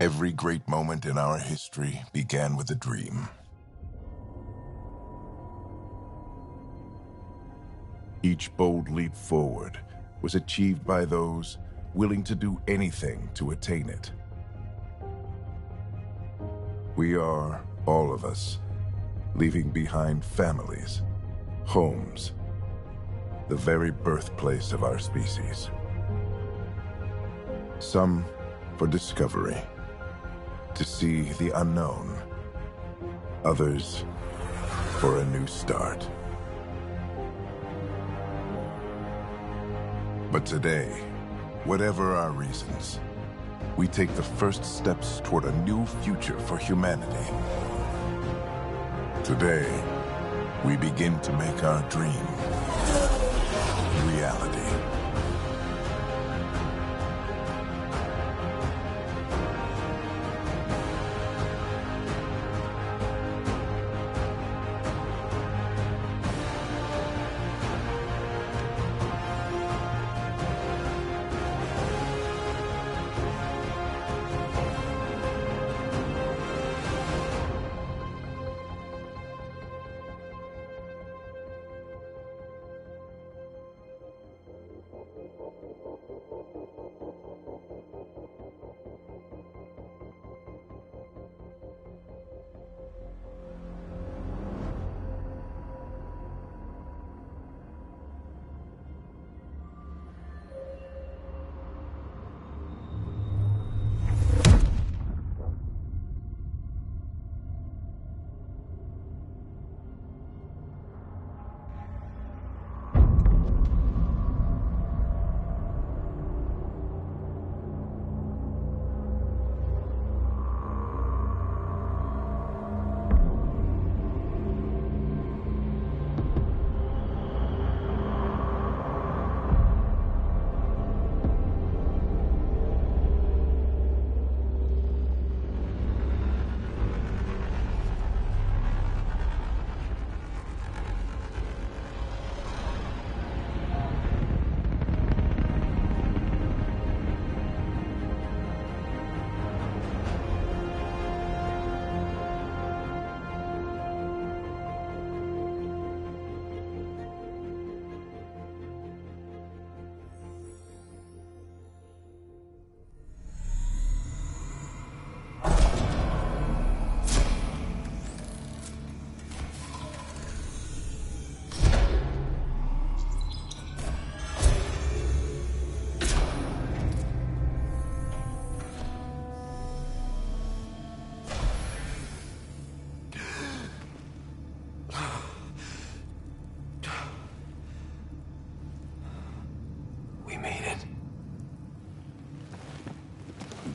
Every great moment in our history began with a dream. Each bold leap forward was achieved by those willing to do anything to attain it. We are, all of us, leaving behind families, homes, the very birthplace of our species. Some for discovery, to see the unknown. Others for a new start. But today, whatever our reasons, we take the first steps toward a new future for humanity. Today, we begin to make our dream reality.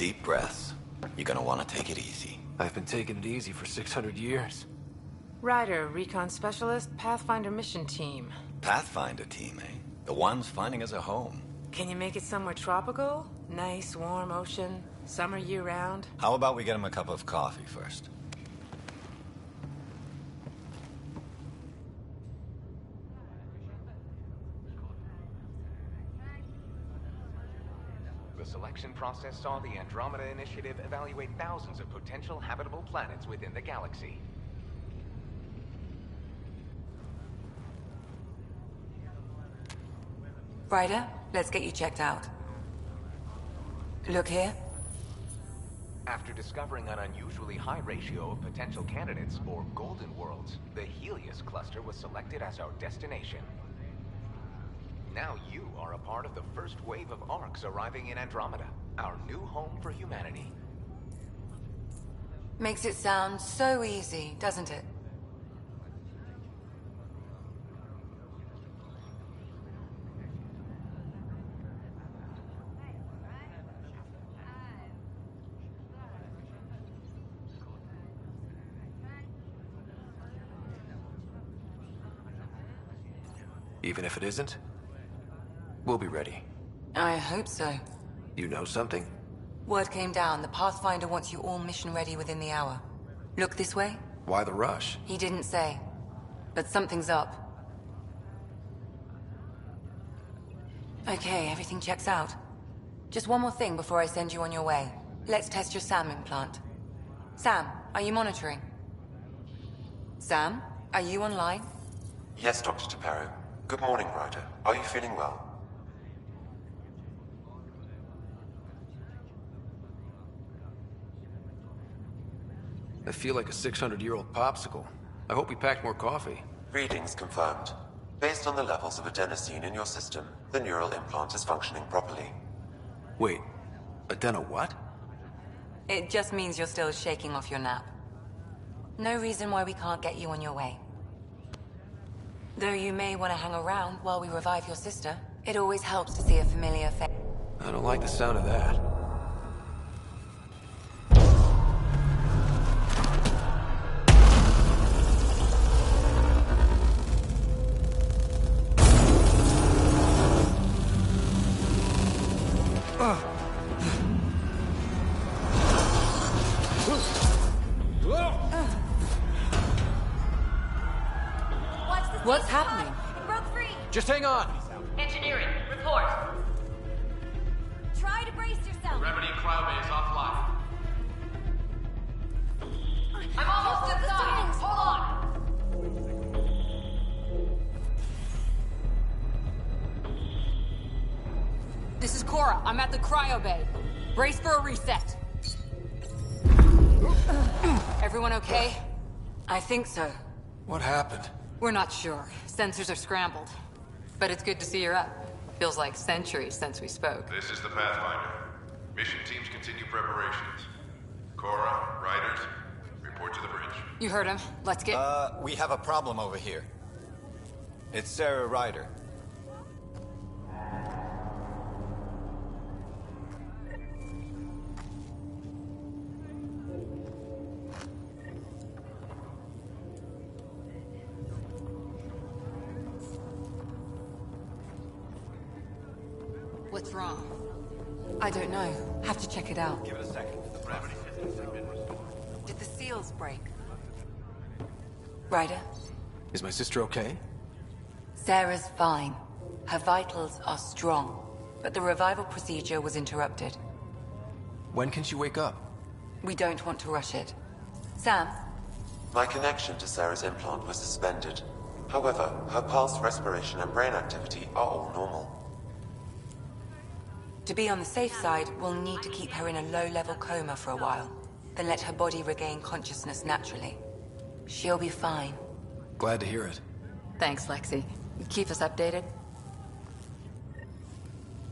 Deep breaths. You're gonna want to take it easy. I've been taking it easy for 600 years. Ryder, Recon Specialist, Pathfinder Mission Team. Pathfinder team, eh? The ones finding us a home. Can you make it somewhere tropical? Nice, warm ocean, summer year-round? How about we get him a cup of coffee first? The selection process saw the Andromeda Initiative evaluate thousands of potential habitable planets within the galaxy. Ryder, let's get you checked out. Look here. After discovering an unusually high ratio of potential candidates for Golden Worlds, the Helios cluster was selected as our destination. Now you are a part of the first wave of ARCs arriving in Andromeda, our new home for humanity. Makes it sound so easy, doesn't it? Even if it isn't, we'll be ready. I hope so. You know something? Word came down. The Pathfinder wants you all mission ready within the hour. Look this way? Why the rush? He didn't say. But something's up. Okay, everything checks out. Just one more thing before I send you on your way. Let's test your SAM implant. Sam, are you monitoring? Sam, are you online? Yes, Dr. Taparo. Good morning, Ryder. Are you feeling well? I feel like a 600-year-old popsicle. I hope we packed more coffee. Readings confirmed. Based on the levels of adenosine in your system, the neural implant is functioning properly. Wait, adeno what? It just means you're still shaking off your nap. No reason why we can't get you on your way. Though you may want to hang around while we revive your sister, it always helps to see a familiar face. I don't like the sound of that. What's happening? It broke free. Just hang on! Engineering, report. Try to brace yourself. Remedy Cloudbase offline. I'm almost inside. Hold on. This is Cora. I'm at the cryo bay. Brace for a reset. Everyone okay? I think so. What happened? We're not sure. Sensors are scrambled. But it's good to see you're up. Feels like centuries since we spoke. This is the Pathfinder. Mission teams continue preparations. Cora, Riders, report to the bridge. You heard him. Let's get... We have a problem over here. It's Sarah Ryder. What's wrong? I don't know. Have to check it out. Give it a second. The gravity systems have been restored. Did the seals break? Ryder? Is my sister okay? Sarah's fine. Her vitals are strong. But the revival procedure was interrupted. When can she wake up? We don't want to rush it. Sam? My connection to Sarah's implant was suspended. However, her pulse, respiration, and brain activity are all normal. To be on the safe side, we'll need to keep her in a low-level coma for a while. Then let her body regain consciousness naturally. She'll be fine. Glad to hear it. Thanks, Lexi. Keep us updated.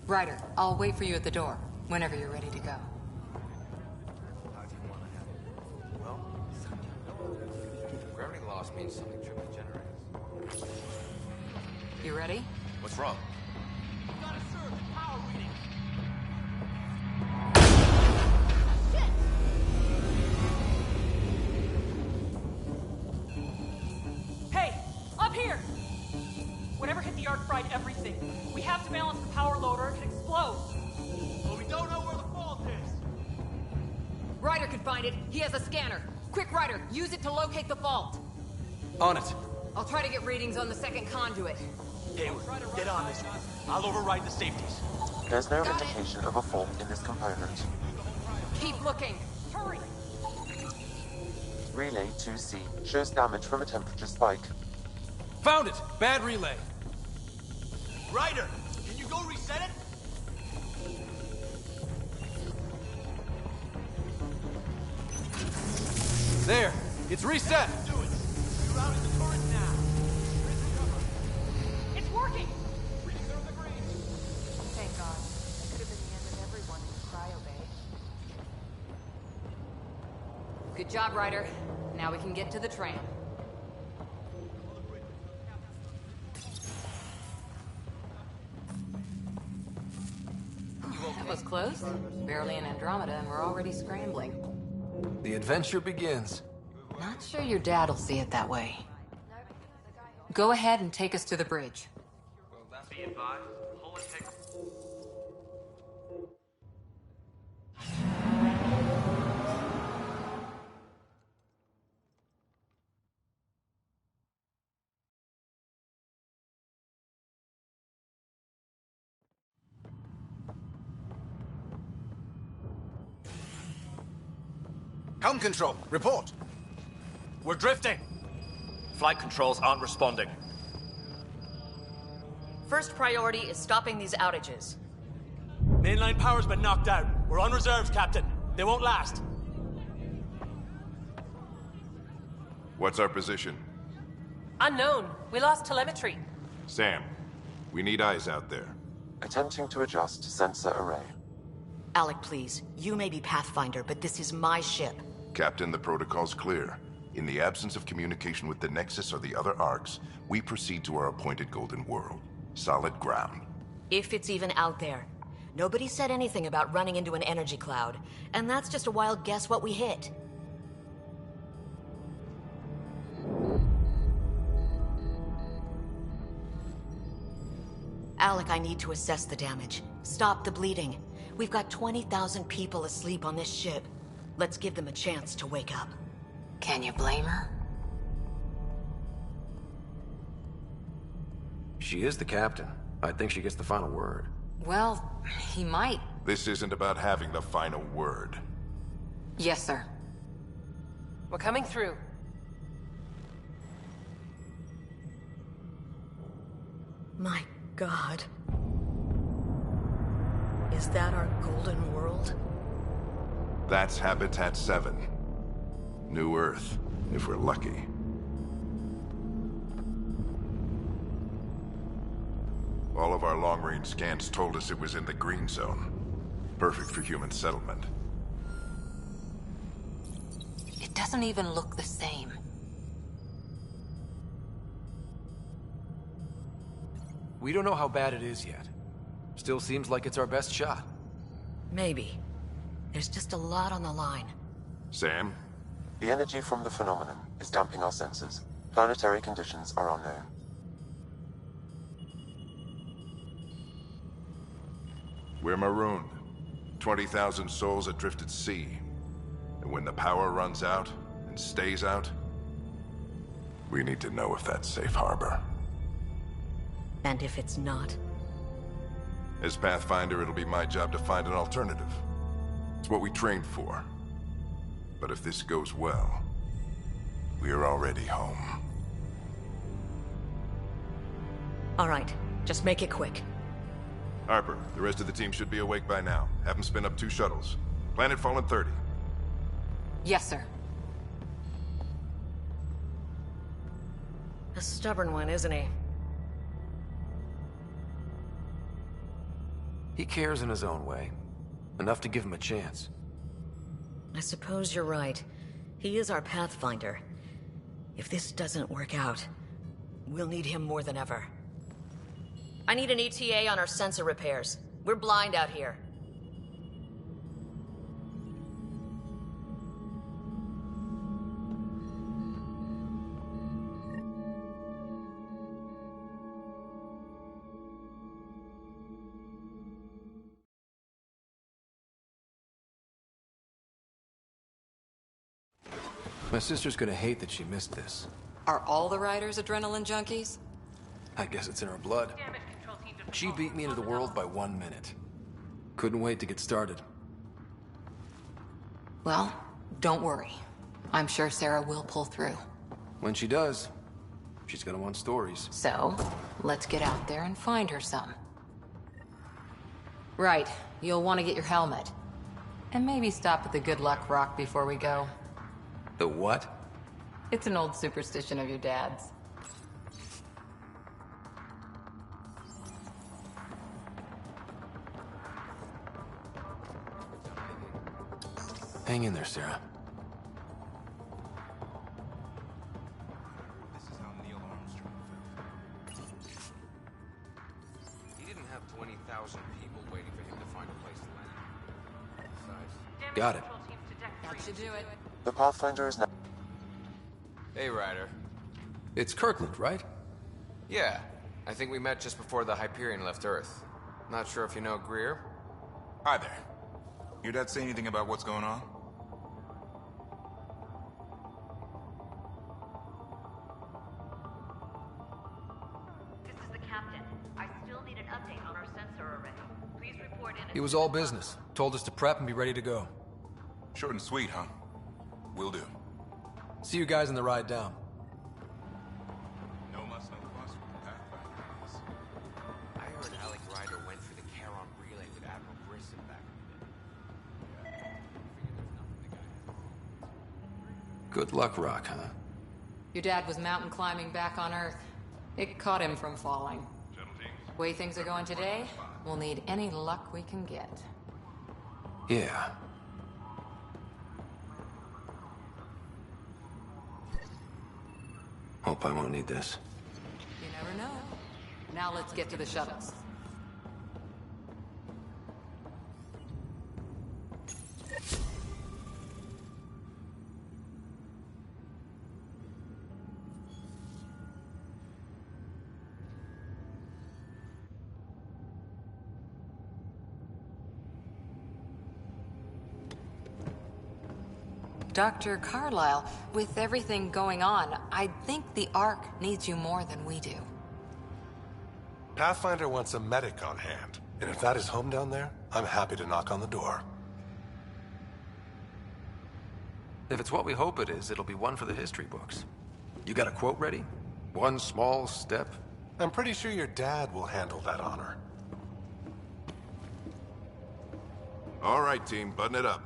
Ryder, I'll wait for you at the door, whenever you're ready to go. Well, gravity loss means something triple generates. You ready? What's wrong? have to balance the power load or it could explode. But we don't know where the fault is. Ryder can find it. He has a scanner. Quick, Ryder, use it to locate the fault. On it. I'll try to get readings on the second conduit. Hayward, get on this one. I'll override the safeties. There's no indication of a fault in this component. Keep looking. Hurry! Relay 2C shows damage from a temperature spike. Found it! Bad relay. Ryder, can you go reset it? There! It's reset! Do it! You're out in the torrent now. It's working! Readings are in the green. Thank God. That could have been the end of everyone in the cryo bay. Good job, Ryder. Now we can get to the tram. That was close. Barely in Andromeda, and we're already scrambling. The adventure begins. Not sure your dad'll see it that way. Go ahead and take us to the bridge. Be advised, hull integrity. Helm control, report. We're drifting. Flight controls aren't responding. First priority is stopping these outages. Mainline power's been knocked out. We're on reserves, Captain. They won't last. What's our position? Unknown. We lost telemetry. Sam, we need eyes out there. Attempting to adjust sensor array. Alec, please. You may be Pathfinder, but this is my ship. Captain, the protocol's clear. In the absence of communication with the Nexus or the other arcs, we proceed to our appointed Golden World. Solid ground. If it's even out there. Nobody said anything about running into an energy cloud, and that's just a wild guess what we hit. Alec, I need to assess the damage. Stop the bleeding. We've got 20,000 people asleep on this ship. Let's give them a chance to wake up. Can you blame her? She is the captain. I think she gets the final word. Well, he might. This isn't about having the final word. Yes, sir. We're coming through. My God. Is that our Golden World? That's Habitat 7. New Earth, if we're lucky. All of our long-range scans told us it was in the green zone. Perfect for human settlement. It doesn't even look the same. We don't know how bad it is yet. Still seems like it's our best shot. Maybe. There's just a lot on the line. Sam? The energy from the phenomenon is damping our senses. Planetary conditions are unknown. We're marooned. 20,000 souls adrift at sea. And when the power runs out, and stays out, we need to know if that's safe harbor. And if it's not? As Pathfinder, it'll be my job to find an alternative. It's what we trained for. But if this goes well, we're already home. All right, just make it quick. Harper, the rest of the team should be awake by now. Have them spin up 2 shuttles. Planet Fallen 30. Yes, sir. A stubborn one, isn't he? He cares in his own way. Enough to give him a chance. I suppose you're right. He is our Pathfinder. If this doesn't work out, we'll need him more than ever. I need an ETA on our sensor repairs. We're blind out here. My sister's gonna hate that she missed this. Are all the riders adrenaline junkies? I guess it's in her blood. She beat me into the world by 1 minute. Couldn't wait to get started. Well, don't worry. I'm sure Sarah will pull through. When she does, she's gonna want stories. So, let's get out there and find her some. Right, you'll want to get your helmet. And maybe stop at the Good Luck Rock before we go. The what? It's an old superstition of your dad's. Hang in there, Sarah. This is how Neil Armstrong felt. He didn't have 20,000 people waiting for him to find a place to land. Besides... Got it. That should do it. The Pathfinder is now... Hey, Ryder. It's Kirkland, right? Yeah. I think we met just before the Hyperion left Earth. Not sure if you know Greer? Hi there. Your dad say anything about what's going on? This is the captain. I still need an update on our sensor array. Please report in. He was all business. Told us to prep and be ready to go. Short and sweet, huh? Will do. See you guys on the ride down. No must, no fuss with the Pathfinders. I heard Alec Ryder went for the Charon relay with Admiral Grissom back in the day. Figured there's nothing the guy hasn't. Good luck, Rock, huh? Your dad was mountain climbing back on Earth. It caught him from falling. The way things are going today, we'll need any luck we can get. Yeah. Hope I won't need this. You never know. Now let's get to the shuttles. Dr. Carlyle, with everything going on, I think the Ark needs you more than we do. Pathfinder wants a medic on hand, and if that is home down there, I'm happy to knock on the door. If it's what we hope it is, it'll be one for the history books. You got a quote ready? One small step? I'm pretty sure your dad will handle that honor. All right, team, button it up.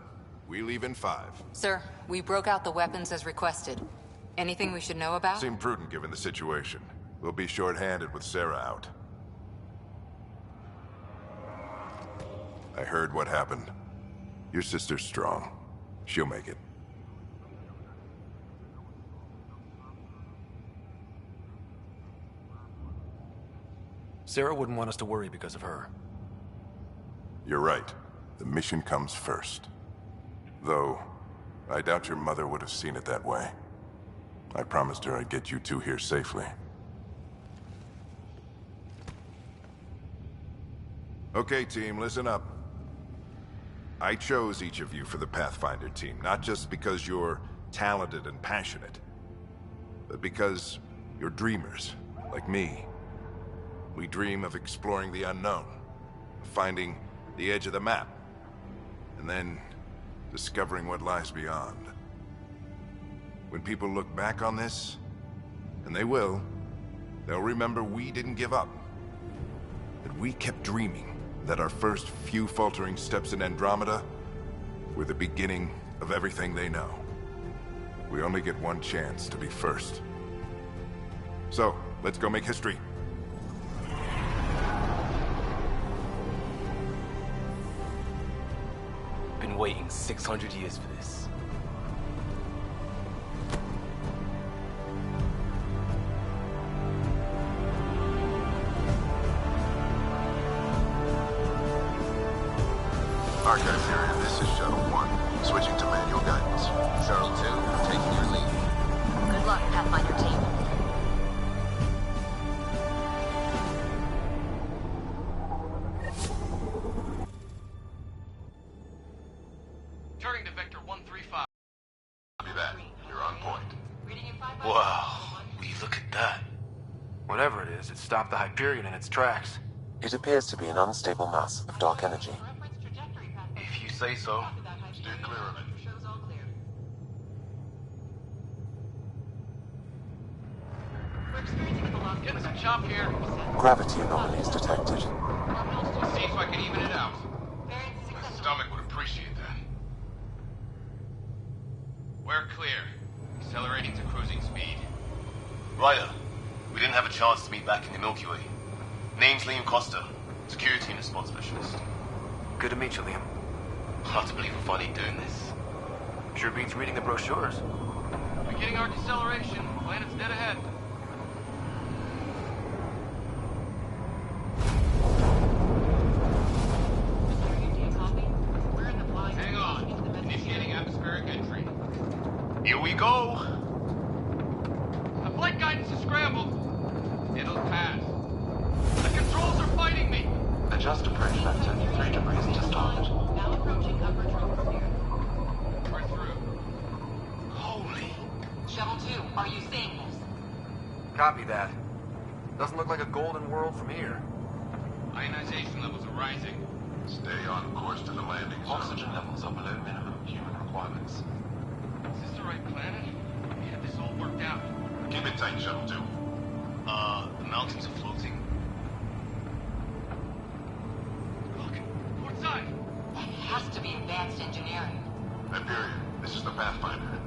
We leave in 5. Sir, we broke out the weapons as requested. Anything we should know about? Seemed prudent given the situation. We'll be short-handed with Sarah out. I heard what happened. Your sister's strong. She'll make it. Sarah wouldn't want us to worry because of her. You're right. The mission comes first. Though, I doubt your mother would have seen it that way. I promised her I'd get you two here safely. Okay, team, listen up. I chose each of you for the Pathfinder team, not just because you're talented and passionate, but because you're dreamers, like me. We dream of exploring the unknown, of finding the edge of the map, and then discovering what lies beyond. When people look back on this, and they will, they'll remember we didn't give up. That we kept dreaming, that our first few faltering steps in Andromeda were the beginning of everything they know. We only get one chance to be first. So, let's go make history. Been waiting 600 years for this. Archive area, this is Shuttle 1. Switching to manual guidance. Shuttle 2, taking your lead. Good luck, Pathfinder team. Turning to Vector 135. Copy that. You're on Wow, will you look at that? Whatever it is, it stopped the Hyperion in its tracks. It appears to be an unstable mass of dark energy. If you say so. Steer clear of it. Getting some chop here. Gravity anomalies detected. Let's see if I can even it out. My stomach would appreciate that. We're clear. Accelerating to cruising speed. Ryder, we didn't have a chance to meet back in the Milky Way. Name's Liam Costa, security and response specialist. Good to meet you, Liam. Hard to believe we're finally doing this. Sure beats reading the brochures. Beginning our deceleration. Planet's dead ahead. Hang on. Initiating atmospheric entry. Here we go. The flight guidance is scrambled. It'll pass. The controls are fighting me. Adjust approach vector 3 degrees to starboard. Now approaching upper troposphere. We're through. Holy. Shuttle 2, are you seeing this? Copy that. Doesn't look like a golden world from here. Ionization levels are rising. Stay on course to the landing zone. Oxygen levels are below minimum human requirements. Is this the right planet? We had this all worked out. Keep it tight, Shuttle 2. The mountains are floating. Look, port side. That has to be advanced engineering. Hyperion, this is the Pathfinder.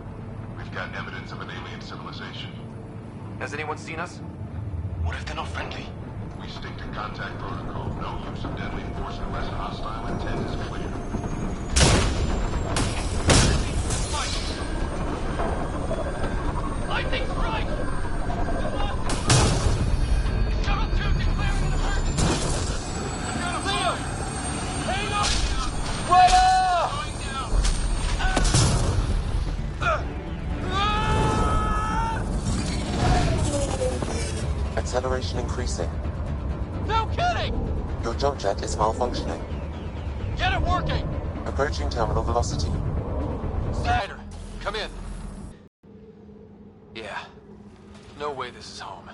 We've got evidence of an alien civilization. Has anyone seen us? What if they're not friendly? We stick to contact protocol. No use of deadly force unless hostile intent is clear. Lightning's right! Shuttle 2 declaring an emergency! Leo! Hang on! Going down! Acceleration increasing. No kidding! Your jump jet is malfunctioning. Get it working! Approaching terminal velocity. Ryder, come in. Yeah. No way this is home.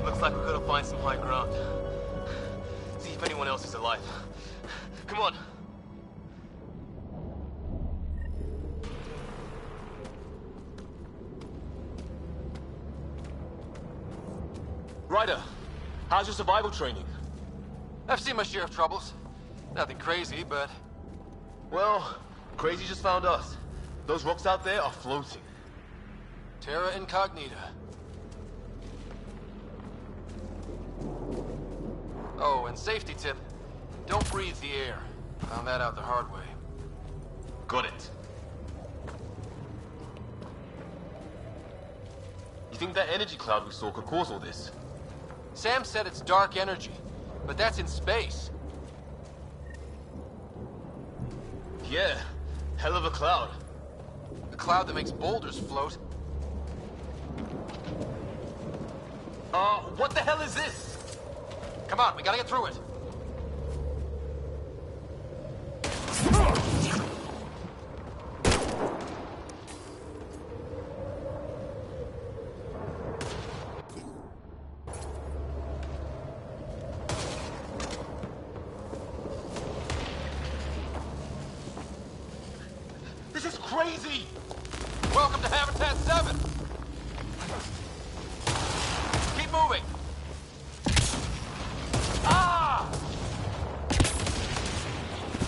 Looks like we're gonna find some high ground. See if anyone else is alive. Come on. Ryder, how's your survival training? I've seen my share of troubles. Nothing crazy, but... Well, crazy just found us. Those rocks out there are floating. Terra Incognita. Oh, and safety tip. Don't breathe the air. Found that out the hard way. Got it. You think that energy cloud we saw could cause all this? Sam said it's dark energy, but that's in space. Yeah, hell of a cloud. A cloud that makes boulders float. What the hell is this? Come on, we gotta get through it. This is crazy! Welcome to Habitat 7! Keep moving! Ah!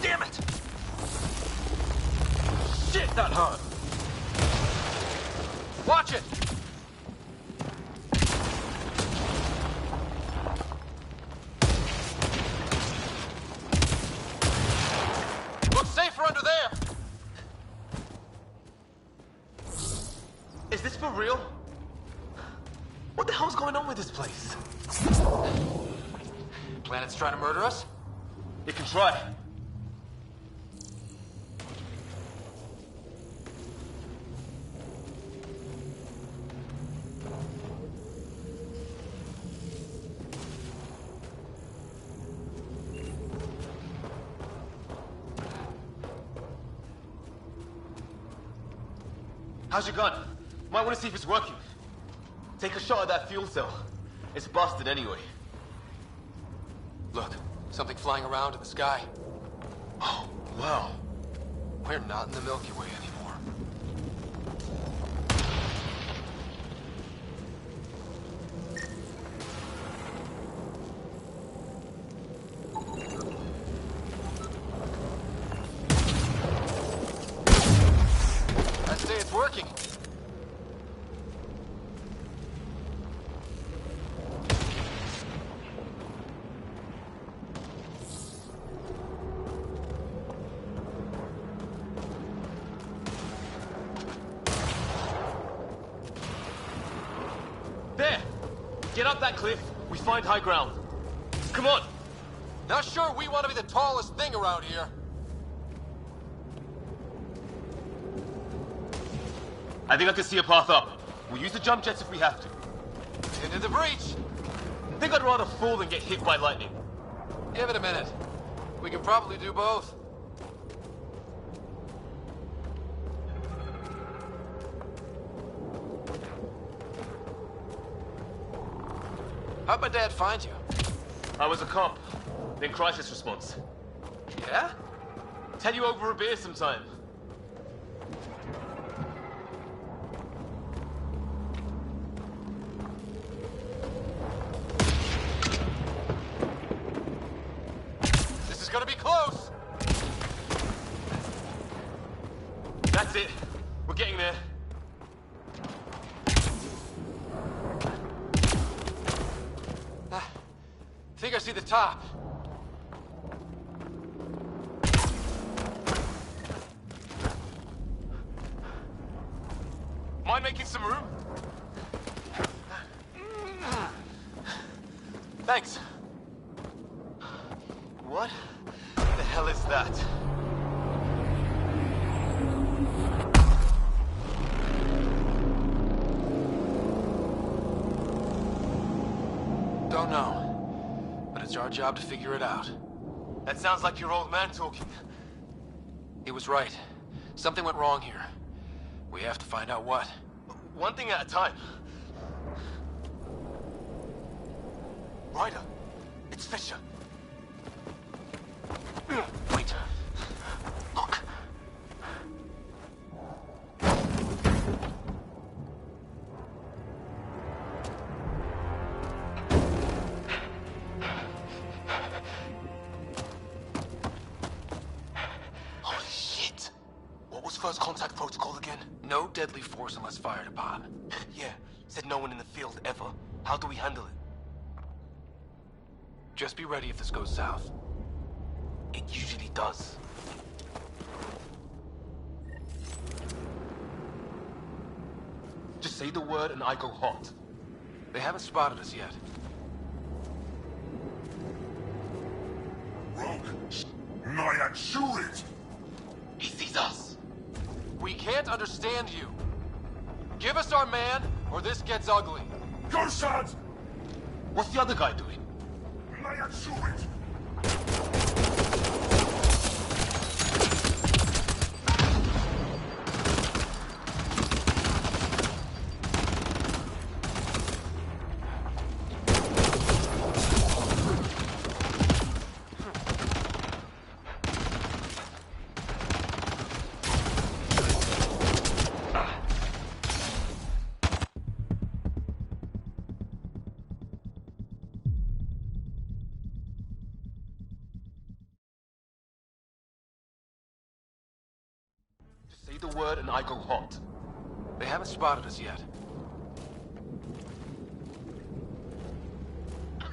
Damn it! Shit, that hurt! Watch it! Looks safer under there! Is this for real? What the hell's going on with this place? Planet's trying to murder us? It can try. How's your gun? Might want to see if it's working. Take a shot at that fuel cell. It's busted anyway. Look, something flying around in the sky. Oh, wow. We're not in the Milky Way anymore. I'd say it's working. There! Get up that cliff. We find high ground. Come on! Not sure we want to be the tallest thing around here. I think I can see a path up. We'll use the jump jets if we have to. Into the breach. I think I'd rather fall than get hit by lightning. Give it a minute. We can probably do both. How'd my dad find you? I was a cop, then crisis response. Yeah? Tell you over a beer sometime. This is gonna be close. That's it. We're getting there. I think I see the top. Mind making some room? Thanks. What the hell is that? Don't know. But it's our job to figure it out. That sounds like your old man talking. He was right. Something went wrong here. We have to find out what. One thing at a time. Ryder, it's Fisher. Wait. Look. Holy shit. What was first contact protocol again? No deadly force unless fired upon. Yeah, said no one in the field ever. How do we handle it? Just be ready if this goes south. It usually does. Just say the word and I go hot. They haven't spotted us yet. Rogue, Naya, shoot it! He sees us. We can't understand you. Give us our man, or this gets ugly. Go, shots! What's the other guy doing? Naya, shoot it! Say the word and I go hot. They haven't spotted us yet.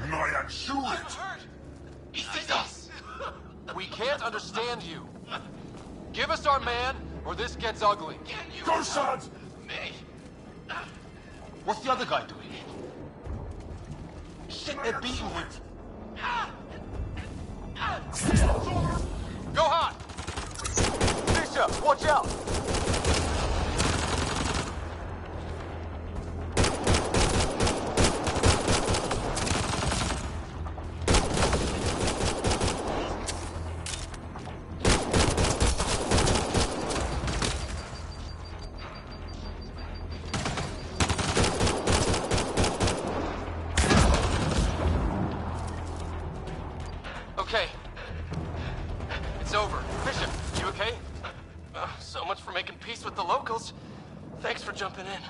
Naya, shoot it! He sees us. We can't understand you. Give us our man, or this gets ugly. Go, shots! Me. What's the other guy doing? Shit, they're beating him. Go hot! Fisher, watch out! making peace with the locals. Thanks for jumping in.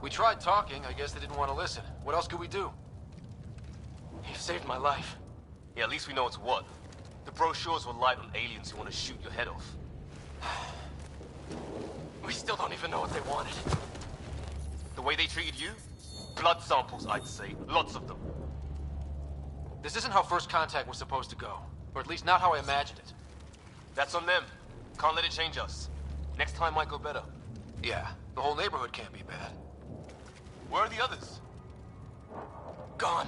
We tried talking. I guess they didn't want to listen. What else could we do? You've saved my life. Yeah, at least we know it's what. The brochures were light on aliens who want to shoot your head off. We still don't even know what they wanted. The way they treated you? Blood samples, I'd say. Lots of them. This isn't how First Contact was supposed to go. Or at least not how I imagined it. That's on them. Can't let it change us. Next time might go better. Yeah, the whole neighborhood can't be bad. Where are the others? Gone.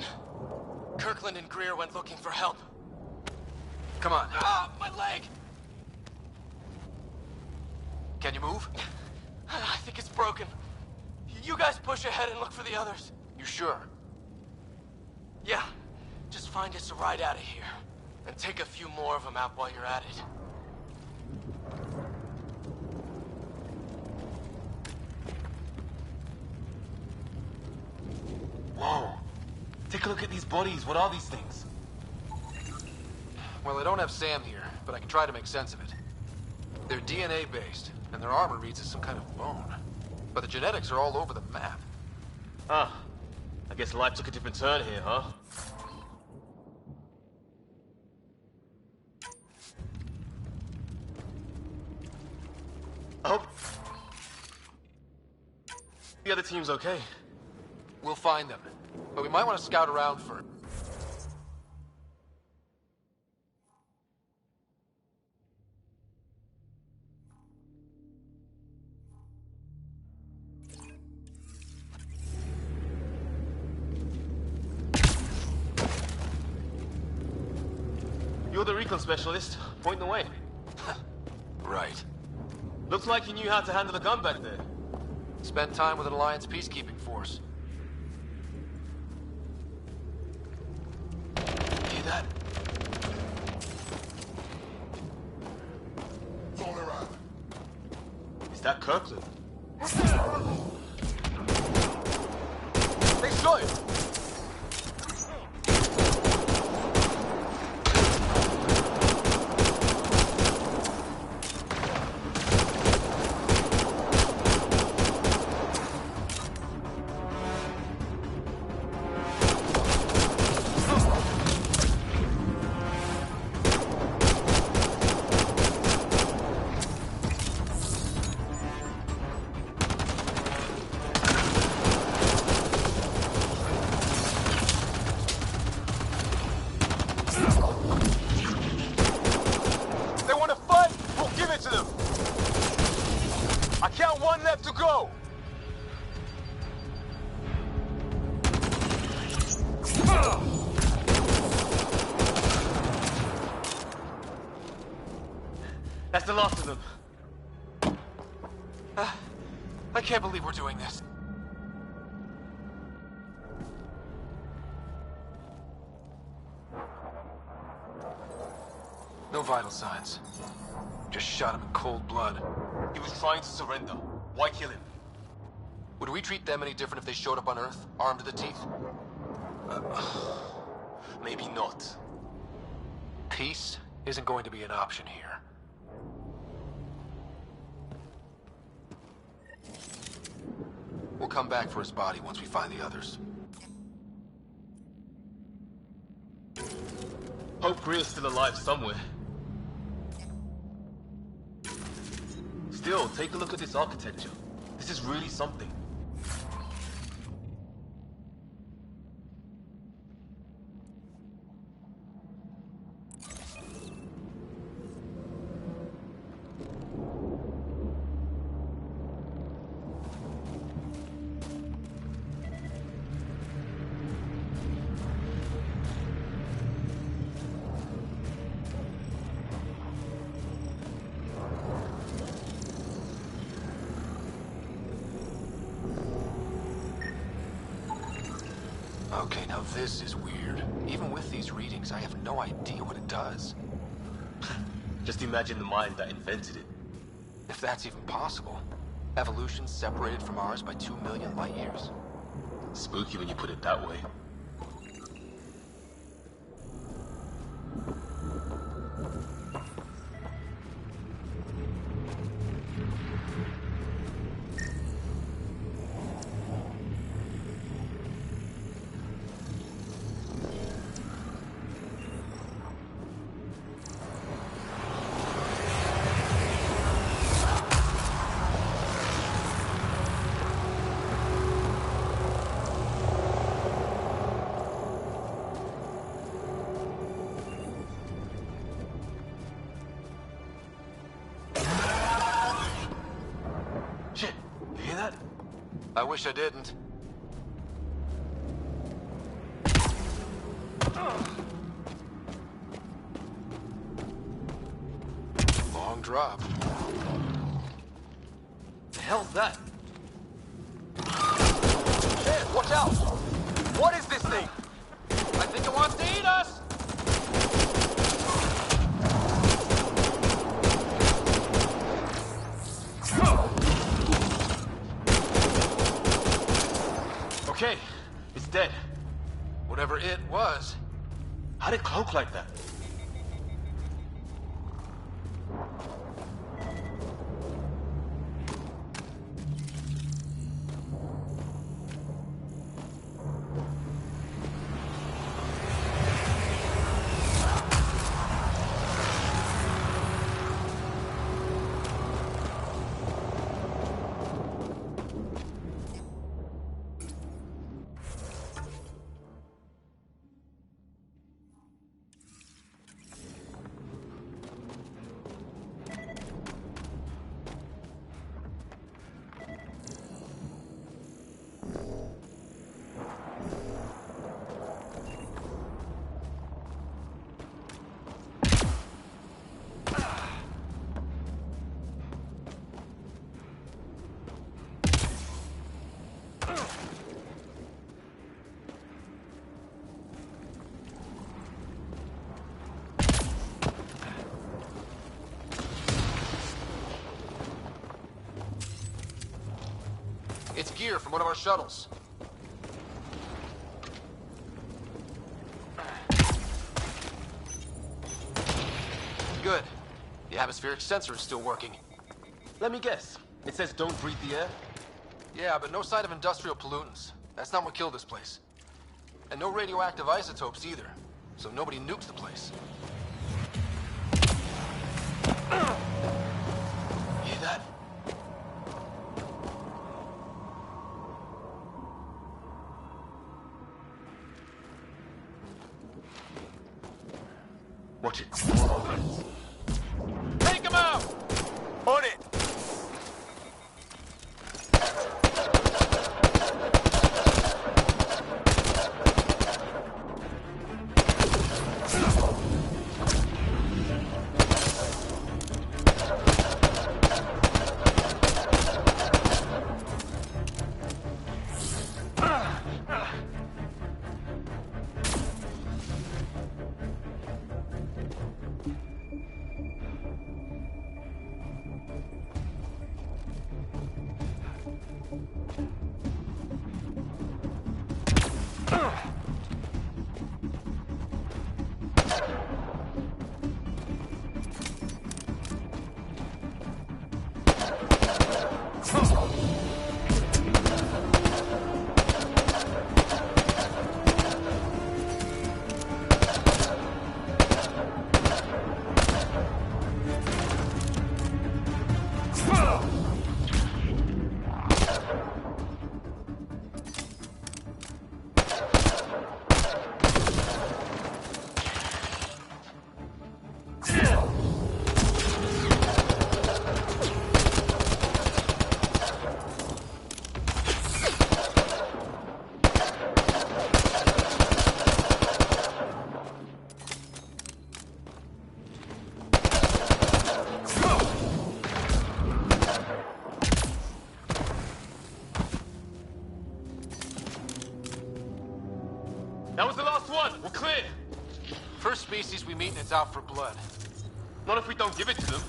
Kirkland and Greer went looking for help. Come on. Ah, my leg! Can you move? I think it's broken. You guys push ahead and look for the others. You sure? Yeah. Just find us a ride out of here. And take a few more of them out while you're at it. Whoa. Take a look at these bodies. What are these things? Well, I don't have Sam here, but I can try to make sense of it. They're DNA-based, and their armor reads as some kind of bone. But the genetics are all over the map. Huh. I guess life took a different turn here, huh? I hope the other team's okay. We'll find them, but we might want to scout around first. You're the recon specialist. Point the way. Right. Looks like you knew how to handle a gun back there. Spent time with an Alliance peacekeeping force. Hear that? Fall around. Is that Kirkland? They shot him! That's the last of them. I can't believe we're doing this. No vital signs. Just shot him in cold blood. He was trying to surrender. Why kill him? Would we treat them any different if they showed up on Earth, armed to the teeth? Maybe not. Peace isn't going to be an option here. We'll come back for his body once we find the others. Hope Greer's still alive somewhere. Still, take a look at this architecture. This is really something. Okay, now this is weird. Even with these readings, I have no idea what it does. Just imagine the mind that invented it. If that's even possible. Evolution separated from ours by 2 million light years. Spooky when you put it that way. wish I didn't. Long drop. The hell's that? Shit, watch out! What is this thing? I think it wants to eat us! Okay, it's dead. Whatever it was. How'd it cloak like that? It's gear from one of our shuttles. Good. The atmospheric sensor is still working. Let me guess. It says don't breathe the air? Yeah, but no sign of industrial pollutants. That's not what killed this place. And no radioactive isotopes either. So nobody nukes the place. Hear that? Watch it. Take him out! On it! That was the last one. We're clear. First species we meet and it's out for blood. Not if we don't give it to them.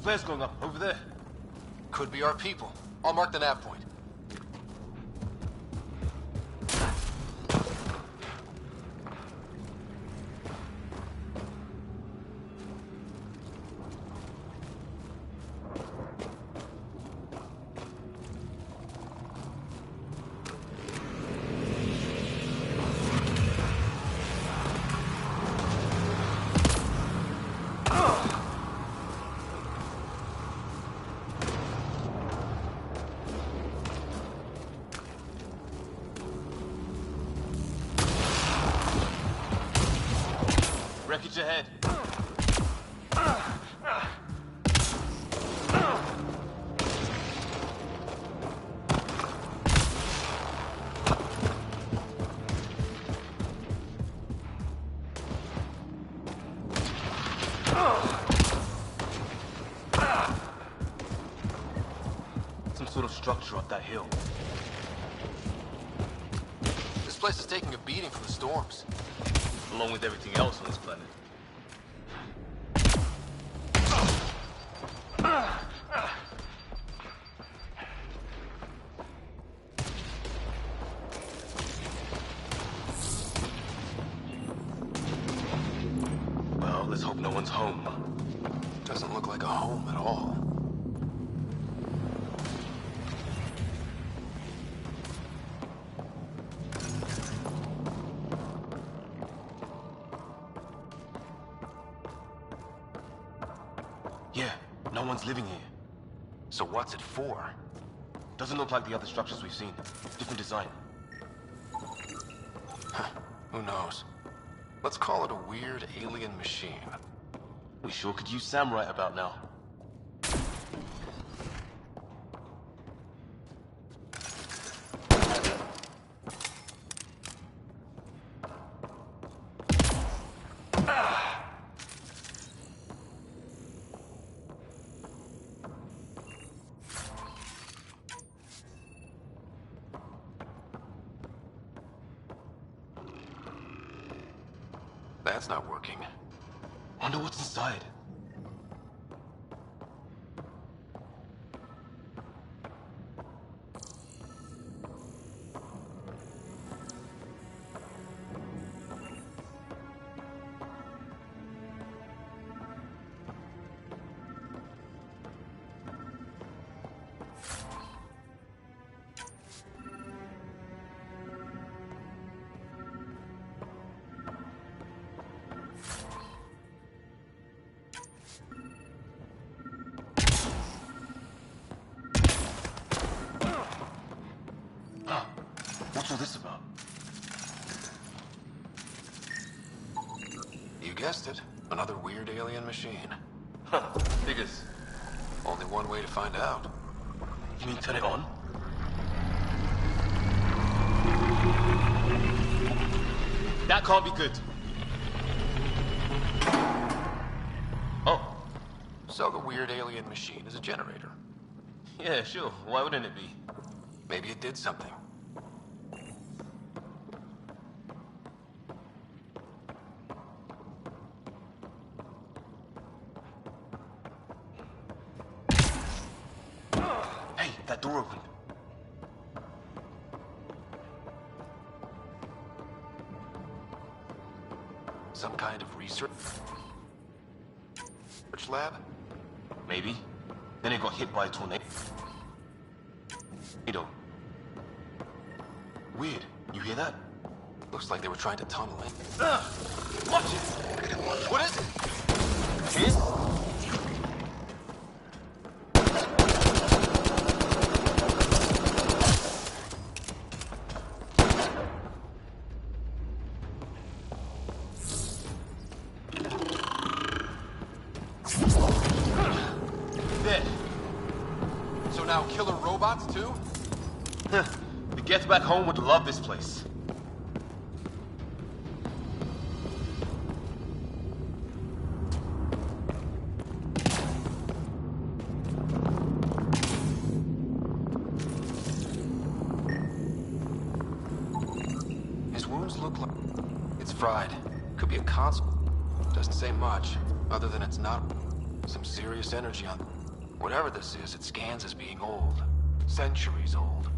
Flares going up, over there. Could be our people. I'll mark the nav point. Wreckage ahead. Some sort of structure up that hill. This place is taking a beating from the storms. Along with everything else on this planet. Well, let's hope no one's home. Doesn't look like a home at all. Yeah, no one's living here. So what's it for? Doesn't look like the other structures we've seen. Different design. Huh, who knows? Let's call it a weird alien machine. We sure could use Sam right about now. That's not working. Wonder what's inside. What's all this about? You guessed it. Another weird alien machine. Huh. Figures. Only one way to find out. You mean turn it on? That can't be good. Oh. So the weird alien machine is a generator. Yeah, sure. Why wouldn't it be? Maybe it did something. Hey, that door opened. Some kind of research lab? Maybe. Then it got hit by a tornado. Weird. You hear that? Looks like they were trying to tunnel in. Watch it! What is it? Here? Killer robots, too? The Geth back home would love this place. His wounds look like... It's fried. Could be a console. Doesn't say much, other than it's not... Some serious energy on... Whatever this is, it scans as being old. Centuries old.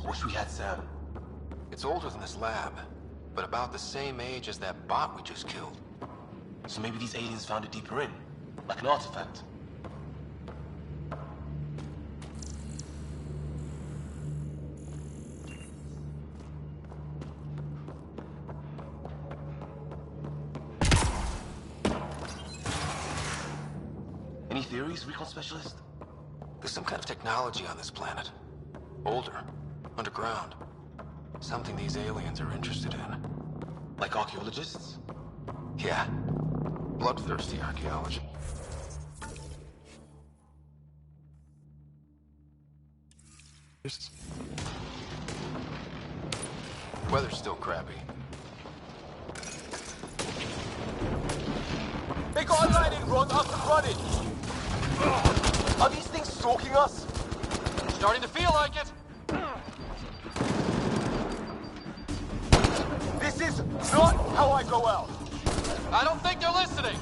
Wish we had Sam. It's older than this lab, but about the same age as that bot we just killed. So maybe these aliens found it deeper in, like an artifact. Any theories, recon specialist? There's some kind of technology on this planet. Older. Underground. Something these aliens are interested in. Like archaeologists? Yeah. Bloodthirsty archaeology. Weather's still crappy. They got a landing rod up and running! Are these things stalking us? Starting to feel like it! This is not how I go out! I don't think they're listening!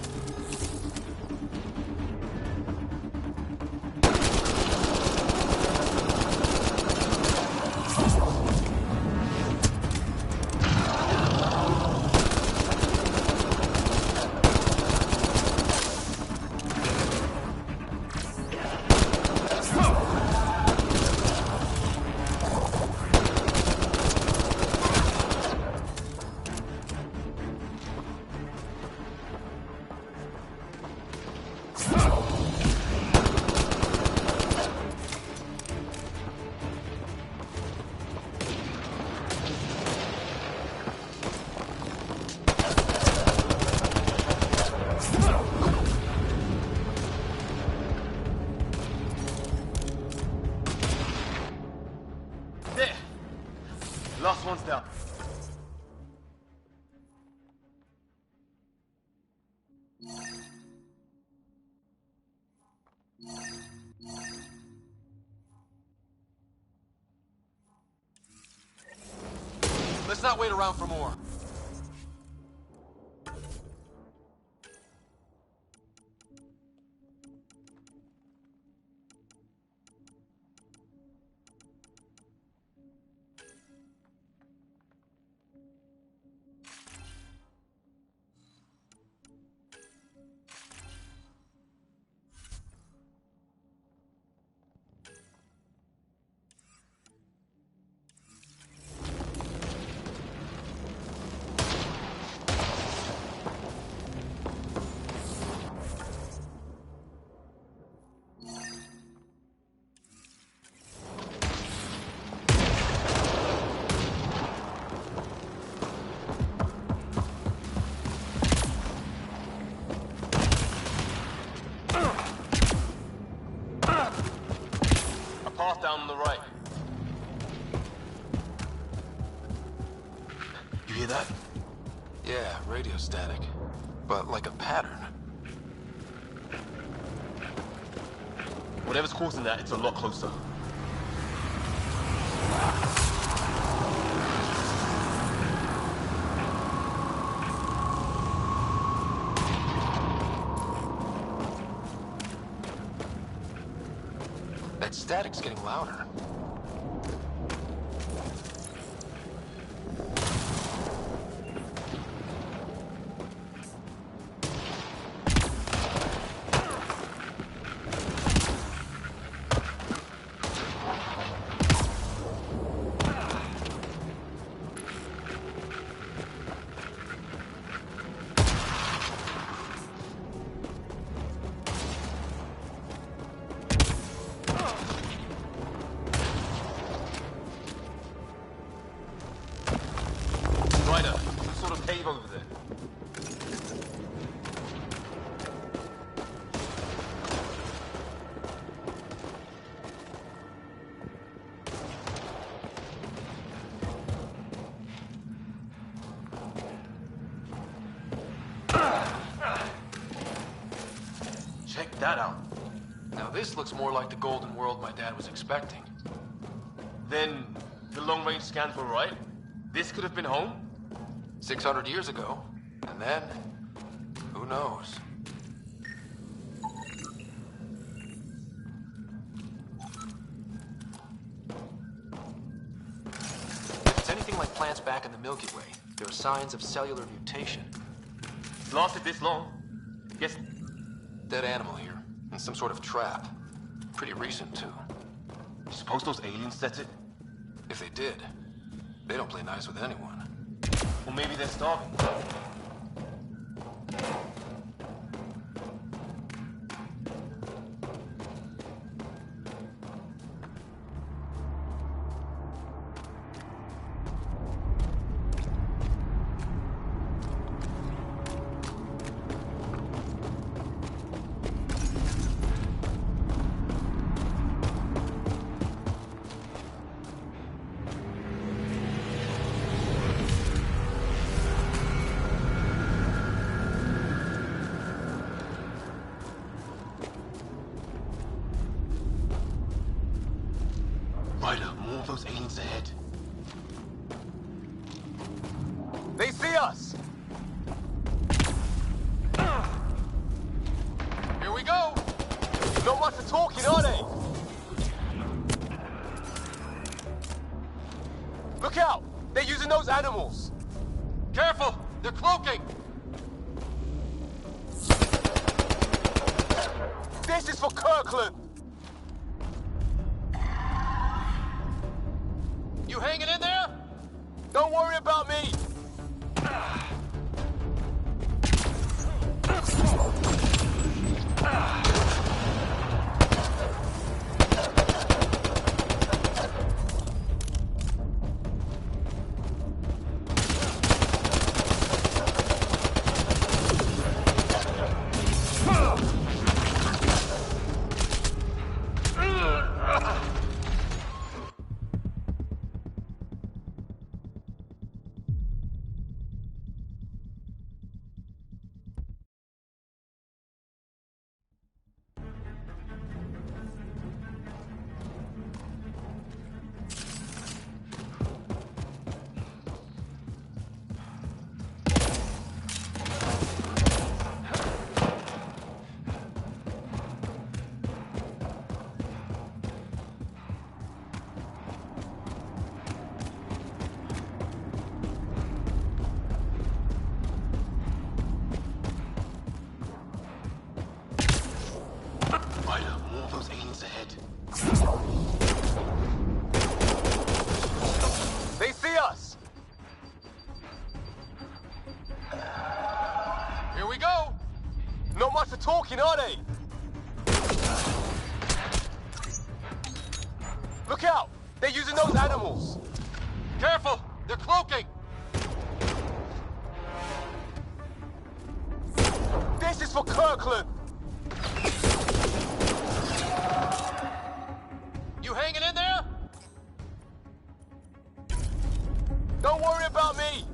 Last one's down. Let's not wait around for more. Path down on the right. You hear that? Yeah, radio static. But like a pattern. Whatever's causing that, it's a lot closer. That static's getting louder. Cave over there. Check that out. Now this looks more like the golden world my dad was expecting. Then the long-range scans were right? This could have been home? 600 years ago. And then, who knows? plants back in the Milky Way, there are signs of cellular mutation. It's lasted this long? Yes. Dead animal here, in some sort of trap. Pretty recent, too. Suppose those aliens set it? If they did, they don't play nice with anyone. Or maybe they're starving. Ryder, more of those aliens ahead. They see us! Here we go! Not much for talking, are they? Look out! They're using those animals! Careful! They're cloaking! This is for Kirkland! You hanging in there? Don't worry about me! They see us! Here we go! Not much for talking, are they? Look out! They're using those animals! Careful! They're cloaking! This is for Kirkland! You hanging in there? Don't worry about me!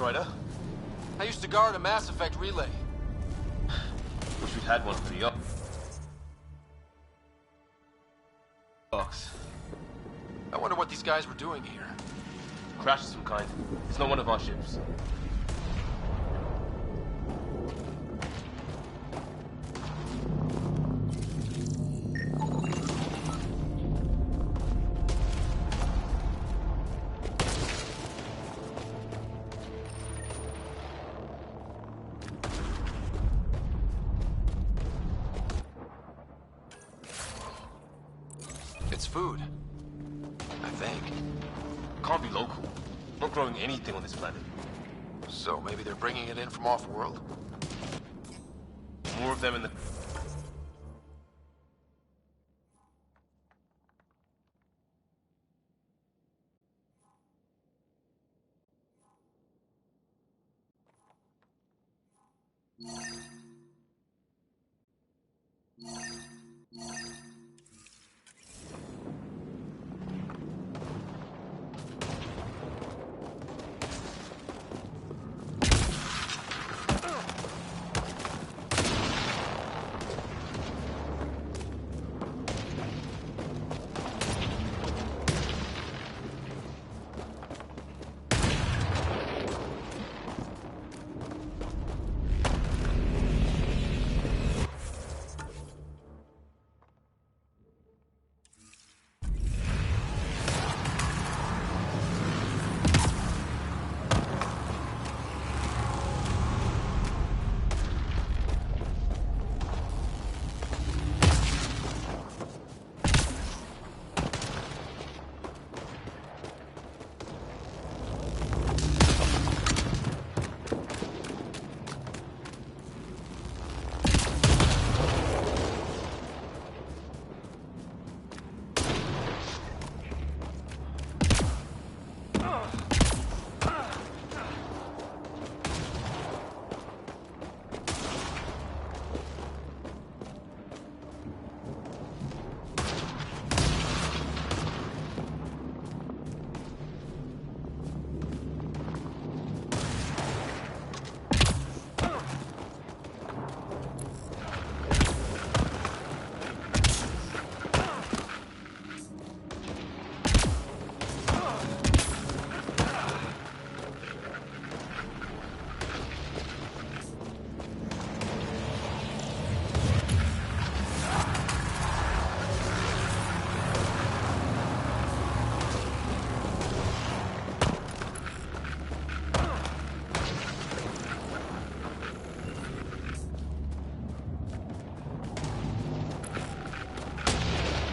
Ryder. I used to guard a Mass Effect relay. Wish we'd had one for the box. I wonder what these guys were doing here. Crash of some kind. It's not one of our ships. It's food. I think. Can't be local. Not growing anything on this planet. So maybe they're bringing it in from off-world? More of them in the...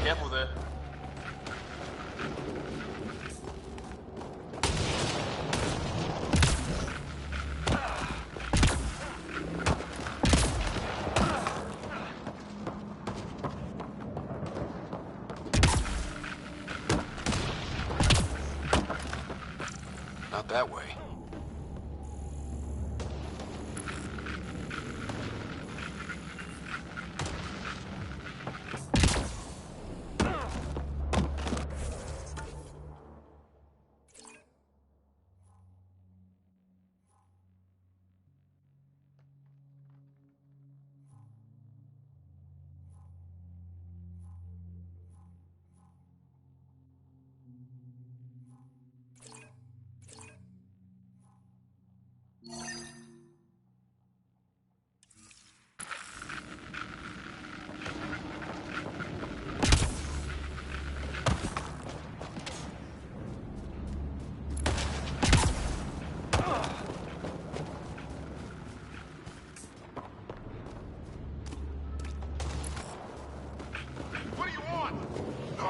Careful there. Not that way. What do you want? No,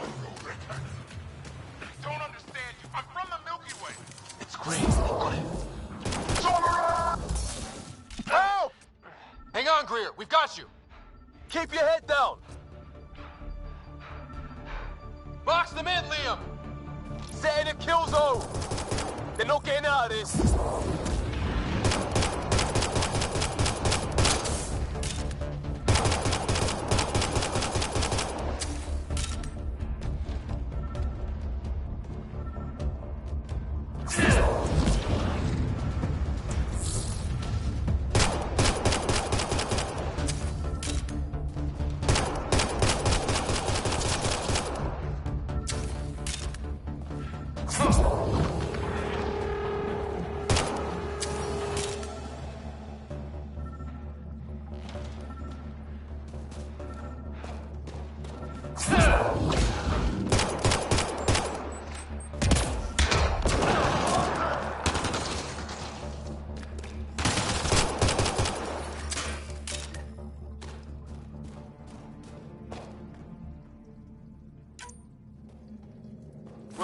don't understand you. I'm from the Milky Way. It's Graves. They got it. Help! Hang on, Greer. We've got you. Keep your head down. Box them in, Liam. Set in a kill zone. They're not getting out of this.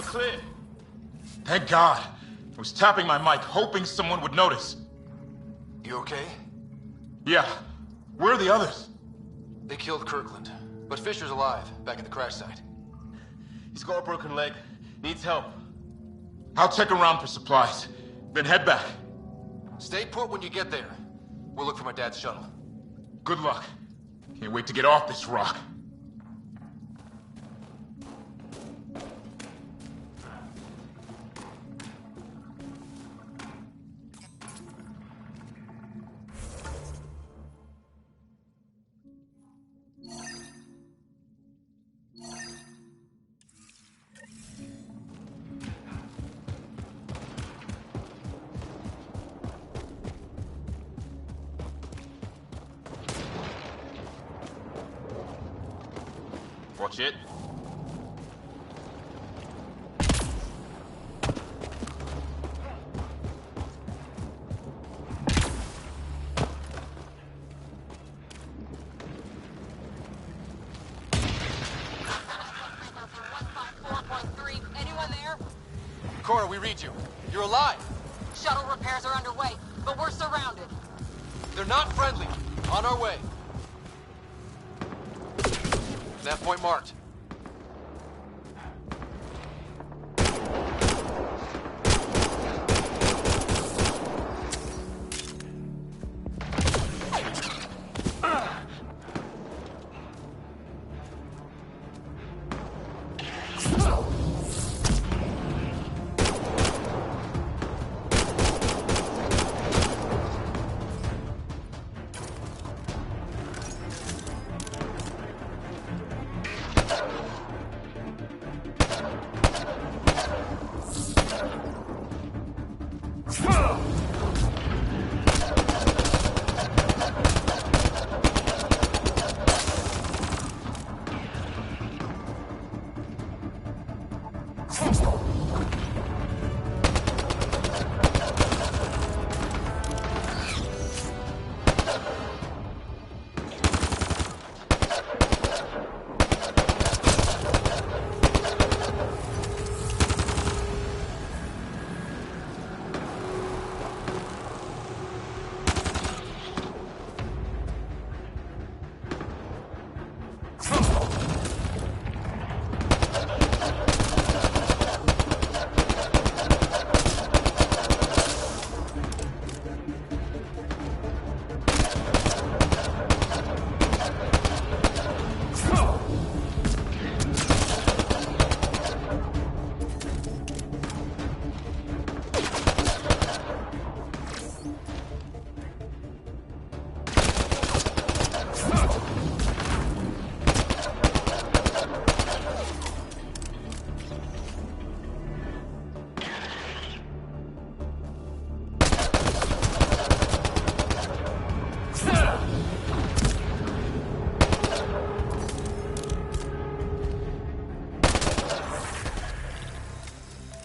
We're clear. Thank God. I was tapping my mic, hoping someone would notice. You okay? Yeah. Where are the others? They killed Kirkland, but Fisher's alive, back at the crash site. He's got a broken leg. Needs help. I'll check around for supplies, then head back. Stay put when you get there. We'll look for my dad's shuttle. Good luck. Can't wait to get off this rock. Watch it. Anyone there? Cora, we read you. You're alive. Shuttle repairs are underway, but we're surrounded. They're not friendly. On our way. That point marked.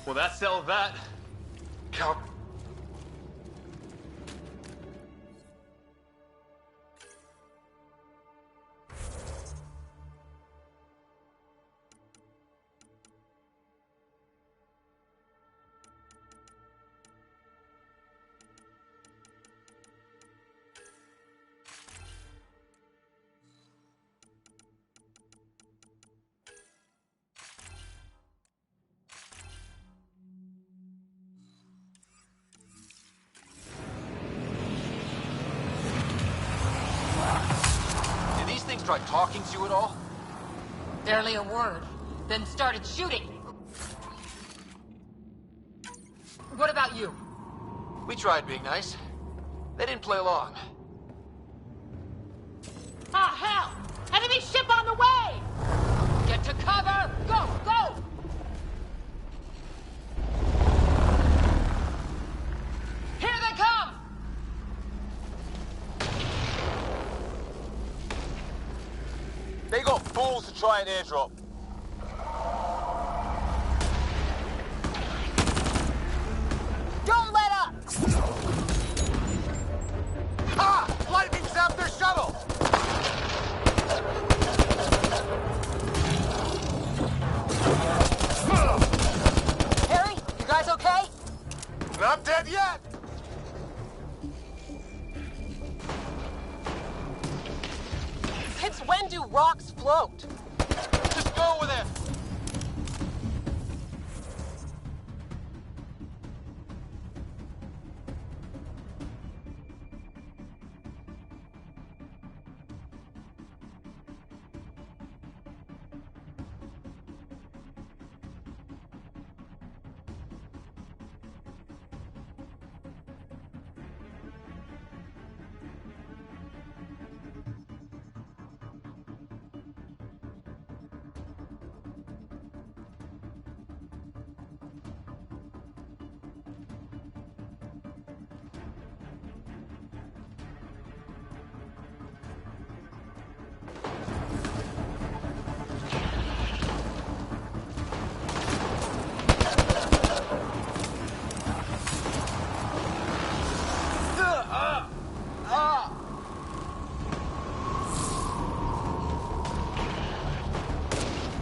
Well, that settled that. Cal. Tried talking to you at all? Barely a word. Then started shooting. What about you? We tried being nice. They didn't play along. Ah, hell! Enemy ship on the way! Get to cover! Go, go! Here they come! They got fools to try and airdrop. Don't let up! Ha! Lightning zapped their shuttle! When do rocks float? Just go over there!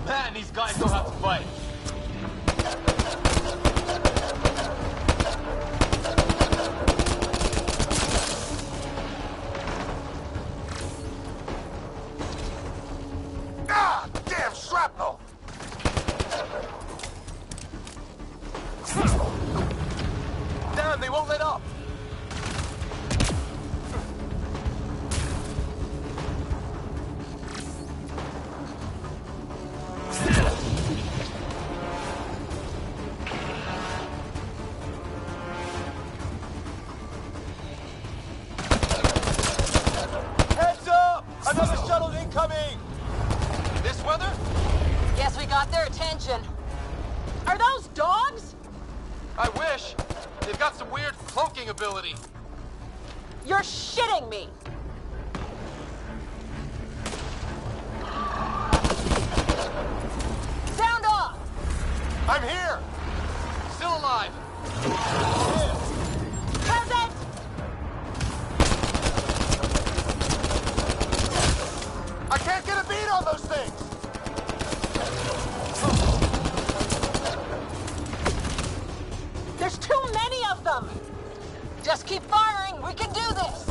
Man, these guys know how to fight. Ah! Damn shrapnel! Damn, they won't let up! Heads up! Another shuttle incoming! This weather? Guess we got their attention. Are those dogs? I wish. They've got some weird cloaking ability. You're shitting me! Sound off! I'm here! Still alive. Present! I can't get a beat on those things! There's too many of them! Just keep firing, we can do this!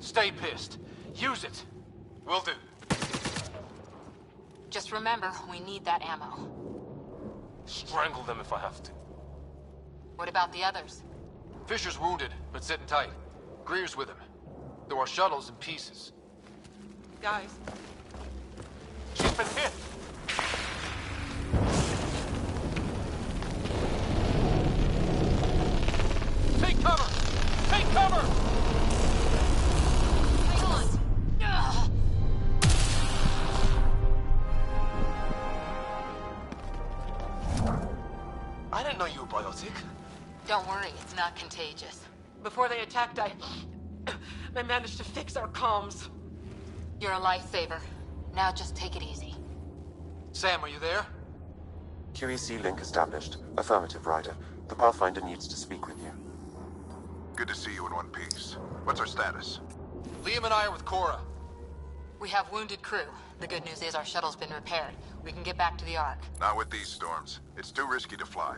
Stay pissed. Use it. Will do. Just remember, we need that ammo. Strangle them if I have to. What about the others? Fisher's wounded, but sitting tight. Greer's with him. Though our shuttle's in pieces. Guys. She's been hit! Take cover! Take cover! Hang on! Ugh. I didn't know you were biotic. Don't worry, it's not contagious. Before they attacked, I managed to fix our comms. You're a lifesaver. Now just take it easy. Sam, are you there? QEC link established. Affirmative, Ryder. The Pathfinder needs to speak with you. Good to see you in one piece. What's our status? Liam and I are with Cora. We have wounded crew. The good news is our shuttle's been repaired. We can get back to the Ark. Not with these storms. It's too risky to fly.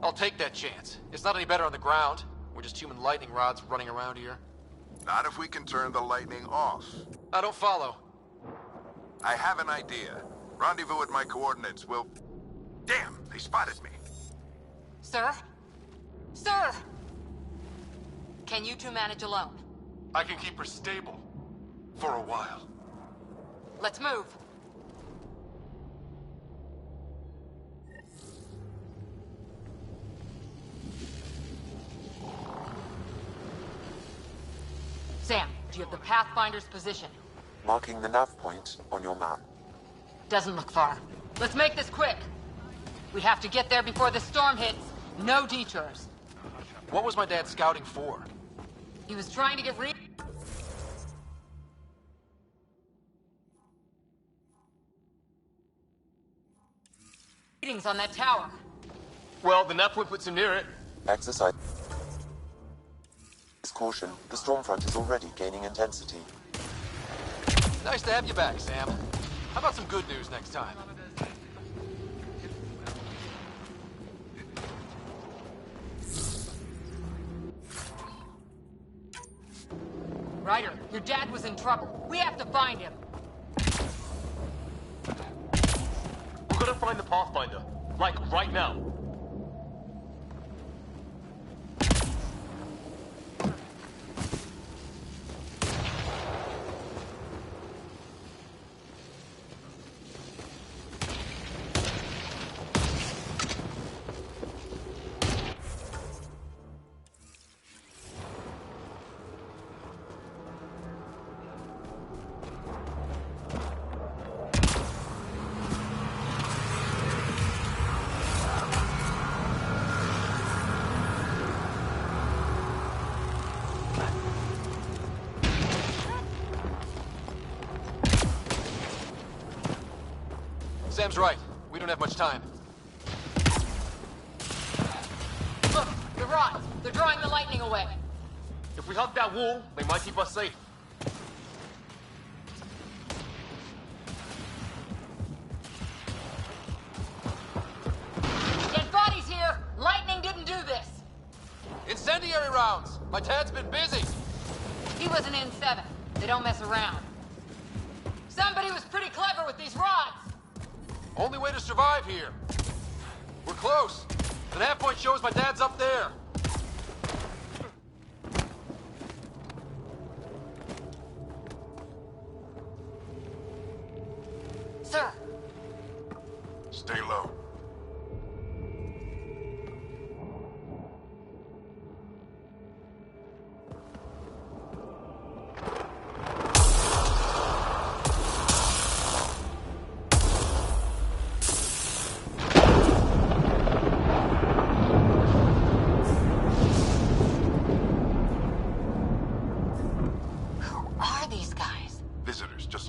I'll take that chance. It's not any better on the ground. We're just human lightning rods running around here. Not if we can turn the lightning off. I don't follow. I have an idea. Rendezvous at my coordinates. We'll... Damn, they spotted me. Sir? Sir! Can you two manage alone? I can keep her stable. For a while. Let's move. Sam, do you have the Pathfinder's position? Marking the nav point on your map. Doesn't look far. Let's make this quick. We have to get there before the storm hits. No detours. What was my dad scouting for? He was trying to get readings on that tower. Well, the nav point puts him near it. Exercise. Caution, the storm front is already gaining intensity. Nice to have you back, Sam. How about some good news next time? Ryder, your dad was in trouble. We have to find him. We're gonna find the Pathfinder. Like, right now. Sam's right. We don't have much time. Look, the rods. They're drawing the lightning away. If we hug that wall, they might keep us safe. Dead bodies here! Lightning didn't do this! Incendiary rounds! My dad's been busy! He was an N7. They don't mess around. Somebody was pretty clever with these rods! Only way to survive here. We're close. The nav point shows my dad's up there. Sir. Stay low.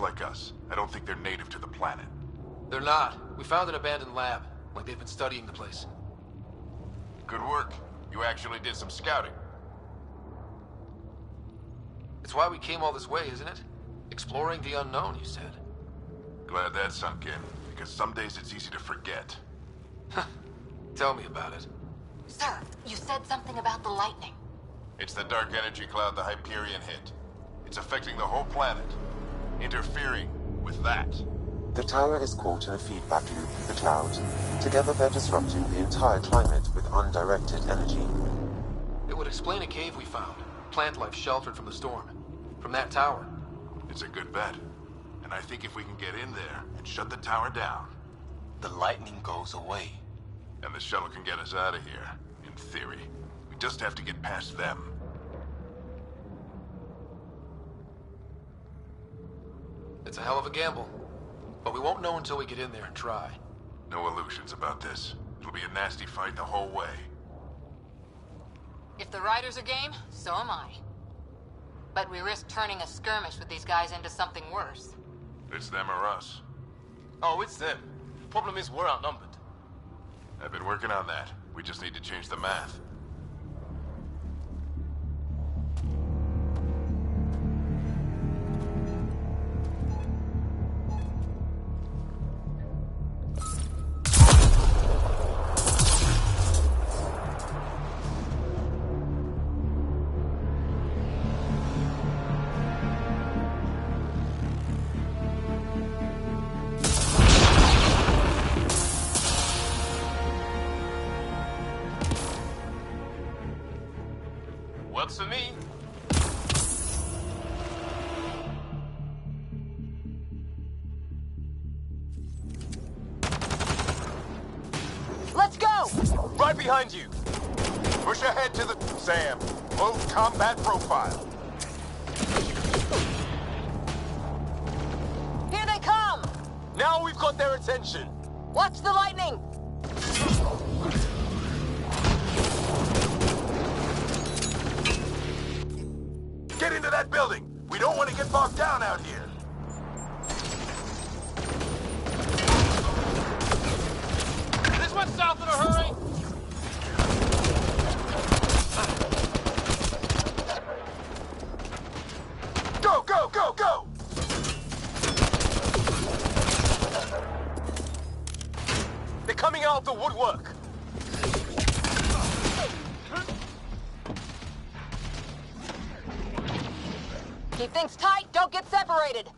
Like us. I don't think they're native to the planet. They're not. We found an abandoned lab. Like they've been studying the place. Good work. You actually did some scouting. It's why we came all this way, isn't it? Exploring the unknown, you said. Glad that sunk in, because some days it's easy to forget. Tell me about it. Sir, you said something about the lightning. It's the dark energy cloud the Hyperion hit. It's affecting the whole planet, interfering with that. The tower is caught in a feedback loop with the cloud. Together they're disrupting the entire climate with undirected energy. It would explain a cave we found. Plant life sheltered from the storm. From that tower. It's a good bet. And I think if we can get in there and shut the tower down... The lightning goes away. And the shuttle can get us out of here, in theory. We just have to get past them. It's a hell of a gamble. But we won't know until we get in there and try. No illusions about this. It'll be a nasty fight the whole way. If the riders are game, so am I. But we risk turning a skirmish with these guys into something worse. It's them or us. Oh, it's them. Problem is, we're outnumbered. I've been working on that. We just need to change the math. Works for me. Let's go! Right behind you. Push ahead to the... Sam, low combat profile. Here they come! Now we've got their attention. Watch the lightning! Get into that building. We don't want to get bogged down out here. This one's south in a hurry. Go, go, go, go! They're coming out of the woodwork. Keep things tight, don't get separated!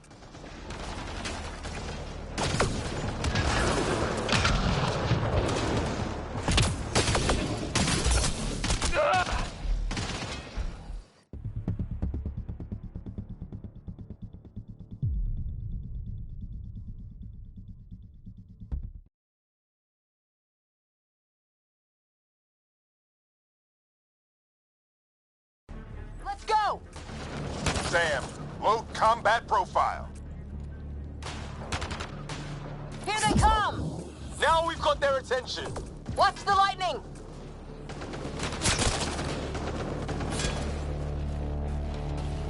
Let's go! Sam, low combat profile. Here they come! Now we've got their attention. Watch the lightning!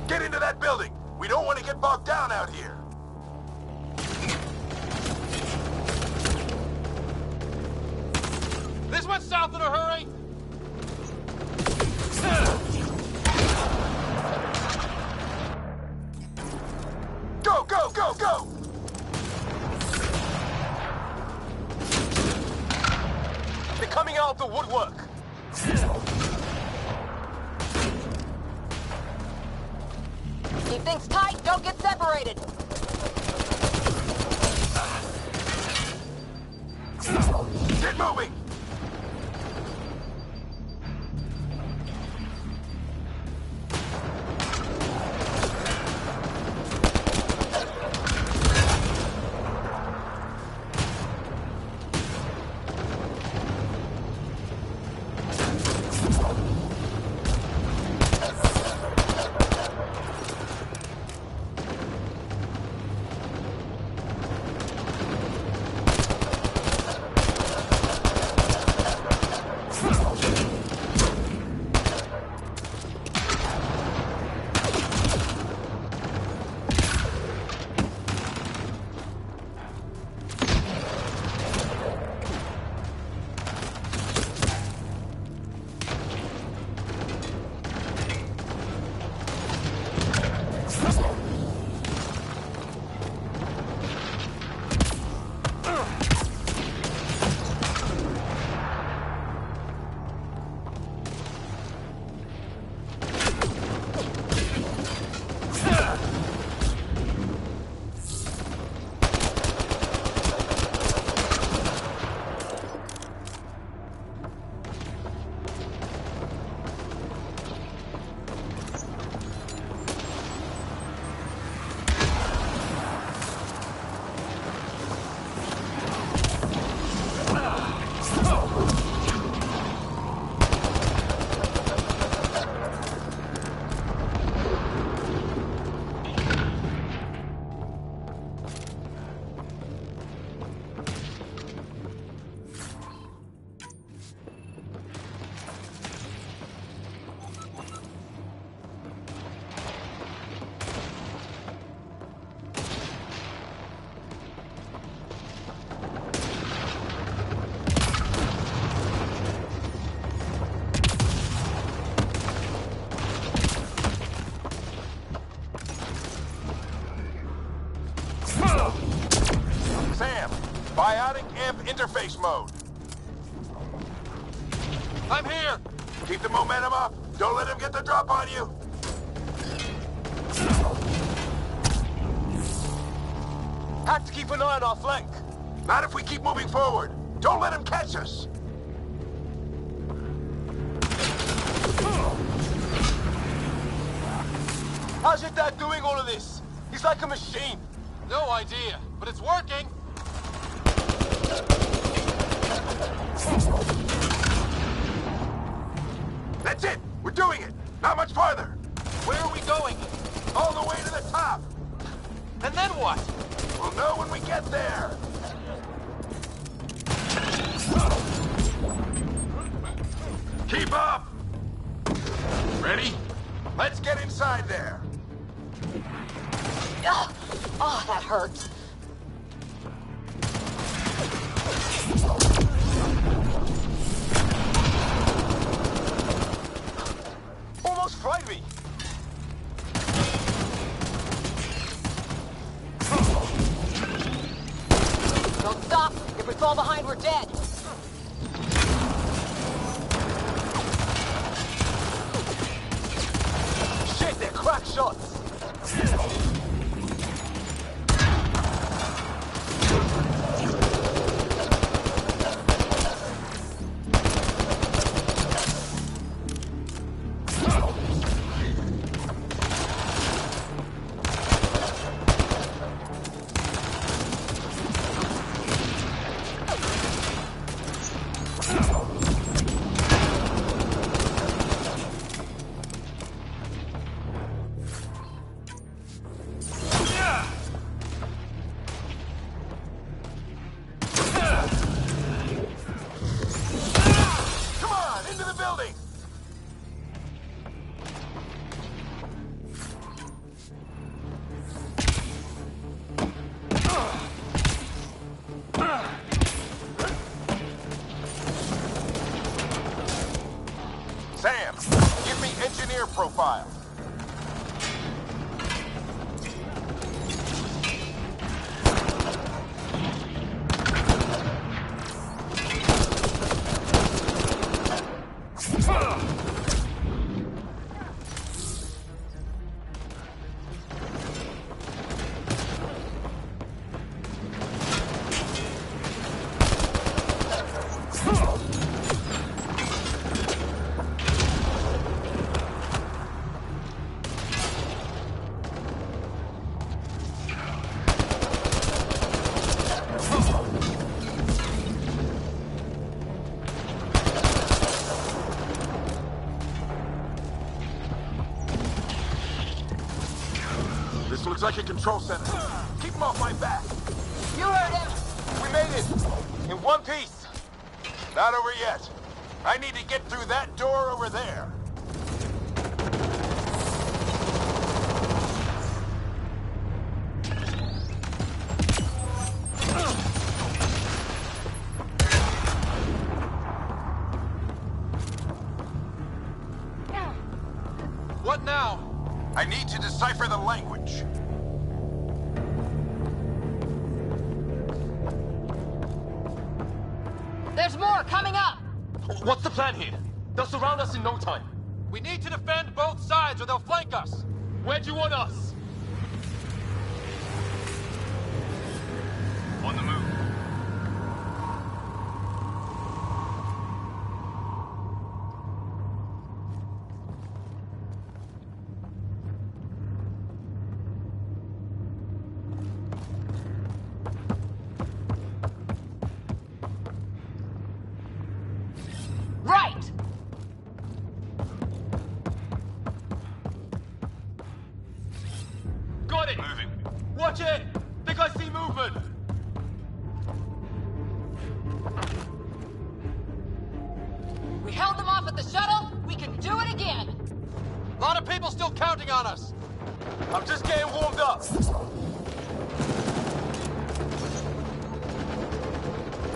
Get into that building. We don't want to get bogged down out here. This one's south in a hurry. Go, go, go, go! They're coming out of the woodwork. Keep things tight, don't get separated! Get moving! Sync amp interface mode. I'm here! Keep the momentum up. Don't let him get the drop on you. Have to keep an eye on our flank. Not if we keep moving forward. Don't let him catch us. How's your dad doing all of this? He's like a machine. No idea, but it's working! That's it! We're doing it! Not much farther! Where are we going? All the way to the top! And then what? We'll know when we get there! Keep up! Ready? Let's get inside there! Ugh. Oh, that hurts. Almost fried me. Don't stop. If we fall behind, we're dead. Shit, they're crack shots. Sam, give me engineer profile. This looks like a control center. Keep him off my back. You heard him. We made it. In one piece. Not over yet. I need to get through that door over there. What now? I need to decipher the language. There's more coming up. What's the plan here? They'll surround us in no time. We need to defend both sides or they'll flank us. Where do you want us? On the move. Right. Got it. Moving. Watch it. Think I see movement. We held them off at the shuttle. We can do it again. A lot of people still counting on us. I'm just getting warmed up.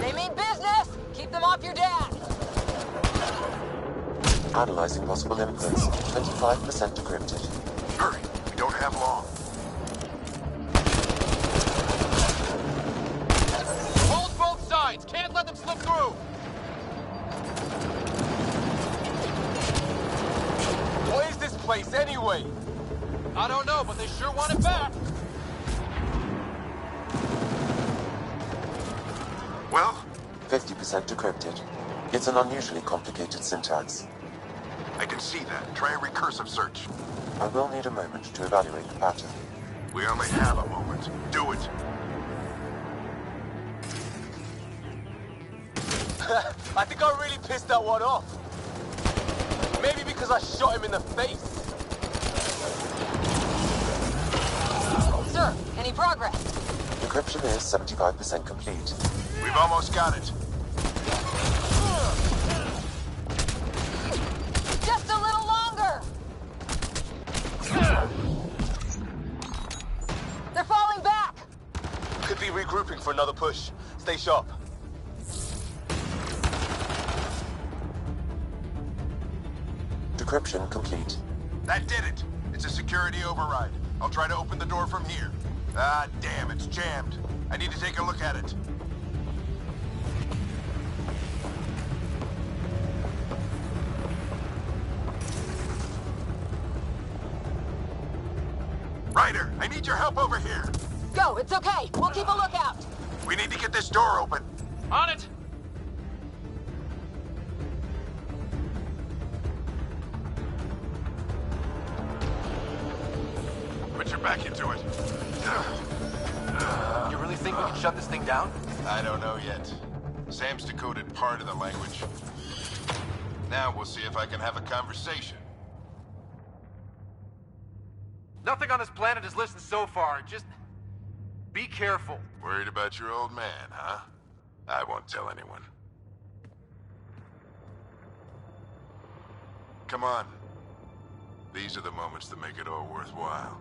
They mean business. Keep them off your dad. Analyzing possible inputs. 25% decrypted. Hurry. We don't have long. Hold both sides. place anyway? I don't know, but they sure want it back. Well? 50% decrypted. It's an unusually complicated syntax. I can see that. Try a recursive search. I will need a moment to evaluate the pattern. We only have a moment. Do it. I think I really pissed that one off. Maybe because I shot him in the face. Sir, any progress? Decryption is 75% complete. We've almost got it. Just a little longer! They're falling back! Could be regrouping for another push. Stay sharp. Decryption complete. That did it. It's a security override. I'll try to open the door from here. Ah, damn, it's jammed. I need to take a look at it. Ryder, I need your help over here. Go, it's okay. We'll keep a lookout. We need to get this door open. On it! Put your back into it. You really think we can shut this thing down? I don't know yet. Sam's decoded part of the language. Now we'll see if I can have a conversation. Nothing on this planet has listened so far. Just be careful. Worried about your old man, huh? I won't tell anyone. Come on. These are the moments that make it all worthwhile.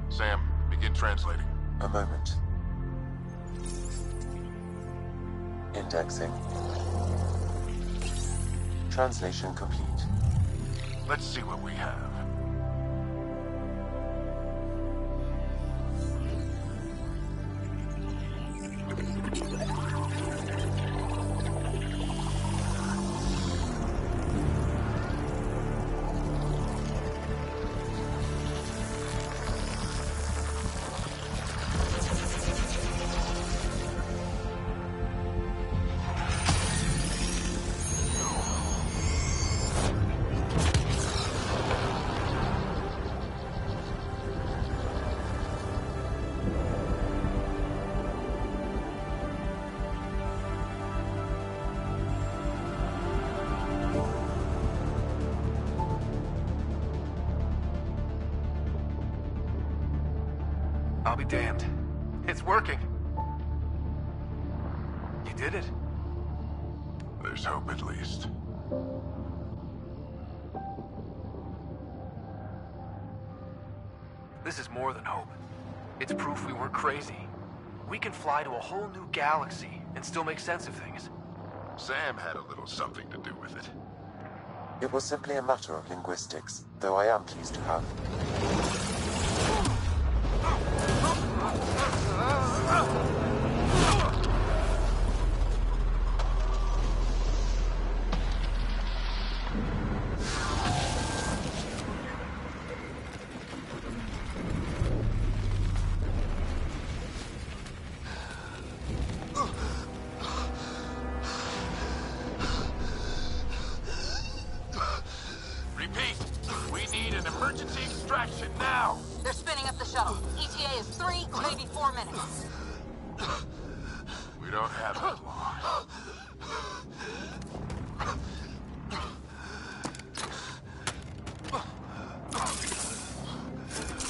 Sam, begin translating. A moment. Indexing. Translation complete. Let's see what we have. I'll be damned. It's working. You did it. There's hope at least. This is more than hope. It's proof we weren't crazy. We can fly to a whole new galaxy and still make sense of things. Sam had a little something to do with it. It was simply a matter of linguistics, though I am pleased to have. Repeat, we need an emergency extraction now. They're spinning up the shuttle. ETA is 3, maybe 4 minutes. We don't have that long.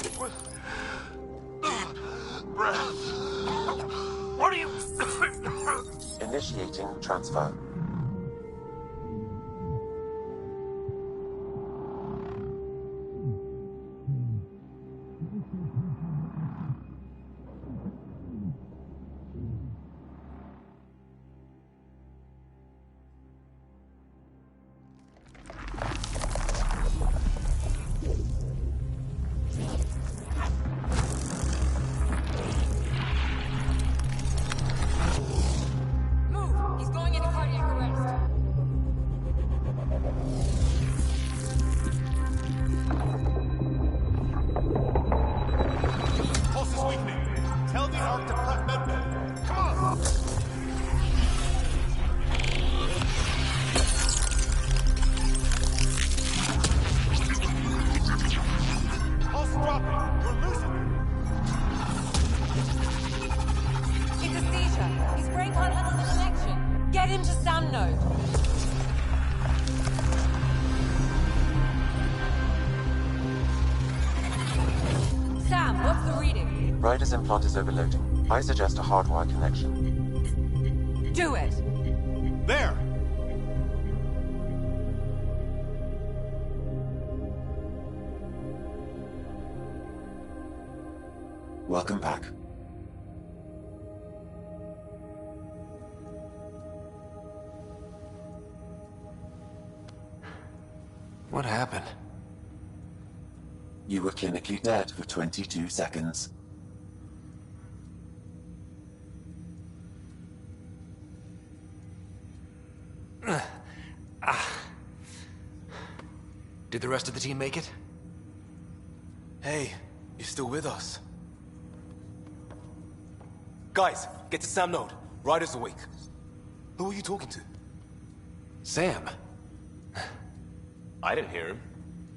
Deep breath. What are you... Initiating transfer. Move! into Sam node. Sam, what's the reading? Ryder's implant is overloading. I suggest a hardwire connection. Do it! There! Welcome back. What happened? You were clinically dead for 22 seconds. Did the rest of the team make it? Hey, you're still with us. Guys, get to Sam node. Ryder's awake. Who are you talking to? Sam. I didn't hear him.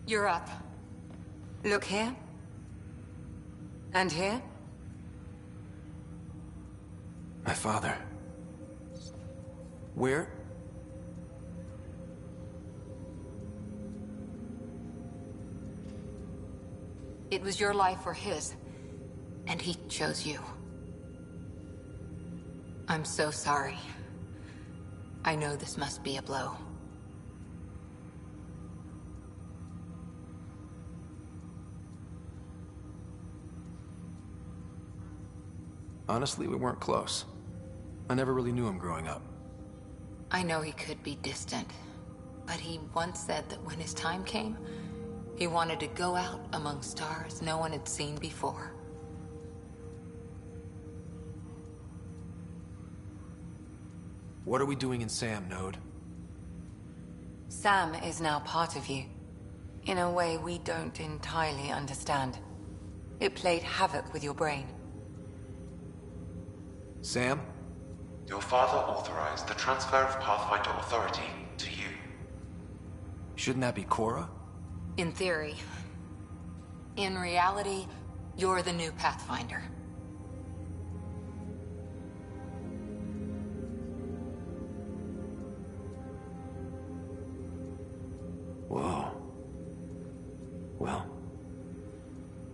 You're up. Look here. And here. My father. Where? It was your life or his, and he chose you. I'm so sorry. I know this must be a blow. Honestly, we weren't close. I never really knew him growing up. I know he could be distant, but he once said that when his time came, he wanted to go out among stars no one had seen before. What are we doing in Sam node? Sam is now part of you. In a way we don't entirely understand. It played havoc with your brain. Sam? Your father authorized the transfer of Pathfinder authority to you. Shouldn't that be Cora? In theory. In reality, you're the new Pathfinder. Whoa. Well,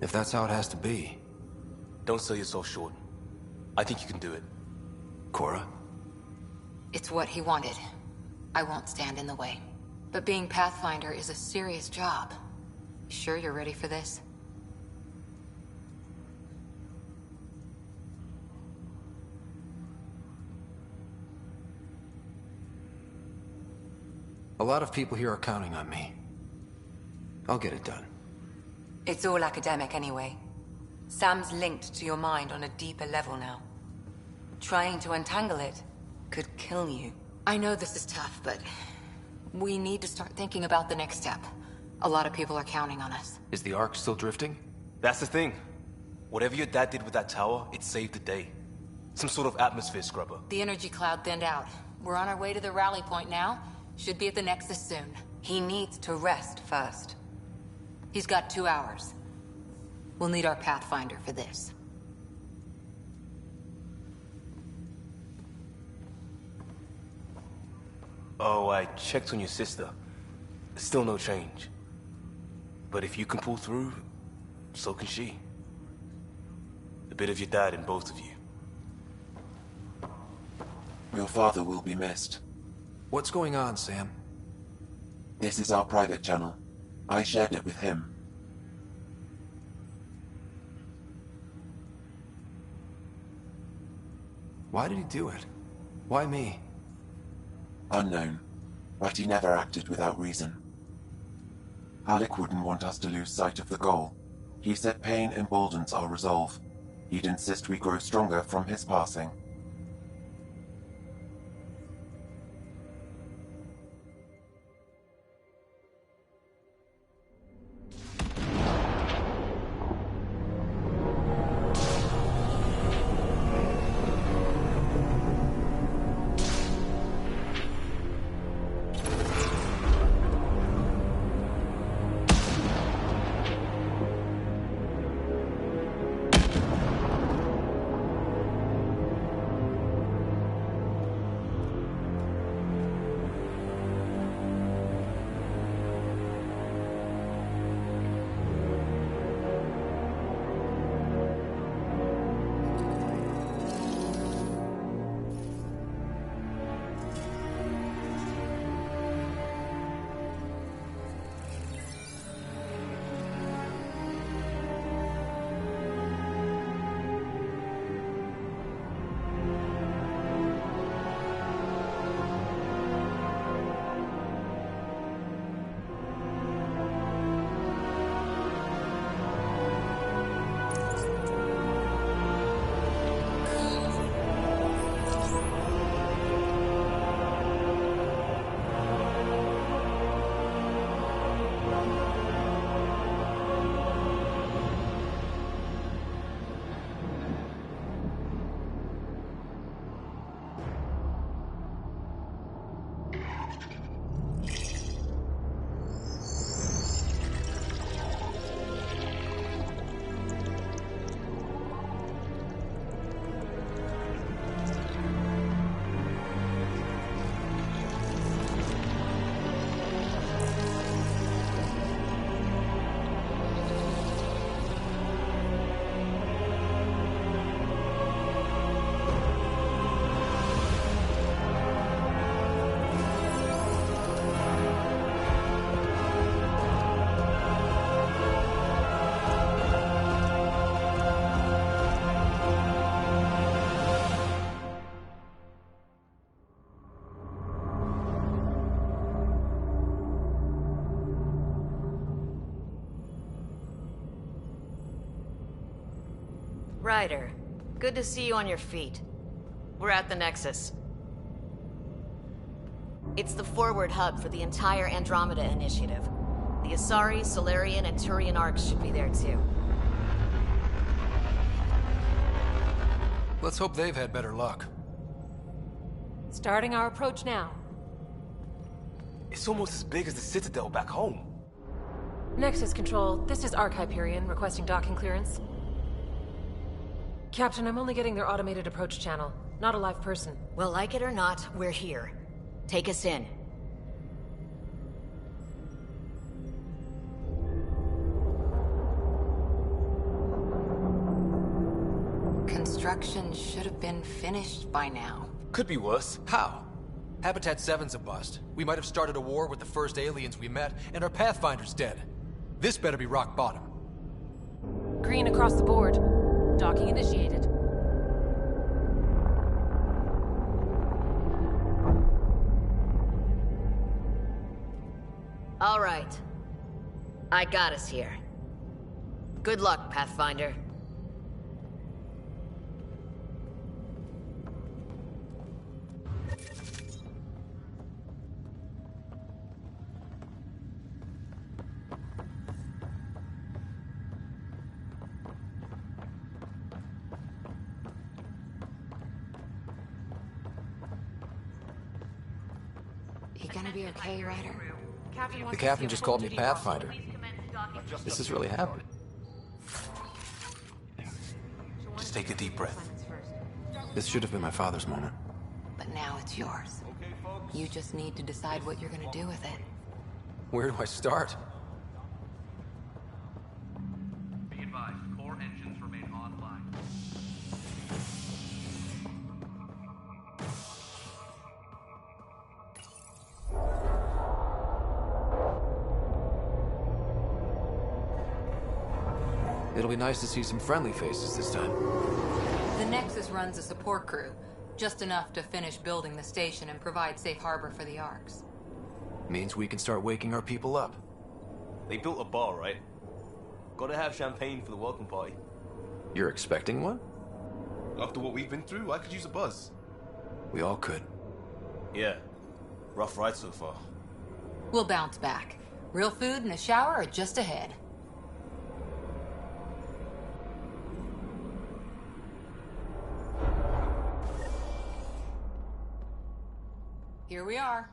if that's how it has to be. Don't sell yourself short. I think you can do it. Cora? It's what he wanted. I won't stand in the way. But being Pathfinder is a serious job. Sure you're ready for this? A lot of people here are counting on me. I'll get it done. It's all academic anyway. Sam's linked to your mind on a deeper level now. Trying to untangle it could kill you. I know this is tough, but we need to start thinking about the next step. A lot of people are counting on us. Is the Ark still drifting? That's the thing. Whatever your dad did with that tower, it saved the day. Some sort of atmosphere scrubber. The energy cloud thinned out. We're on our way to the rally point now. Should be at the Nexus soon. He needs to rest first. He's got 2 hours. We'll need our Pathfinder for this. Oh, I checked on your sister. Still no change. But if you can pull through, so can she. A bit of your dad in both of you. Your father will be missed. What's going on, Sam? This is our private channel. I shared it with him. Why did he do it? Why me? Unknown, but he never acted without reason. Alec wouldn't want us to lose sight of the goal. He said pain emboldens our resolve. He'd insist we grow stronger from his passing. Ryder, good to see you on your feet. We're at the Nexus. It's the forward hub for the entire Andromeda initiative. The Asari, Solarian, and Turian arcs should be there too. Let's hope they've had better luck. Starting our approach now. It's almost as big as the Citadel back home. Nexus Control, this is Arc Hyperion requesting docking clearance. Captain, I'm only getting their automated approach channel, not a live person. Well, like it or not, we're here. Take us in. Construction should have been finished by now. Could be worse. How? Habitat 7's a bust. We might have started a war with the first aliens we met, and our Pathfinder's dead. This better be rock bottom. Green across the board. Docking initiated. All right. I got us here. Good luck, Pathfinder. You gonna be okay, Ryder? The captain just called me Pathfinder. This is really happening. Just take a deep breath. This should have been my father's moment. But now it's yours. You just need to decide what you're gonna do with it. Where do I start? Be advised, core engines remain online. It'll be nice to see some friendly faces this time. The Nexus runs a support crew, just enough to finish building the station and provide safe harbor for the Arcs. Means we can start waking our people up. They built a bar, right? Gotta have champagne for the welcome party. You're expecting one? After what we've been through, I could use a buzz. We all could. Yeah. Rough ride so far. We'll bounce back. Real food and a shower are just ahead. Here we are.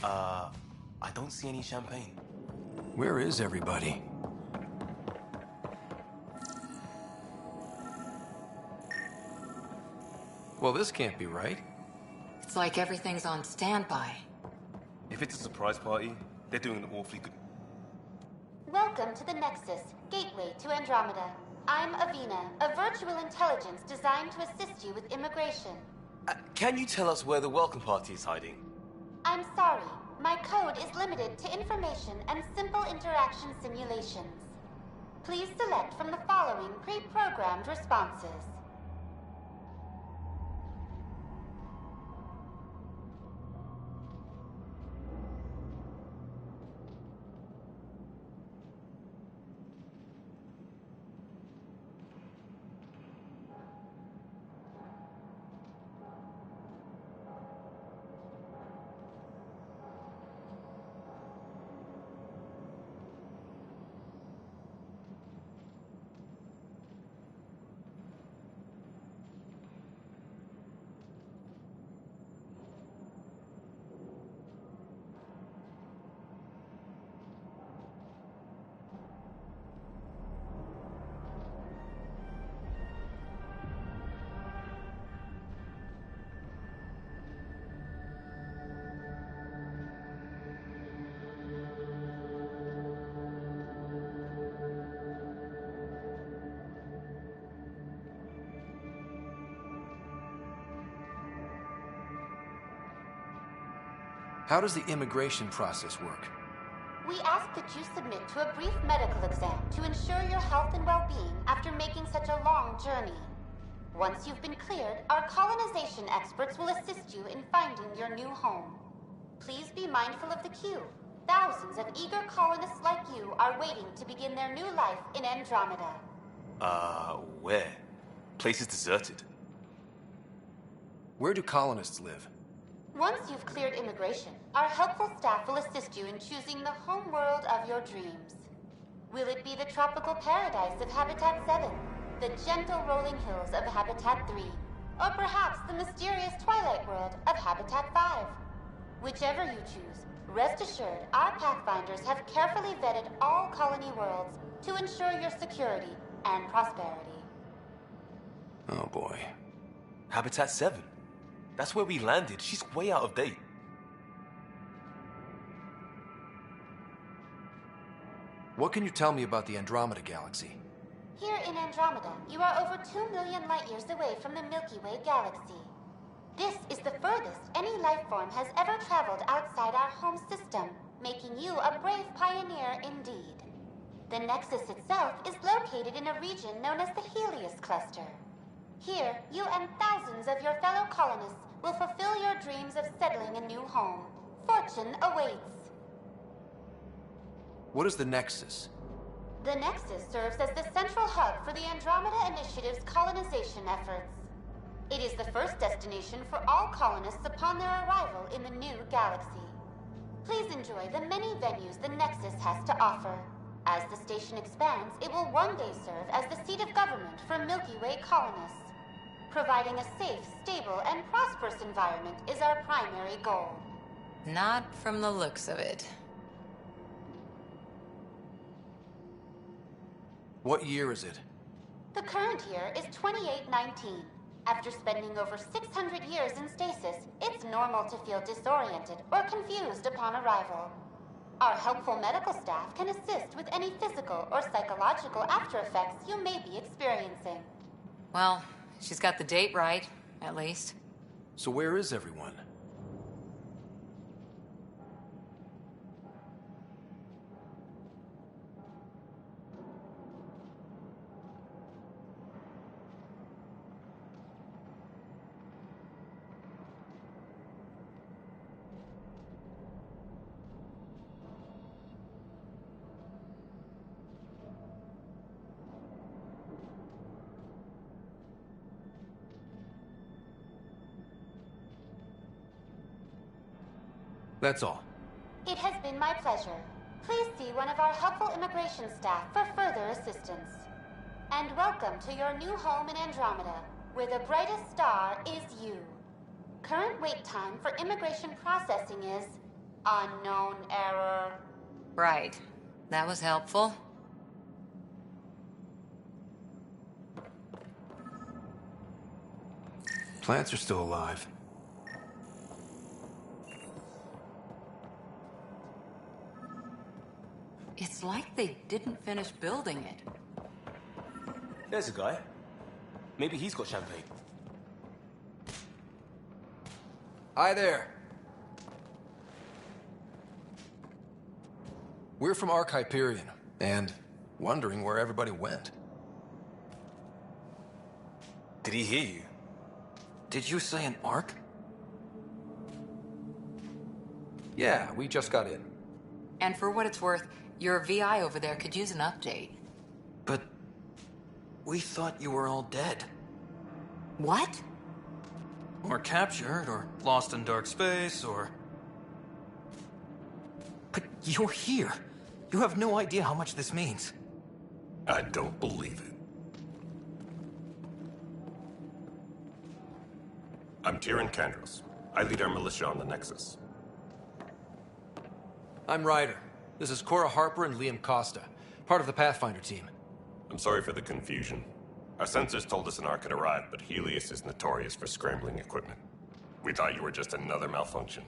I don't see any champagne. Where is everybody? Well, this can't be right. It's like everything's on standby. If it's a surprise party, they're doing an awfully good... Welcome to the Nexus, gateway to Andromeda. I'm Avina, a virtual intelligence designed to assist you with immigration. Can you tell us where the welcome party is hiding? I'm sorry. My code is limited to information and simple interaction simulations. Please select from the following pre-programmed responses. How does the immigration process work? We ask that you submit to a brief medical exam to ensure your health and well-being after making such a long journey. Once you've been cleared, our colonization experts will assist you in finding your new home. Please be mindful of the queue. Thousands of eager colonists like you are waiting to begin their new life in Andromeda. Where? Place is deserted. Where do colonists live? Once you've cleared immigration, our helpful staff will assist you in choosing the home world of your dreams. Will it be the tropical paradise of Habitat 7, the gentle rolling hills of Habitat 3, or perhaps the mysterious twilight world of Habitat 5? Whichever you choose, rest assured our Pathfinders have carefully vetted all colony worlds to ensure your security and prosperity. Oh boy. Habitat 7? That's where we landed. She's way out of date. What can you tell me about the Andromeda Galaxy? Here in Andromeda, you are over 2 million light-years away from the Milky Way galaxy. This is the furthest any life form has ever traveled outside our home system, making you a brave pioneer indeed. The Nexus itself is located in a region known as the Helios Cluster. Here, you and thousands of your fellow colonists will fulfill your dreams of settling a new home. Fortune awaits. What is the Nexus? The Nexus serves as the central hub for the Andromeda Initiative's colonization efforts. It is the first destination for all colonists upon their arrival in the new galaxy. Please enjoy the many venues the Nexus has to offer. As the station expands, it will one day serve as the seat of government for Milky Way colonists. Providing a safe, stable, and prosperous environment is our primary goal. Not from the looks of it. What year is it? The current year is 2819. After spending over 600 years in stasis, it's normal to feel disoriented or confused upon arrival. Our helpful medical staff can assist with any physical or psychological after-effects you may be experiencing. Well, she's got the date right, at least. So where is everyone? That's all. It has been my pleasure. Please see one of our helpful immigration staff for further assistance. And welcome to your new home in Andromeda, where the brightest star is you. Current wait time for immigration processing is Unknown error. Right. That was helpful. Plants are still alive. It's like they didn't finish building it. There's a guy. Maybe he's got champagne. Hi there. We're from Hyperion, and wondering where everybody went. Did he hear you? Did you say an Ark? Yeah, we just got in. And for what it's worth, your VI over there could use an update. But we thought you were all dead. What? Or captured, or lost in dark space, or... But you're here. You have no idea how much this means. I don't believe it. I'm Tyrion Kandros. I lead our militia on the Nexus. I'm Ryder. This is Cora Harper and Liam Costa, part of the Pathfinder team. I'm sorry for the confusion. Our sensors told us an Ark had arrived, but Helios is notorious for scrambling equipment. We thought you were just another malfunction.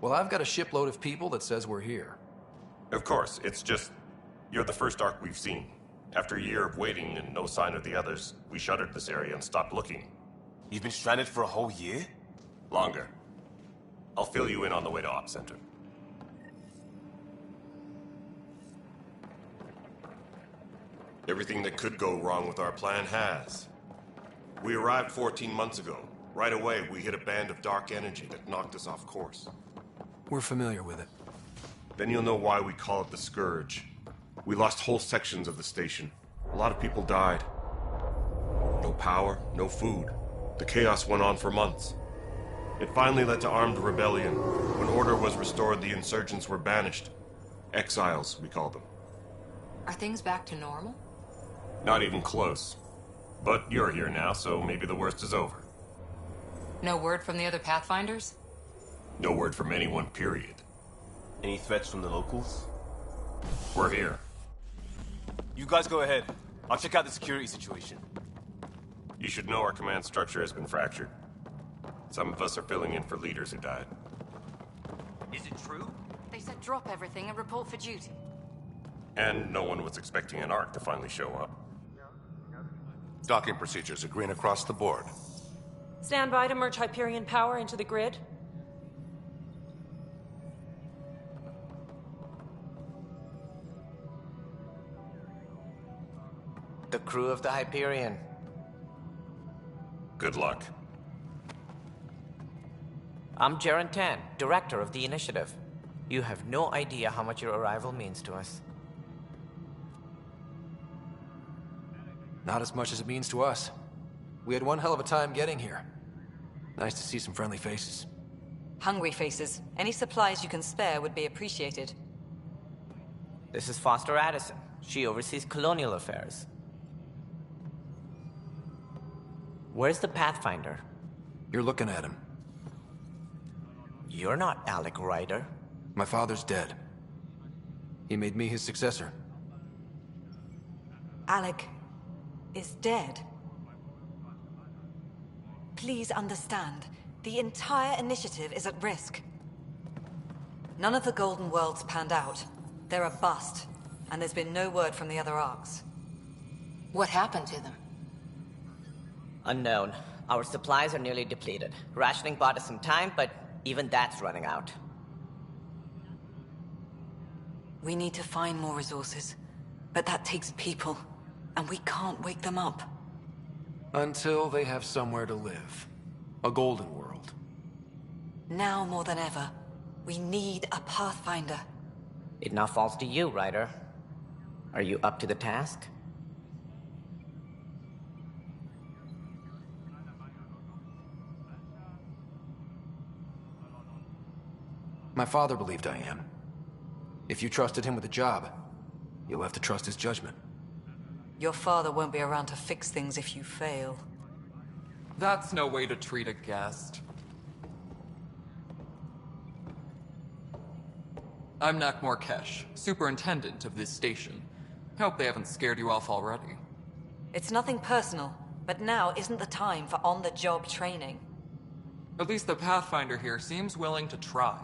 Well, I've got a shipload of people that says we're here. Of course, it's just... you're the first Ark we've seen. After a year of waiting and no sign of the others, we shuttered this area and stopped looking. You've been stranded for a whole year? Longer. I'll fill you in on the way to Op Center. Everything that could go wrong with our plan has. We arrived 14 months ago. Right away, we hit a band of dark energy that knocked us off course. We're familiar with it. Then you'll know why we call it the Scourge. We lost whole sections of the station. A lot of people died. No power, no food. The chaos went on for months. It finally led to armed rebellion. When order was restored, the insurgents were banished. Exiles, we call them. Are things back to normal? Not even close. But you're here now, so maybe the worst is over. No word from the other Pathfinders? No word from anyone, period. Any threats from the locals? We're here. You guys go ahead. I'll check out the security situation. You should know our command structure has been fractured. Some of us are filling in for leaders who died. Is it true? They said drop everything and report for duty. And no one was expecting an Ark to finally show up. Docking procedures are green across the board. Stand by to merge Hyperion power into the grid. The crew of the Hyperion. Good luck. I'm Jaren Tan, director of the initiative. You have no idea how much your arrival means to us. Not as much as it means to us. We had one hell of a time getting here. Nice to see some friendly faces. Hungry faces. Any supplies you can spare would be appreciated. This is Foster Addison. She oversees colonial affairs. Where's the Pathfinder? You're looking at him. You're not Alec Ryder. My father's dead. He made me his successor. Alec is dead. Please understand, the entire initiative is at risk. None of the Golden Worlds panned out. They're a bust, and there's been no word from the other Arks. What happened to them? Unknown. Our supplies are nearly depleted. Rationing bought us some time, but even that's running out. We need to find more resources, but that takes people, and we can't wake them up. Until they have somewhere to live. A golden world. Now more than ever, we need a Pathfinder. It now falls to you, Ryder. Are you up to the task? My father believed I am. If you trusted him with a job, you'll have to trust his judgment. Your father won't be around to fix things if you fail. That's no way to treat a guest. I'm Nakmor Kesh, superintendent of this station. Hope they haven't scared you off already. It's nothing personal, but now isn't the time for on-the-job training. At least the Pathfinder here seems willing to try.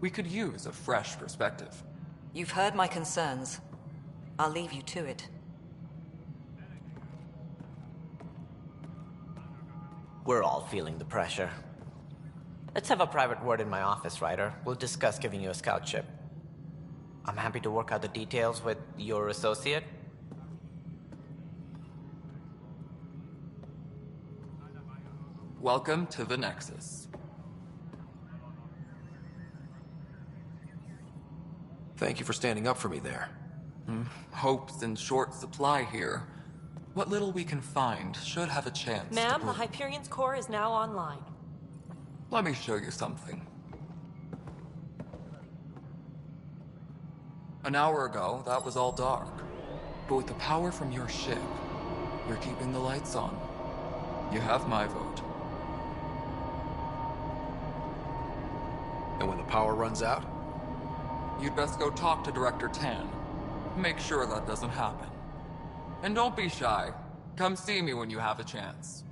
We could use a fresh perspective. You've heard my concerns. I'll leave you to it. We're all feeling the pressure. Let's have a private word in my office, Ryder. We'll discuss giving you a scout ship. I'm happy to work out the details with your associate. Welcome to the Nexus. Thank you for standing up for me there. Hope's in short supply here. What little we can find should have a chance Ma'am, to the Hyperion's core is now online. Let me show you something. An hour ago, that was all dark. But with the power from your ship, you're keeping the lights on. You have my vote. And when the power runs out? You'd best go talk to Director Tan. Make sure that doesn't happen. And don't be shy. Come see me when you have a chance.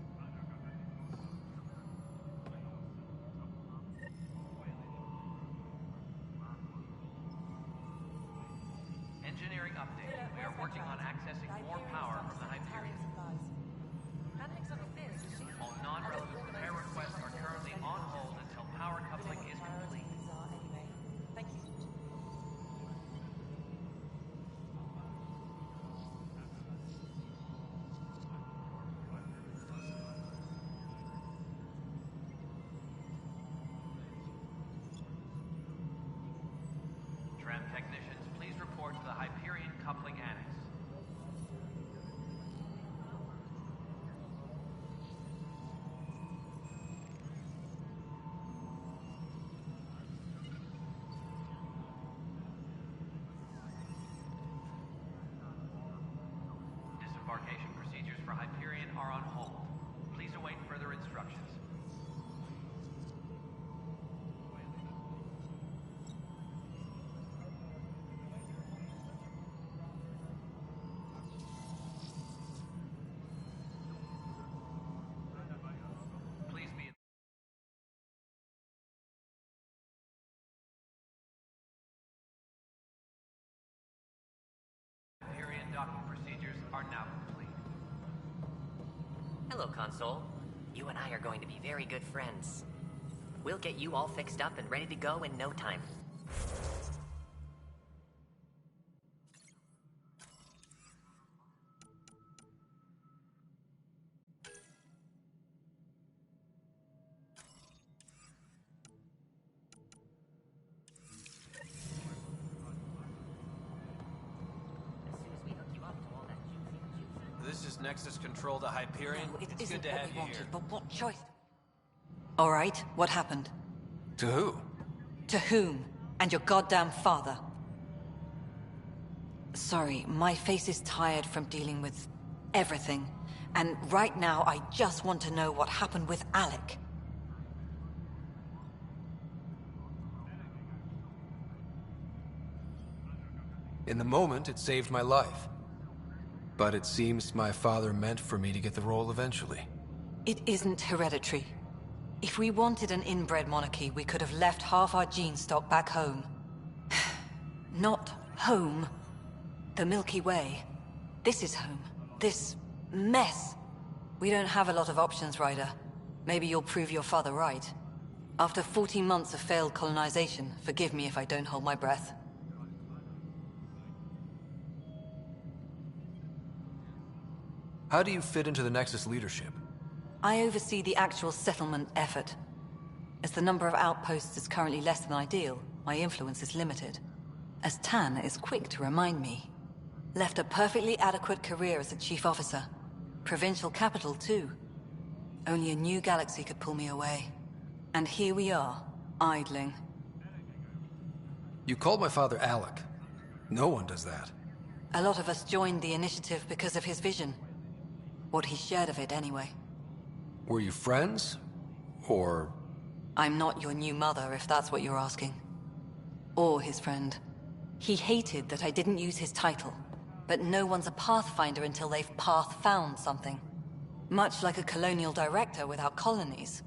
Engineering update. We are working on accessing more power from the Hyperion. All non-relevant repair requests are currently on hold until power coupling is complete. Tram technicians, please report to the Hyperion coupling annex. Disembarkation procedures for Hyperion are on hold. Please await further instructions. Please be Hyperion docking procedures are now complete. Hello, Console. You and I are going to be very good friends. We'll get you all fixed up and ready to go in no time. This is Nexus Control to Hyperion. No, it it's isn't good to what have we you wanted, here. but what choice? All right, what happened? To who? To whom? And your goddamn father. Sorry, my face is tired from dealing with everything. And right now, I just want to know what happened with Alec. In the moment, it saved my life. But it seems my father meant for me to get the role eventually. It isn't hereditary. If we wanted an inbred monarchy, we could have left half our gene stock back home. Not home. The Milky Way. This is home. This mess. We don't have a lot of options, Ryder. Maybe you'll prove your father right. After 14 months of failed colonization, forgive me if I don't hold my breath. How do you fit into the Nexus leadership? I oversee the actual settlement effort. As the number of outposts is currently less than ideal, my influence is limited. As Tan is quick to remind me. Left a perfectly adequate career as a chief officer. Provincial capital, too. Only a new galaxy could pull me away. And here we are, idling. You called my father Alec. No one does that. A lot of us joined the initiative because of his vision. What he shared of it, anyway. Were you friends? Or... I'm not your new mother, if that's what you're asking. Or his friend. He hated that I didn't use his title. But no one's a Pathfinder until they've path-found something. Much like a colonial director without colonies.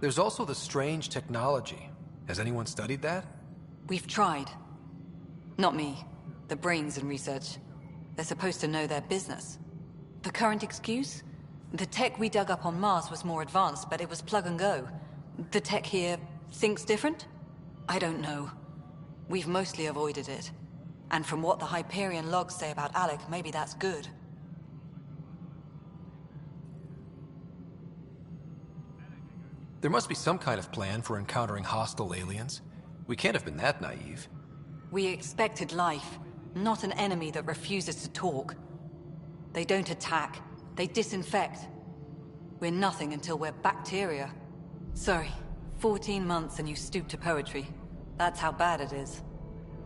There's also the strange technology. Has anyone studied that? We've tried. Not me. The brains in research. They're supposed to know their business. The current excuse? The tech we dug up on Mars was more advanced, but it was plug and go. The tech here thinks different? I don't know. We've mostly avoided it. And from what the Hyperion logs say about Alec, maybe that's good. There must be some kind of plan for encountering hostile aliens. We can't have been that naive. We expected life, not an enemy that refuses to talk. They don't attack, they disinfect. We're nothing until we're bacteria. Sorry, 14 months and you stoop to poetry. That's how bad it is.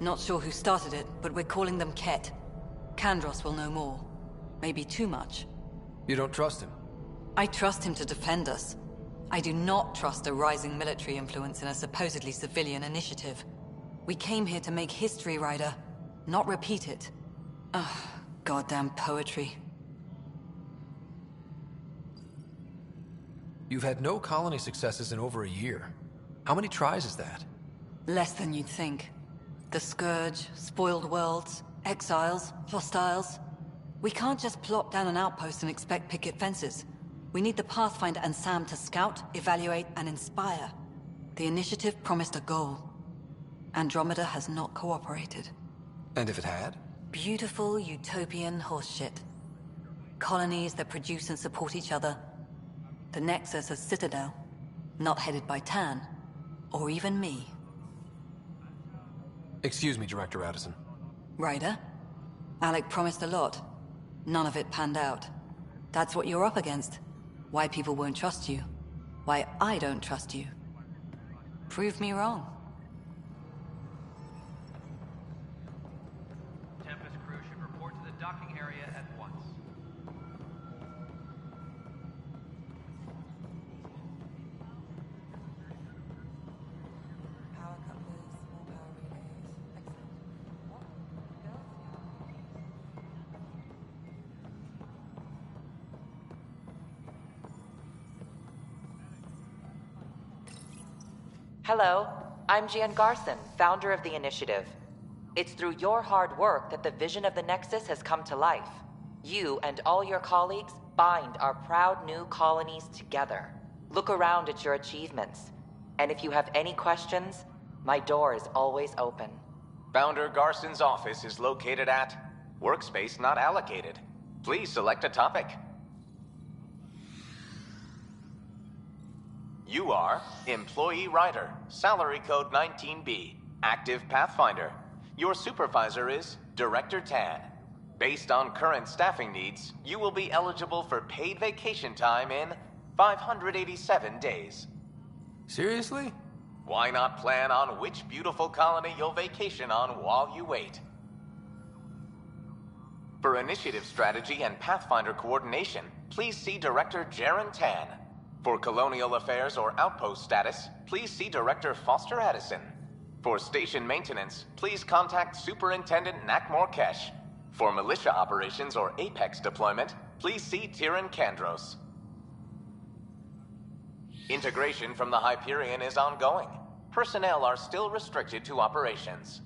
Not sure who started it, but we're calling them Ket. Kandros will know more. Maybe too much. You don't trust him? I trust him to defend us. I do not trust a rising military influence in a supposedly civilian initiative. We came here to make history, Ryder, not repeat it. Ugh, goddamn poetry. You've had no colony successes in over a year. How many tries is that? Less than you'd think. The Scourge, spoiled worlds, exiles, hostiles. We can't just plop down an outpost and expect picket fences. We need the Pathfinder and Sam to scout, evaluate, and inspire. The initiative promised a goal. Andromeda has not cooperated. And if it had? Beautiful utopian horseshit. Colonies that produce and support each other. The Nexus a citadel, not headed by Tan, or even me. Excuse me, Director Addison. Ryder? Alec promised a lot. None of it panned out. That's what you're up against. Why people won't trust you. Why I don't trust you. Prove me wrong. Tempest crew should report to the docking area at once. Hello, I'm Gian Garson, founder of the initiative. It's through your hard work that the vision of the Nexus has come to life. You and all your colleagues bind our proud new colonies together. Look around at your achievements. And if you have any questions, my door is always open. Founder Garson's office is located at Workspace Not Allocated. Please select a topic. You are Employee Rider, Salary Code 19B, Active Pathfinder. Your supervisor is Director Tan. Based on current staffing needs, you will be eligible for paid vacation time in 587 days. Seriously? Why not plan on which beautiful colony you'll vacation on while you wait? For initiative strategy and Pathfinder coordination, please see Director Jaren Tan. For colonial affairs or outpost status, please see Director Foster Addison. For station maintenance, please contact Superintendent Nakmor Kesh. For militia operations or Apex deployment, please see Tyran Kandros. Integration from the Hyperion is ongoing. Personnel are still restricted to operations.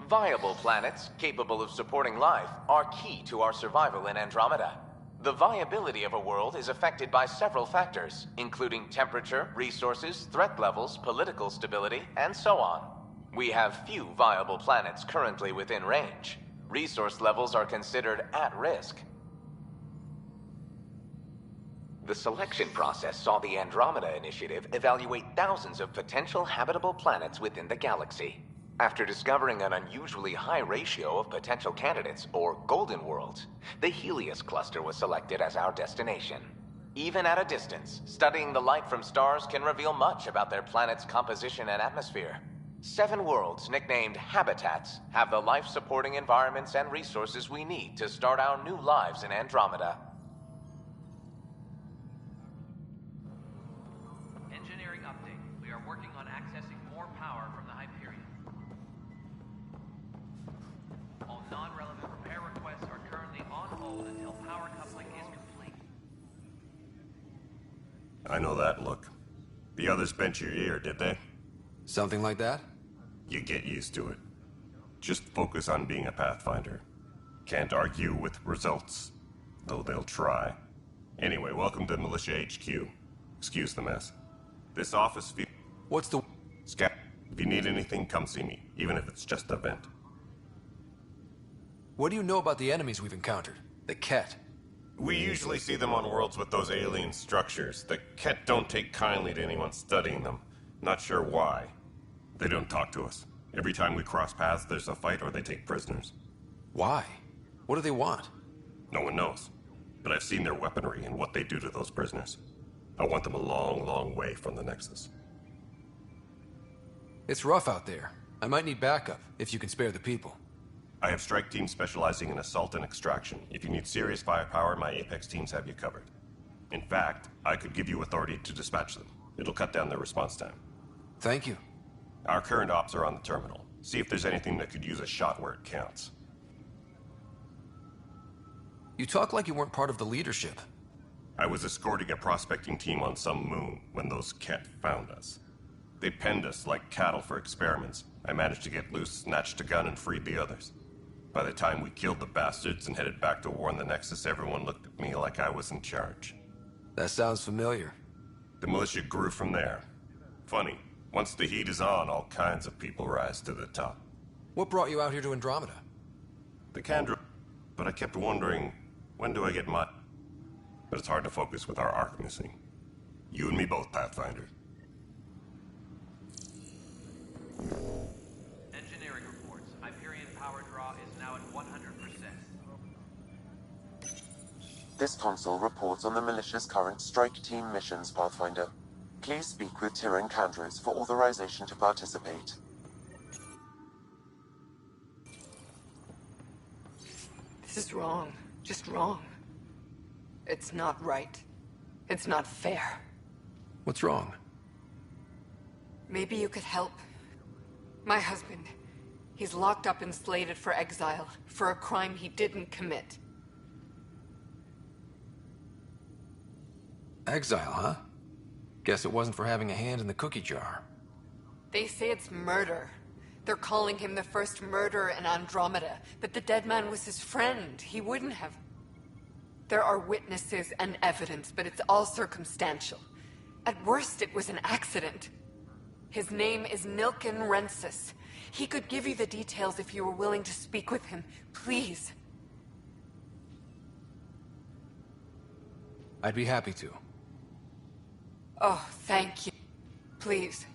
Viable planets capable of supporting life are key to our survival in Andromeda. The viability of a world is affected by several factors, including temperature, resources, threat levels, political stability, and so on. We have few viable planets currently within range. Resource levels are considered at risk. The selection process saw the Andromeda Initiative evaluate thousands of potential habitable planets within the galaxy. After discovering an unusually high ratio of potential candidates, or golden worlds, the Helios cluster was selected as our destination. Even at a distance, studying the light from stars can reveal much about their planet's composition and atmosphere. 7 worlds, nicknamed habitats, have the life-supporting environments and resources we need to start our new lives in Andromeda. Engineering update. We are working on accessing more power from the Hyperion. All non-relevant repair requests are currently on hold until power coupling is complete. I know that look. The others bent your ear, did they? Something like that? You get used to it. Just focus on being a Pathfinder. Can't argue with results, though they'll try. Anyway, welcome to Militia HQ. Excuse the mess. This office fee... What's the... Scat. If you need anything, come see me, even if it's just a vent. What do you know about the enemies we've encountered? The Ket? We usually see them on worlds with those alien structures. The Ket don't take kindly to anyone studying them. Not sure why. They don't talk to us. Every time we cross paths, there's a fight or they take prisoners. Why? What do they want? No one knows. But I've seen their weaponry and what they do to those prisoners. I want them a long, long way from the Nexus. It's rough out there. I might need backup, if you can spare the people. I have strike teams specializing in assault and extraction. If you need serious firepower, my Apex teams have you covered. In fact, I could give you authority to dispatch them. It'll cut down their response time. Thank you. Our current ops are on the terminal. See if there's anything that could use a shot where it counts. You talk like you weren't part of the leadership. I was escorting a prospecting team on some moon when those Ket found us. They penned us like cattle for experiments. I managed to get loose, snatched a gun, and freed the others. By the time we killed the bastards and headed back to warn the Nexus, everyone looked at me like I was in charge. That sounds familiar. The militia grew from there. Funny, once the heat is on, all kinds of people rise to the top. What brought you out here to Andromeda? The Candro... But I kept wondering, when do I get my... But it's hard to focus with our arc missing. You and me both, Pathfinder. Engineering reports. Hyperion power draw is now at 100%. This console reports on the militia's current strike team missions, Pathfinder. Please speak with Tyrion Candros for authorization to participate. This is wrong. Just wrong. It's not right. It's not fair. What's wrong? Maybe you could help. My husband, he's locked up and slated for exile for a crime he didn't commit. Exile, huh? Guess it wasn't for having a hand in the cookie jar. They say it's murder. They're calling him the first murderer in Andromeda, but the dead man was his friend. He wouldn't have... There are witnesses and evidence, but it's all circumstantial. At worst, it was an accident. His name is Nilken Rensis. He could give you the details if you were willing to speak with him. Please. I'd be happy to. Oh, thank you. Please,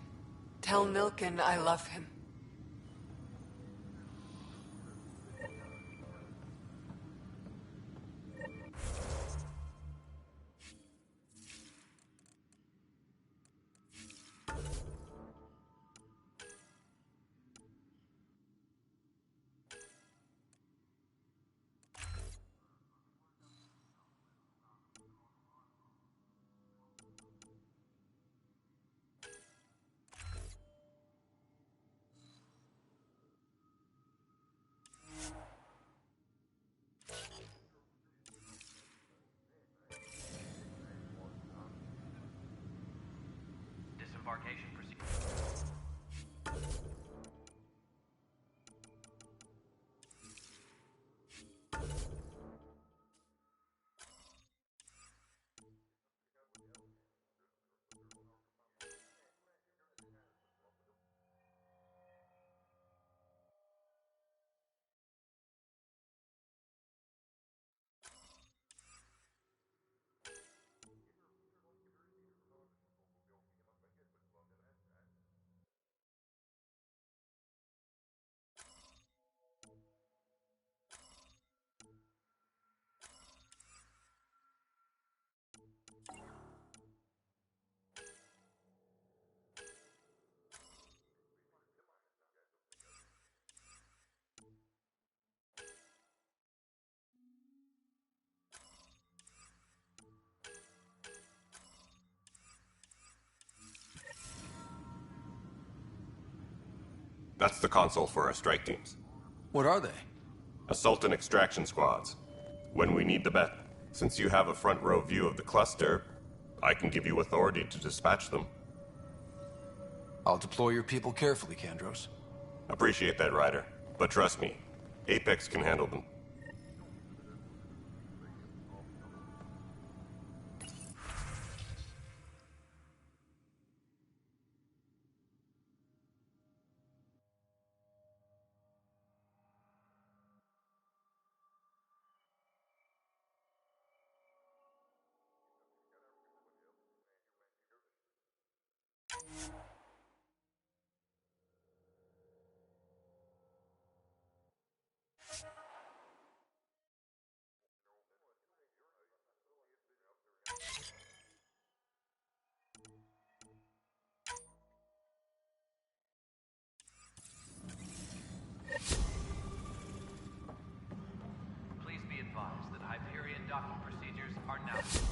tell Nilken I love him. That's the console for our strike teams. What are they? Assault and extraction squads. When we need the bet. Since you have a front row view of the cluster, I can give you authority to dispatch them. I'll deploy your people carefully, Kandros. Appreciate that, Ryder. But trust me, Apex can handle them. Please be advised that Hyperion docking procedures are now complete.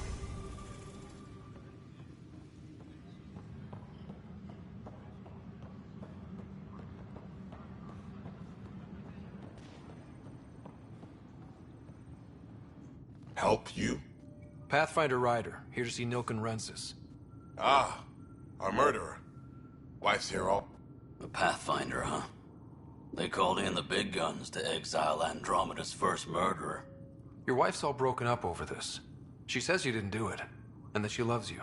Help you? Pathfinder Ryder, here to see Nilken Rensis. Ah, our murderer. Wife's here all... A Pathfinder, huh? They called in the big guns to exile Andromeda's first murderer. Your wife's all broken up over this. She says you didn't do it, and that she loves you.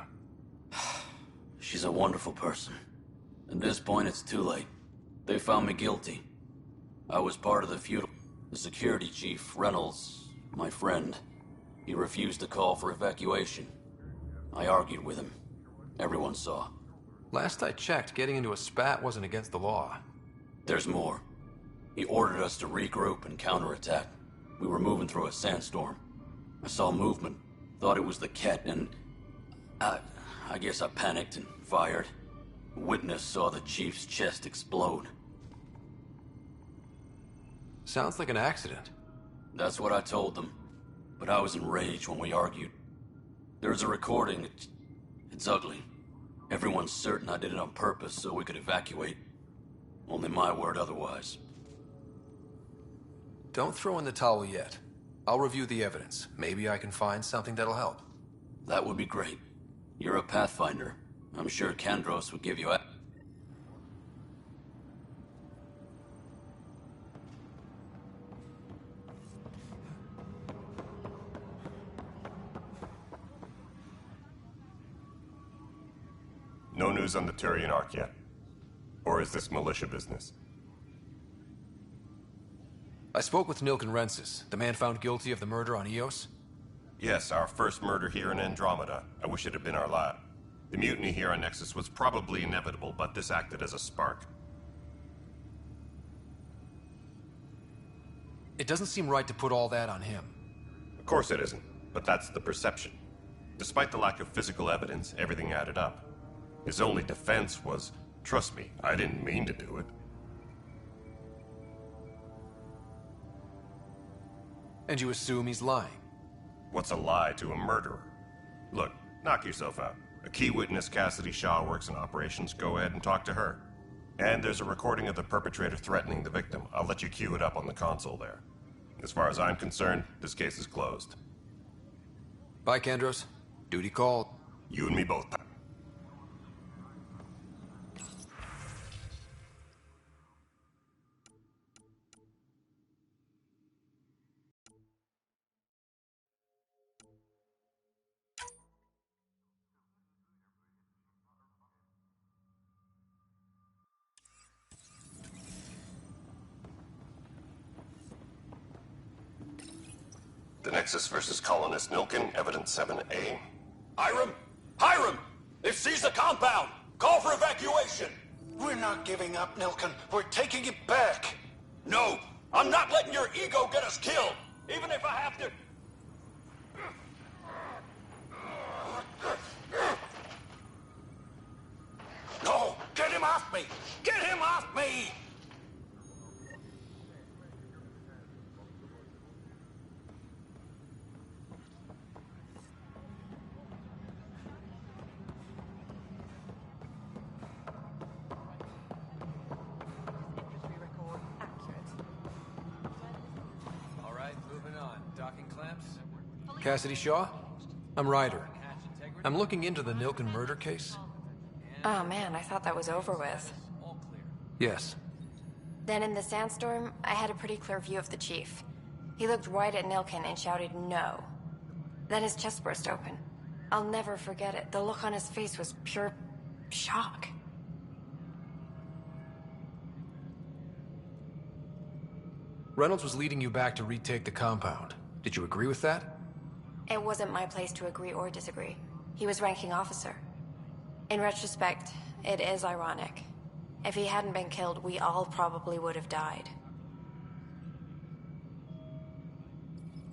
She's a wonderful person. At this point, it's too late. They found me guilty. I was part of the feudal... The security chief, Reynolds, my friend, he refused to call for evacuation. I argued with him. Everyone saw. Last I checked, getting into a spat wasn't against the law. There's more. He ordered us to regroup and counterattack. We were moving through a sandstorm. I saw movement, thought it was the Ket, and... I guess I panicked and fired. A witness saw the chief's chest explode. Sounds like an accident. That's what I told them. But I was enraged when we argued. There's a recording. It's ugly. Everyone's certain I did it on purpose so we could evacuate. Only my word otherwise. Don't throw in the towel yet. I'll review the evidence. Maybe I can find something that'll help. That would be great. You're a Pathfinder. I'm sure Kandros would give you a... No news on the Turian Ark yet? Or is this militia business? I spoke with Nilken Rensis, the man found guilty of the murder on Eos. Yes, our first murder here in Andromeda. I wish it had been our last. The mutiny here on Nexus was probably inevitable, but this acted as a spark. It doesn't seem right to put all that on him. Of course it isn't, but that's the perception. Despite the lack of physical evidence, everything added up. His only defense was, trust me, I didn't mean to do it. And you assume he's lying? What's a lie to a murderer? Look, knock yourself out. A key witness, Cassidy Shaw, works in operations. Go ahead and talk to her. And there's a recording of the perpetrator threatening the victim. I'll let you cue it up on the console there. As far as I'm concerned, this case is closed. Bye, Kandros. Duty called. You and me both. The Nexus versus Colonist Nilken, Evidence 7A. Hiram! Hiram! They've seized the compound! Call for evacuation! We're not giving up, Nilken. We're taking it back. No! I'm not letting your ego get us killed! Even if I have to... No! Get him off me! Get him off me! Cassidy Shaw? I'm Ryder. I'm looking into the Nilken murder case. Oh man, I thought that was over with. Yes. Then in the sandstorm, I had a pretty clear view of the chief. He looked right at Nilken and shouted no. Then his chest burst open. I'll never forget it. The look on his face was pure shock. Reynolds was leading you back to retake the compound. Did you agree with that? It wasn't my place to agree or disagree. He was ranking officer. In retrospect, it is ironic. If he hadn't been killed, we all probably would have died.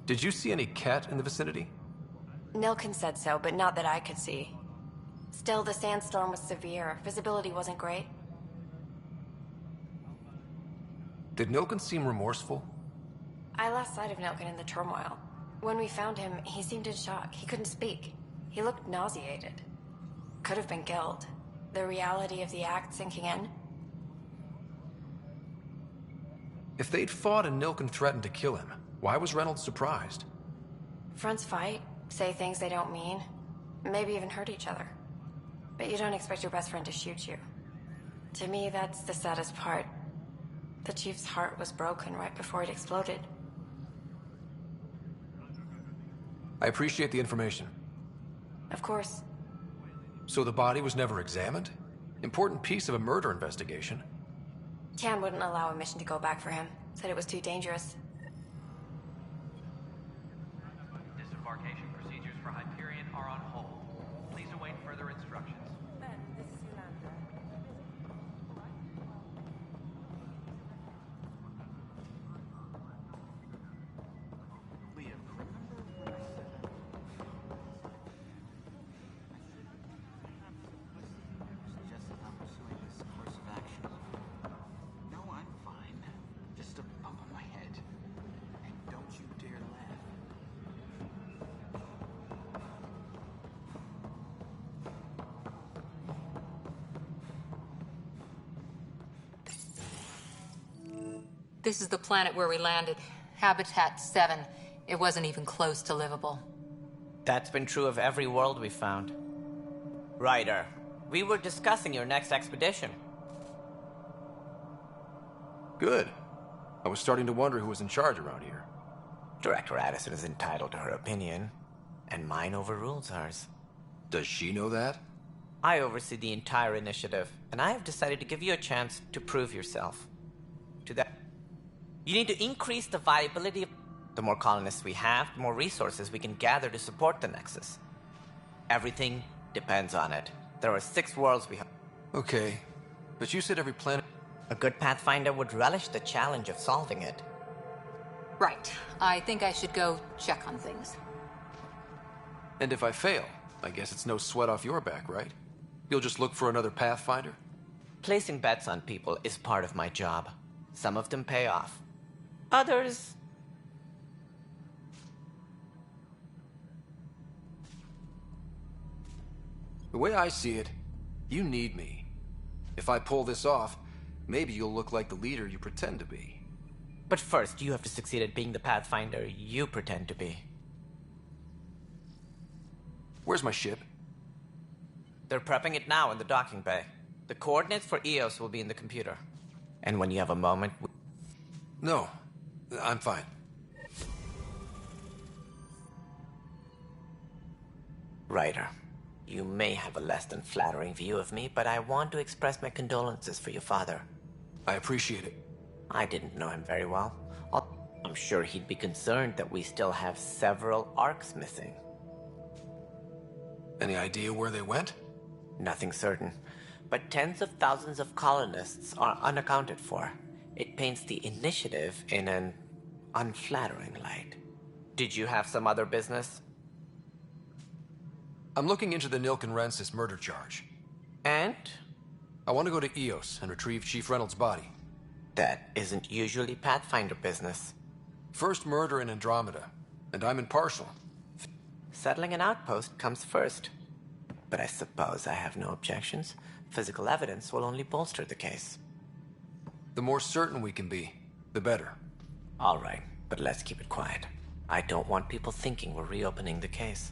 Did you see any cat in the vicinity? Nilken said so, but not that I could see. Still, the sandstorm was severe. Visibility wasn't great. Did Nilken seem remorseful? I lost sight of Nilken in the turmoil. When we found him, he seemed in shock. He couldn't speak. He looked nauseated. Could have been killed. The reality of the act sinking in. If they'd fought and Nilken threatened to kill him, why was Reynolds surprised? Fronts fight, say things they don't mean, maybe even hurt each other. But you don't expect your best friend to shoot you. To me, that's the saddest part. The chief's heart was broken right before it exploded. I appreciate the information. Of course. So the body was never examined? Important piece of a murder investigation. Tan wouldn't allow a mission to go back for him. Said it was too dangerous. Disembarkation procedures for Hyperion are on hold. Please await further instructions. This is the planet where we landed. Habitat 7. It wasn't even close to livable. That's been true of every world we found. Ryder, we were discussing your next expedition. Good. I was starting to wonder who was in charge around here. Director Addison is entitled to her opinion, and mine overrules hers. Does she know that? I oversee the entire initiative, and I have decided to give you a chance to prove yourself. To that, you need to increase the viability of... The more colonists we have, the more resources we can gather to support the Nexus. Everything depends on it. There are 6 worlds we have. Okay, but you said every planet... A good Pathfinder would relish the challenge of solving it. Right. I think I should go check on things. And if I fail, I guess it's no sweat off your back, right? You'll just look for another Pathfinder? Placing bets on people is part of my job. Some of them pay off. Others... The way I see it, you need me. If I pull this off, maybe you'll look like the leader you pretend to be. But first, you have to succeed at being the Pathfinder you pretend to be. Where's my ship? They're prepping it now in the docking bay. The coordinates for EOS will be in the computer. And when you have a moment... No, I'm fine. Ryder, you may have a less than flattering view of me, but I want to express my condolences for your father. I appreciate it. I didn't know him very well. I'm sure he'd be concerned that we still have several arcs missing. Any idea where they went? Nothing certain, but tens of thousands of colonists are unaccounted for. It paints the initiative in an unflattering light. Did you have some other business? I'm looking into the Nilken Rensis murder charge. And? I want to go to EOS and retrieve Chief Reynolds' body. That isn't usually Pathfinder business. First murder in Andromeda, and I'm impartial. Settling an outpost comes first. But I suppose I have no objections. Physical evidence will only bolster the case. The more certain we can be, the better. All right, but let's keep it quiet. I don't want people thinking we're reopening the case.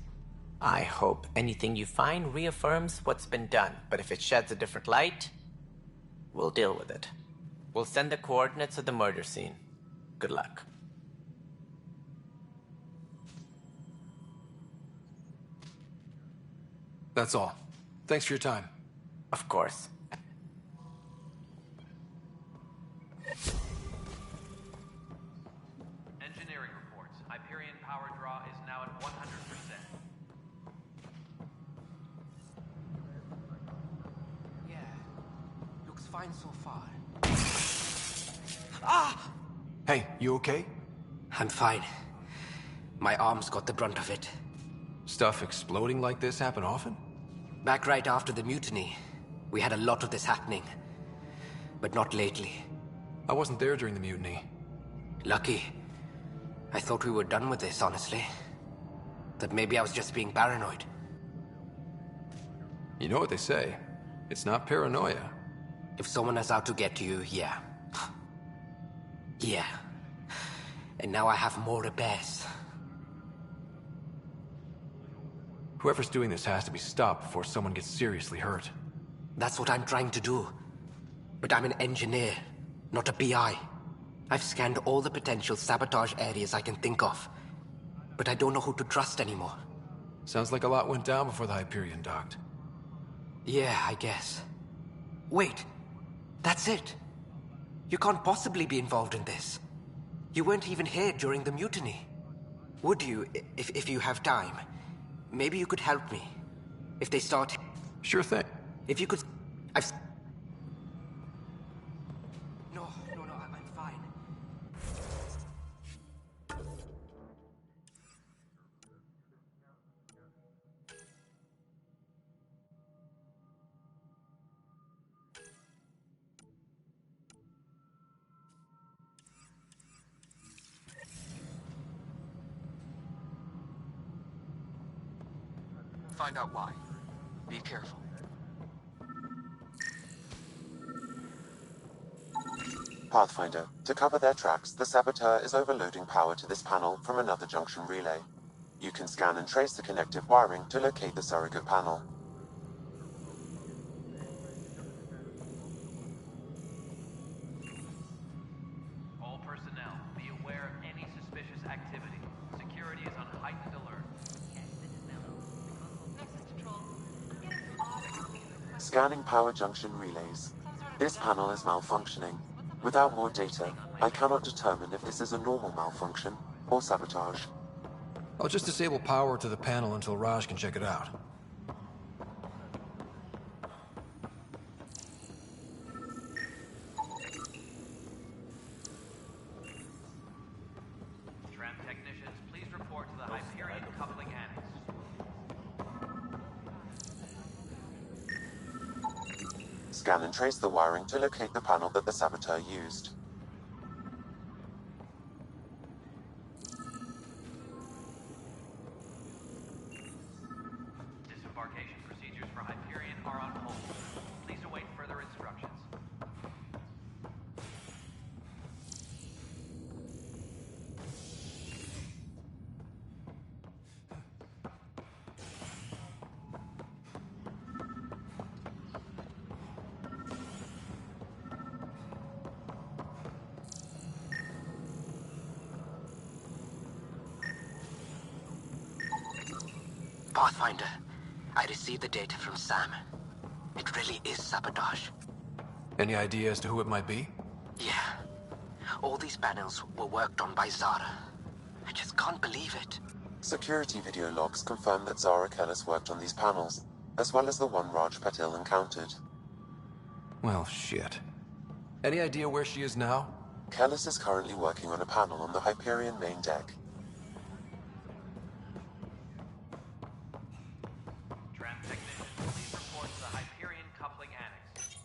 I hope anything you find reaffirms what's been done, but if it sheds a different light, we'll deal with it. We'll send the coordinates of the murder scene. Good luck. That's all. Thanks for your time. Of course. Engineering reports. Hyperion power draw is now at 100%. Yeah. Looks fine so far. Hey, you okay? I'm fine. My arms got the brunt of it. Stuff exploding like this happen often? Back right after the mutiny, we had a lot of this happening. But not lately. I wasn't there during the mutiny. Lucky. I thought we were done with this, honestly. That maybe I was just being paranoid. You know what they say. It's not paranoia. If someone is out to get you, yeah. Yeah. And now I have more repairs. Whoever's doing this has to be stopped before someone gets seriously hurt. That's what I'm trying to do. But I'm an engineer, not a PI. I've scanned all the potential sabotage areas I can think of. But I don't know who to trust anymore. Sounds like a lot went down before the Hyperion docked. Yeah, I guess. Wait. That's it. You can't possibly be involved in this. You weren't even here during the mutiny. Would you, if you have time? Maybe you could help me. If they start... Sure thing. If you could... No, I'm fine. Find out why. Be careful. Pathfinder, to cover their tracks, the saboteur is overloading power to this panel from another junction relay. You can scan and trace the connective wiring to locate the surrogate panel. All personnel, be aware of any suspicious activity. Security is on heightened alert. Scanning power junction relays. This panel is malfunctioning. Without more data, I cannot determine if this is a normal malfunction or sabotage. I'll just disable power to the panel until Raj can check it out. Tram technicians, please report to the Hyperion coupling annex. Scan and trace the wiring to locate the panel that the saboteur used. Disembarkation procedures for Hyperion are on hold. Please await further instructions. Pathfinder, I received the data from Sam. It really is sabotage. Any idea as to who it might be? Yeah. All these panels were worked on by Zara. I just can't believe it. Security video logs confirm that Zara Kellis worked on these panels, as well as the one Raj Patil encountered. Well, shit. Any idea where she is now? Kellis is currently working on a panel on the Hyperion main deck. Tram technicians, please report to the Hyperion coupling annex.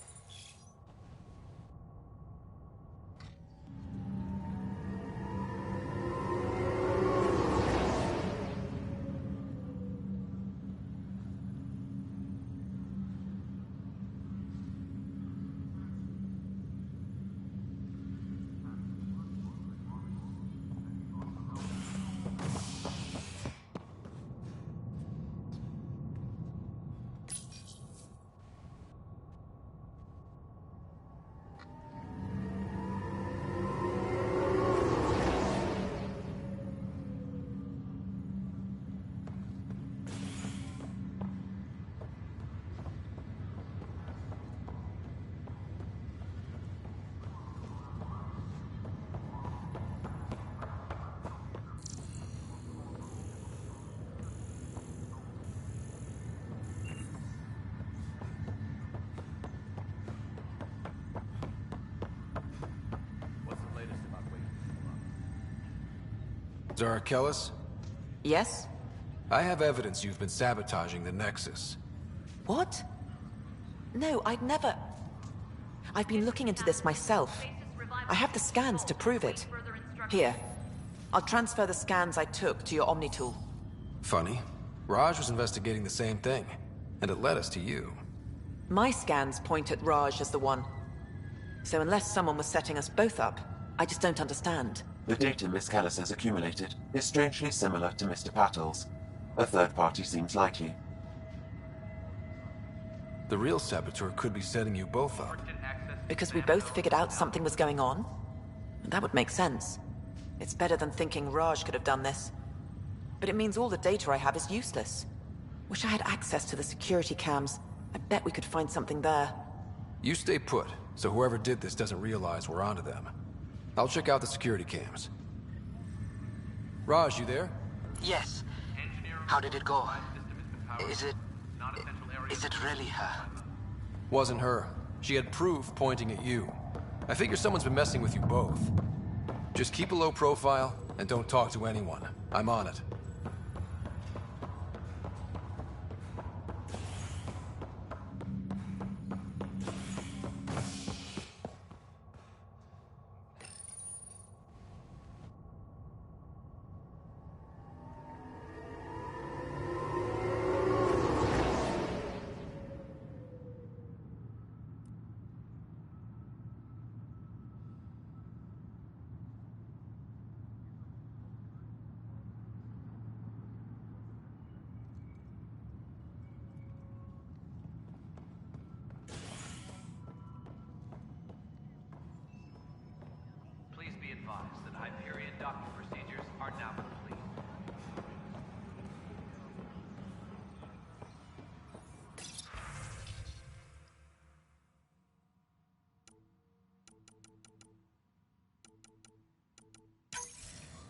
Zara Kellis? Yes? I have evidence you've been sabotaging the Nexus. What? No, I'd never... I've been looking into this myself. I have the scans to prove it. Here. I'll transfer the scans I took to your Omni tool. Funny. Raj was investigating the same thing, and it led us to you. My scans point at Raj as the one. So unless someone was setting us both up, I just don't understand. The data Miss Kellis has accumulated is strangely similar to Mr. Patel's. A third party seems likely. The real saboteur could be setting you both up. Because we both figured out something was going on? That would make sense. It's better than thinking Raj could have done this. But it means all the data I have is useless. Wish I had access to the security cams. I bet we could find something there. You stay put, so whoever did this doesn't realize we're onto them. I'll check out the security cams. Raj, you there? Yes. How did it go? Is it really her? Wasn't her. She had proof pointing at you. I figure someone's been messing with you both. Just keep a low profile, and don't talk to anyone. I'm on it.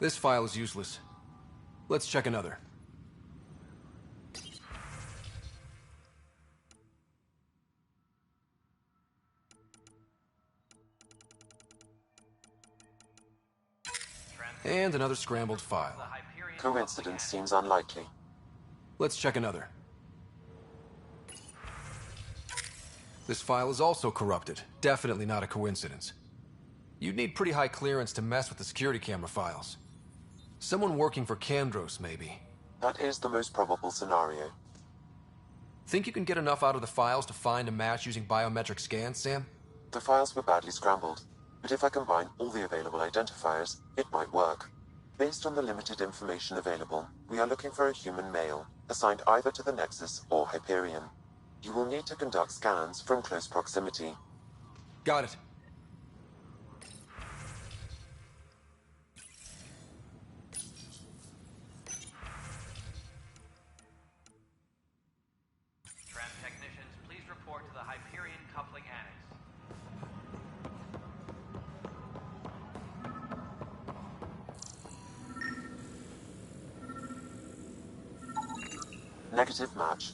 This file is useless. Let's check another. And another scrambled file. Coincidence seems unlikely. Let's check another. This file is also corrupted. Definitely not a coincidence. You'd need pretty high clearance to mess with the security camera files. Someone working for Kandros, maybe. That is the most probable scenario. Think you can get enough out of the files to find a match using biometric scans, Sam? The files were badly scrambled, but if I combine all the available identifiers, it might work. Based on the limited information available, we are looking for a human male, assigned either to the Nexus or Hyperion. You will need to conduct scans from close proximity. Got it. Negative match.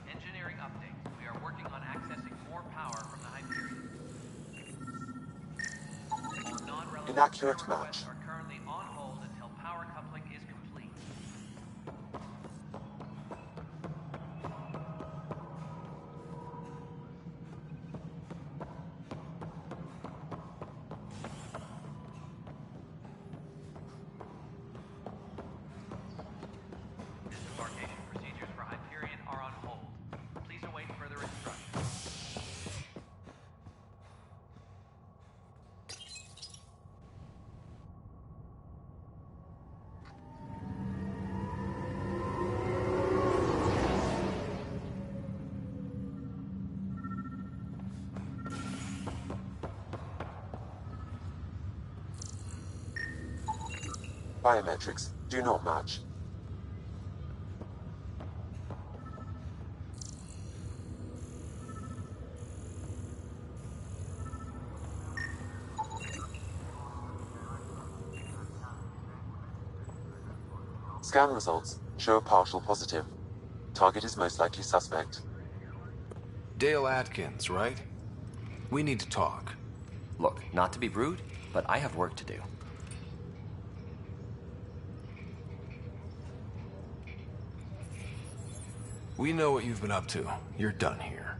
Engineering update. We are working on accessing more power from the Hyperion. All non-relevant Inaccurate match. are currently on hold until power coupling is complete. Disembarkation procedures for Hyperion are on hold. Please await further instructions. Biometrics do not match. Scan results show a partial positive. Target is most likely suspect. Dale Atkins, right? We need to talk. Look, not to be rude, but I have work to do. We know what you've been up to. You're done here.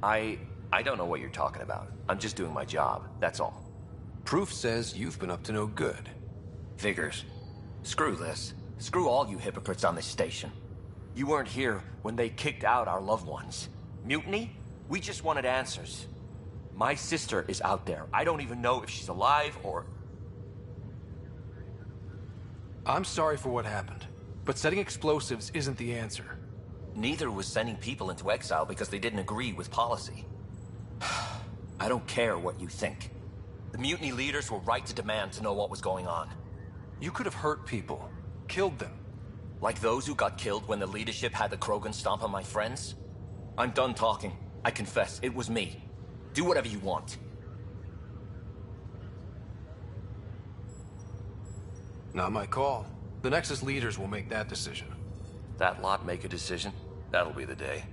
I don't know what you're talking about. I'm just doing my job, that's all. Proof says you've been up to no good. Figures. Screw this. Screw all you hypocrites on this station. You weren't here when they kicked out our loved ones. Mutiny? We just wanted answers. My sister is out there. I don't even know if she's alive or... I'm sorry for what happened, but setting explosives isn't the answer. Neither was sending people into exile because they didn't agree with policy. I don't care what you think. The mutiny leaders were right to demand to know what was going on. You could have hurt people, killed them. Like those who got killed when the leadership had the Krogan stomp on my friends? I'm done talking. I confess, it was me. Do whatever you want. Not my call. The Nexus leaders will make that decision. That lot make a decision? That'll be the day.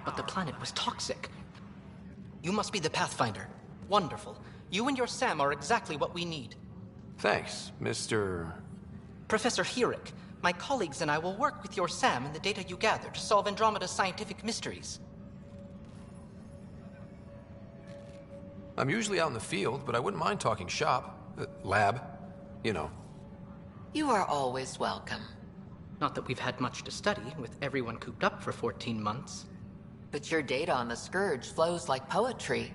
But the planet was toxic. You must be the Pathfinder. Wonderful. You and your Sam are exactly what we need. Thanks, Mr... Professor Herrick, my colleagues and I will work with your Sam and the data you gather to solve Andromeda's scientific mysteries. I'm usually out in the field, but I wouldn't mind talking shop. Lab. You know. You are always welcome. Not that we've had much to study, with everyone cooped up for 14 months. But your data on the Scourge flows like poetry.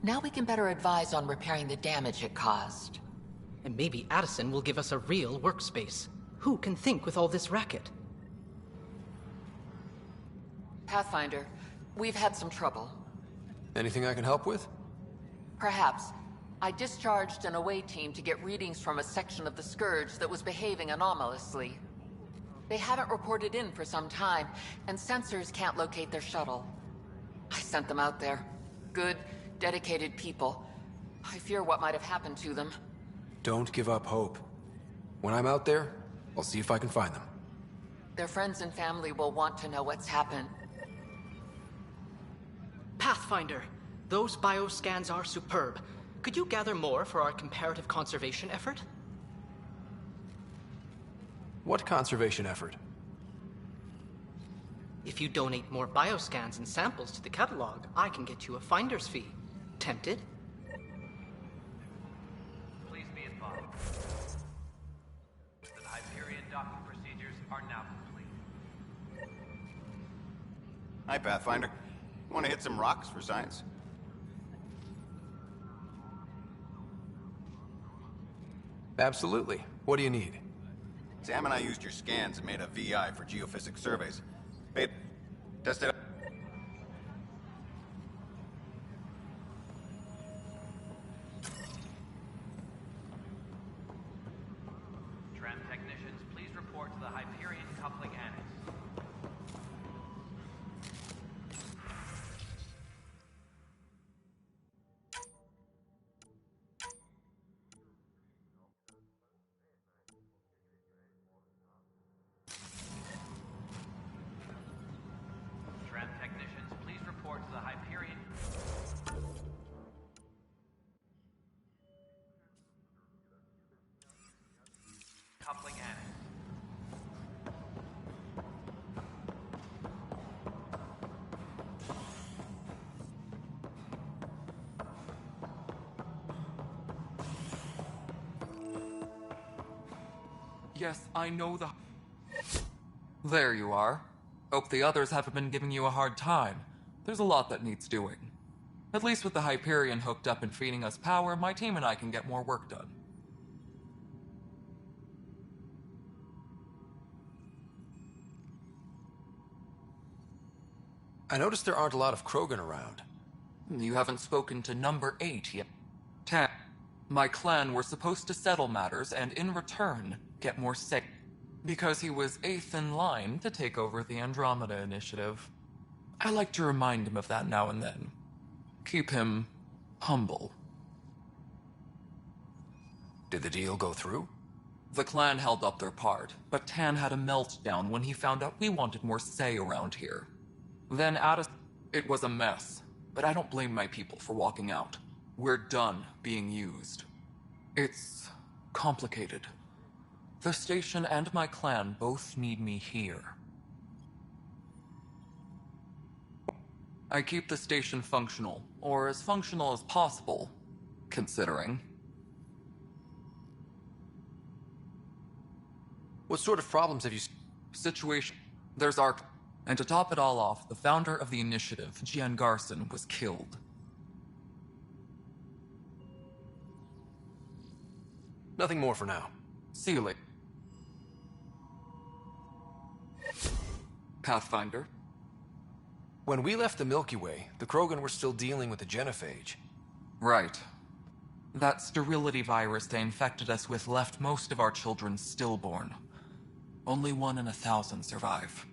Now we can better advise on repairing the damage it caused. And maybe Addison will give us a real workspace. Who can think with all this racket? Pathfinder, we've had some trouble. Anything I can help with? Perhaps. I discharged an away team to get readings from a section of the Scourge that was behaving anomalously. They haven't reported in for some time, and sensors can't locate their shuttle. I sent them out there. Good, dedicated people. I fear what might have happened to them. Don't give up hope. When I'm out there, I'll see if I can find them. Their friends and family will want to know what's happened. Pathfinder, those bioscans are superb. Could you gather more for our comparative conservation effort? What conservation effort? If you donate more bioscans and samples to the catalog, I can get you a finder's fee. Tempted? Please be advised. The Hyperion docking procedures are now complete. Hi, Pathfinder. Want to hit some rocks for science? Absolutely. What do you need? Sam and I used your scans and made a VI for geophysics surveys. Hey, test it out. the Hyperion Coupling Annex. Tram technicians, please report to the Hyperion. Coupling Annex. Yes, I know the... There you are. Hope the others haven't been giving you a hard time. There's a lot that needs doing. At least with the Hyperion hooked up and feeding us power, my team and I can get more work done. I noticed there aren't a lot of Krogan around. You haven't spoken to number 8 yet. 10. My clan were supposed to settle matters and in return get more say. Because he was 8th in line to take over the Andromeda initiative. I like to remind him of that now and then. Keep him humble. Did the deal go through? The clan held up their part, but Tan had a meltdown when he found out we wanted more say around here. Then it was a mess, but I don't blame my people for walking out. We're done being used. It's complicated. The station and my clan both need me here. I keep the station functional, or as functional as possible, considering. What sort of problems have you... Situation. There's our... And to top it all off, the founder of the initiative, Gian Garson, was killed. Nothing more for now. See you later. Pathfinder. When we left the Milky Way, the Krogan were still dealing with the genophage. Right. That sterility virus they infected us with left most of our children stillborn. Only 1 in 1,000 survive.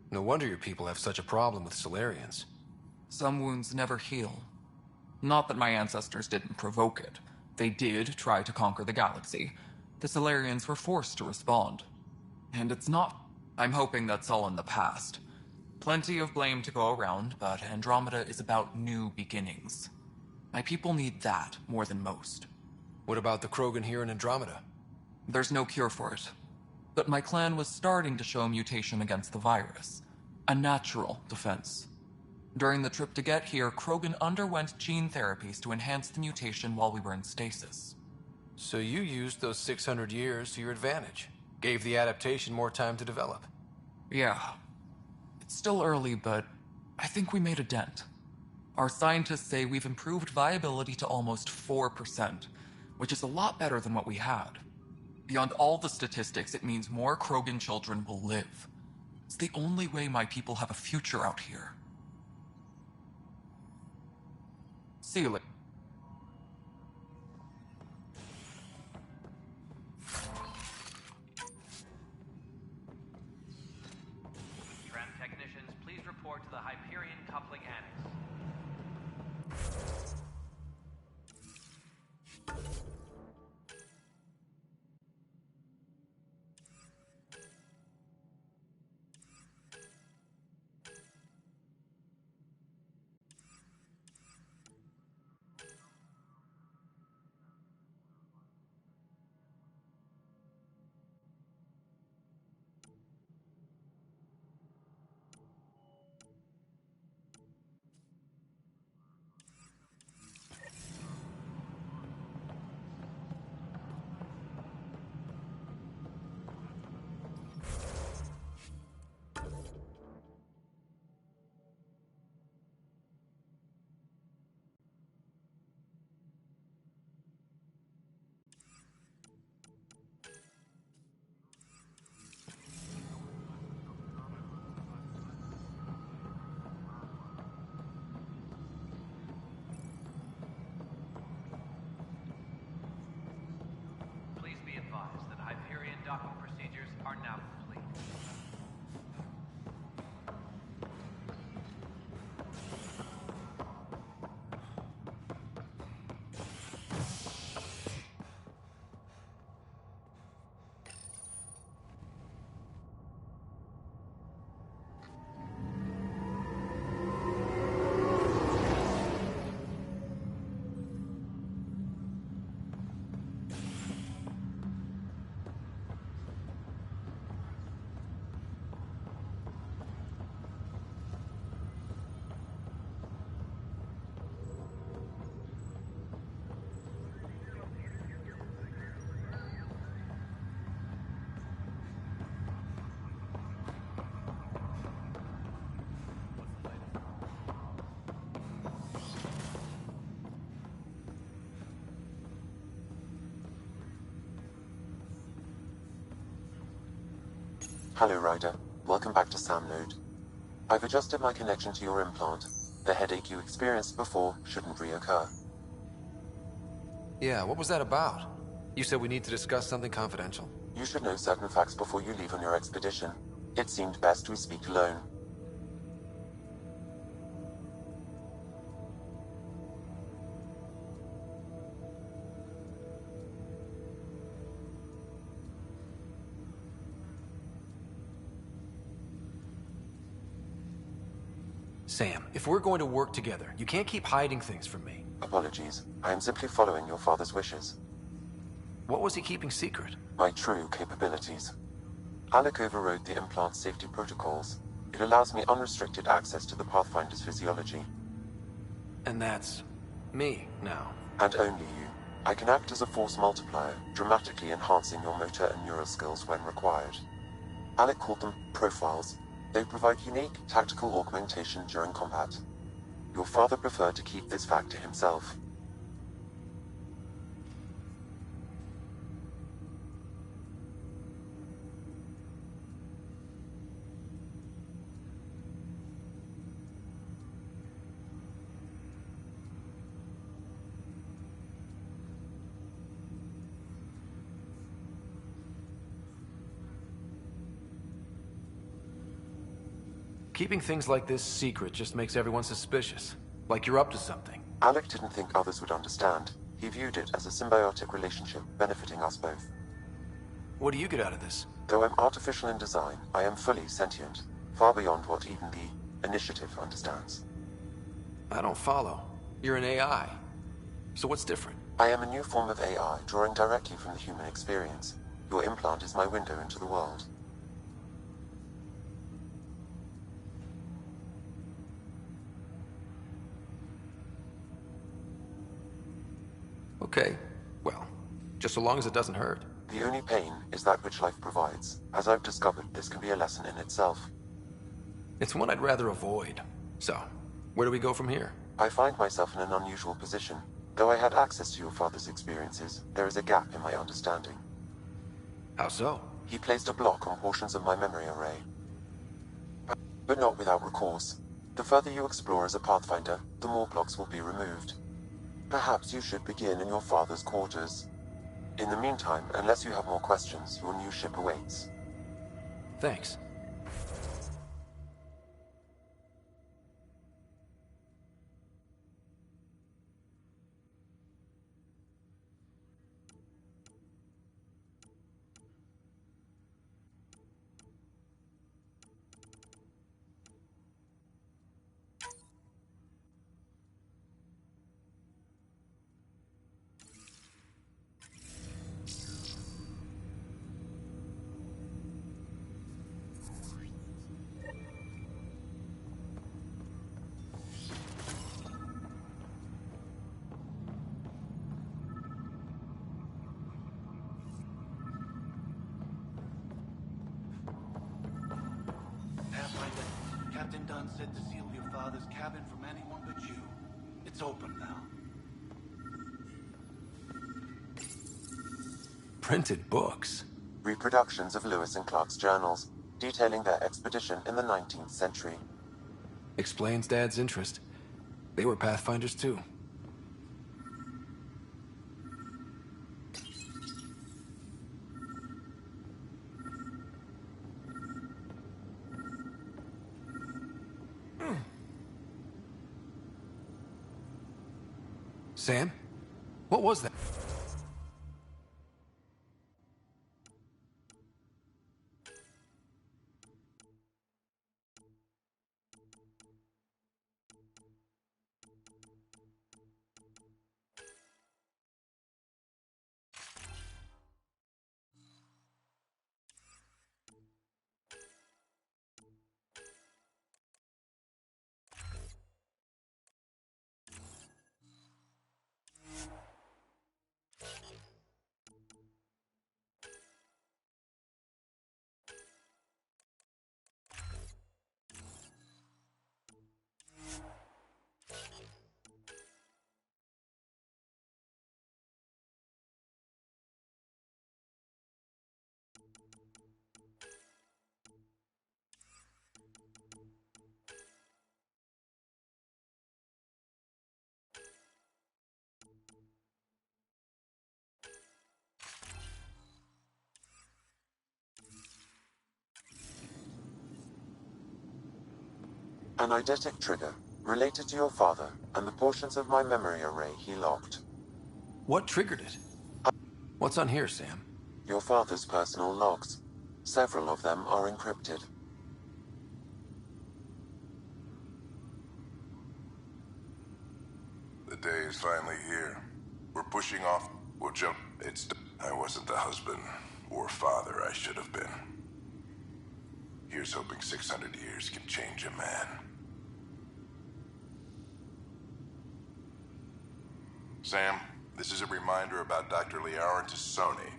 No wonder your people have such a problem with Solarians. Some wounds never heal. Not that my ancestors didn't provoke it. They did try to conquer the galaxy. The Solarians were forced to respond. And it's not... I'm hoping that's all in the past. Plenty of blame to go around, but Andromeda is about new beginnings. My people need that more than most. What about the Krogan here in Andromeda? There's no cure for it. But my clan was starting to show a mutation against the virus. A natural defense. During the trip to get here, Krogan underwent gene therapies to enhance the mutation while we were in stasis. So you used those 600 years to your advantage. Gave the adaptation more time to develop. Yeah. It's still early, but I think we made a dent. Our scientists say we've improved viability to almost 4%, which is a lot better than what we had. Beyond all the statistics, it means more Krogan children will live. It's the only way my people have a future out here. See you later. Tram technicians, please report to the Hyperion Coupling Annex. Hello, Ryder. Welcome back to Sam Node. I've adjusted my connection to your implant. The headache you experienced before shouldn't reoccur. Yeah, what was that about? You said we need to discuss something confidential. You should know certain facts before you leave on your expedition. It seemed best we speak alone. Sam, if we're going to work together, you can't keep hiding things from me. Apologies. I am simply following your father's wishes. What was he keeping secret? My true capabilities. Alec overrode the implant's safety protocols. It allows me unrestricted access to the Pathfinder's physiology. And that's me now. And only you. I can act as a force multiplier, dramatically enhancing your motor and neural skills when required. Alec called them profiles. They provide unique tactical augmentation during combat. Your father preferred to keep this fact to himself. Keeping things like this secret just makes everyone suspicious. Like you're up to something. Alec didn't think others would understand. He viewed it as a symbiotic relationship benefiting us both. What do you get out of this? Though I'm artificial in design, I am fully sentient, far beyond what even the Initiative understands. I don't follow. You're an AI. So what's different? I am a new form of AI, drawing directly from the human experience. Your implant is my window into the world. Okay. Well, just so long as it doesn't hurt. The only pain is that which life provides. As I've discovered, this can be a lesson in itself. It's one I'd rather avoid. So, where do we go from here? I find myself in an unusual position. Though I had access to your father's experiences, there is a gap in my understanding. How so? He placed a block on portions of my memory array. But not without recourse. The further you explore as a Pathfinder, the more blocks will be removed. Perhaps you should begin in your father's quarters. In the meantime, unless you have more questions, your new ship awaits. Thanks. Captain Dunn said to seal your father's cabin from anyone but you. It's open now. Printed books? Reproductions of Lewis and Clark's journals, detailing their expedition in the 19th century. Explains Dad's interest. They were Pathfinders too. Sam? What was that? An eidetic trigger, related to your father, and the portions of my memory array he locked. What triggered it? What's on here, Sam? Your father's personal logs. Several of them are encrypted. The day is finally here. We're pushing off. We'll jump. I wasn't the husband or father I should have been. Here's hoping 600 years can change a man. Sam, this is a reminder about Dr. Liara Tassoni.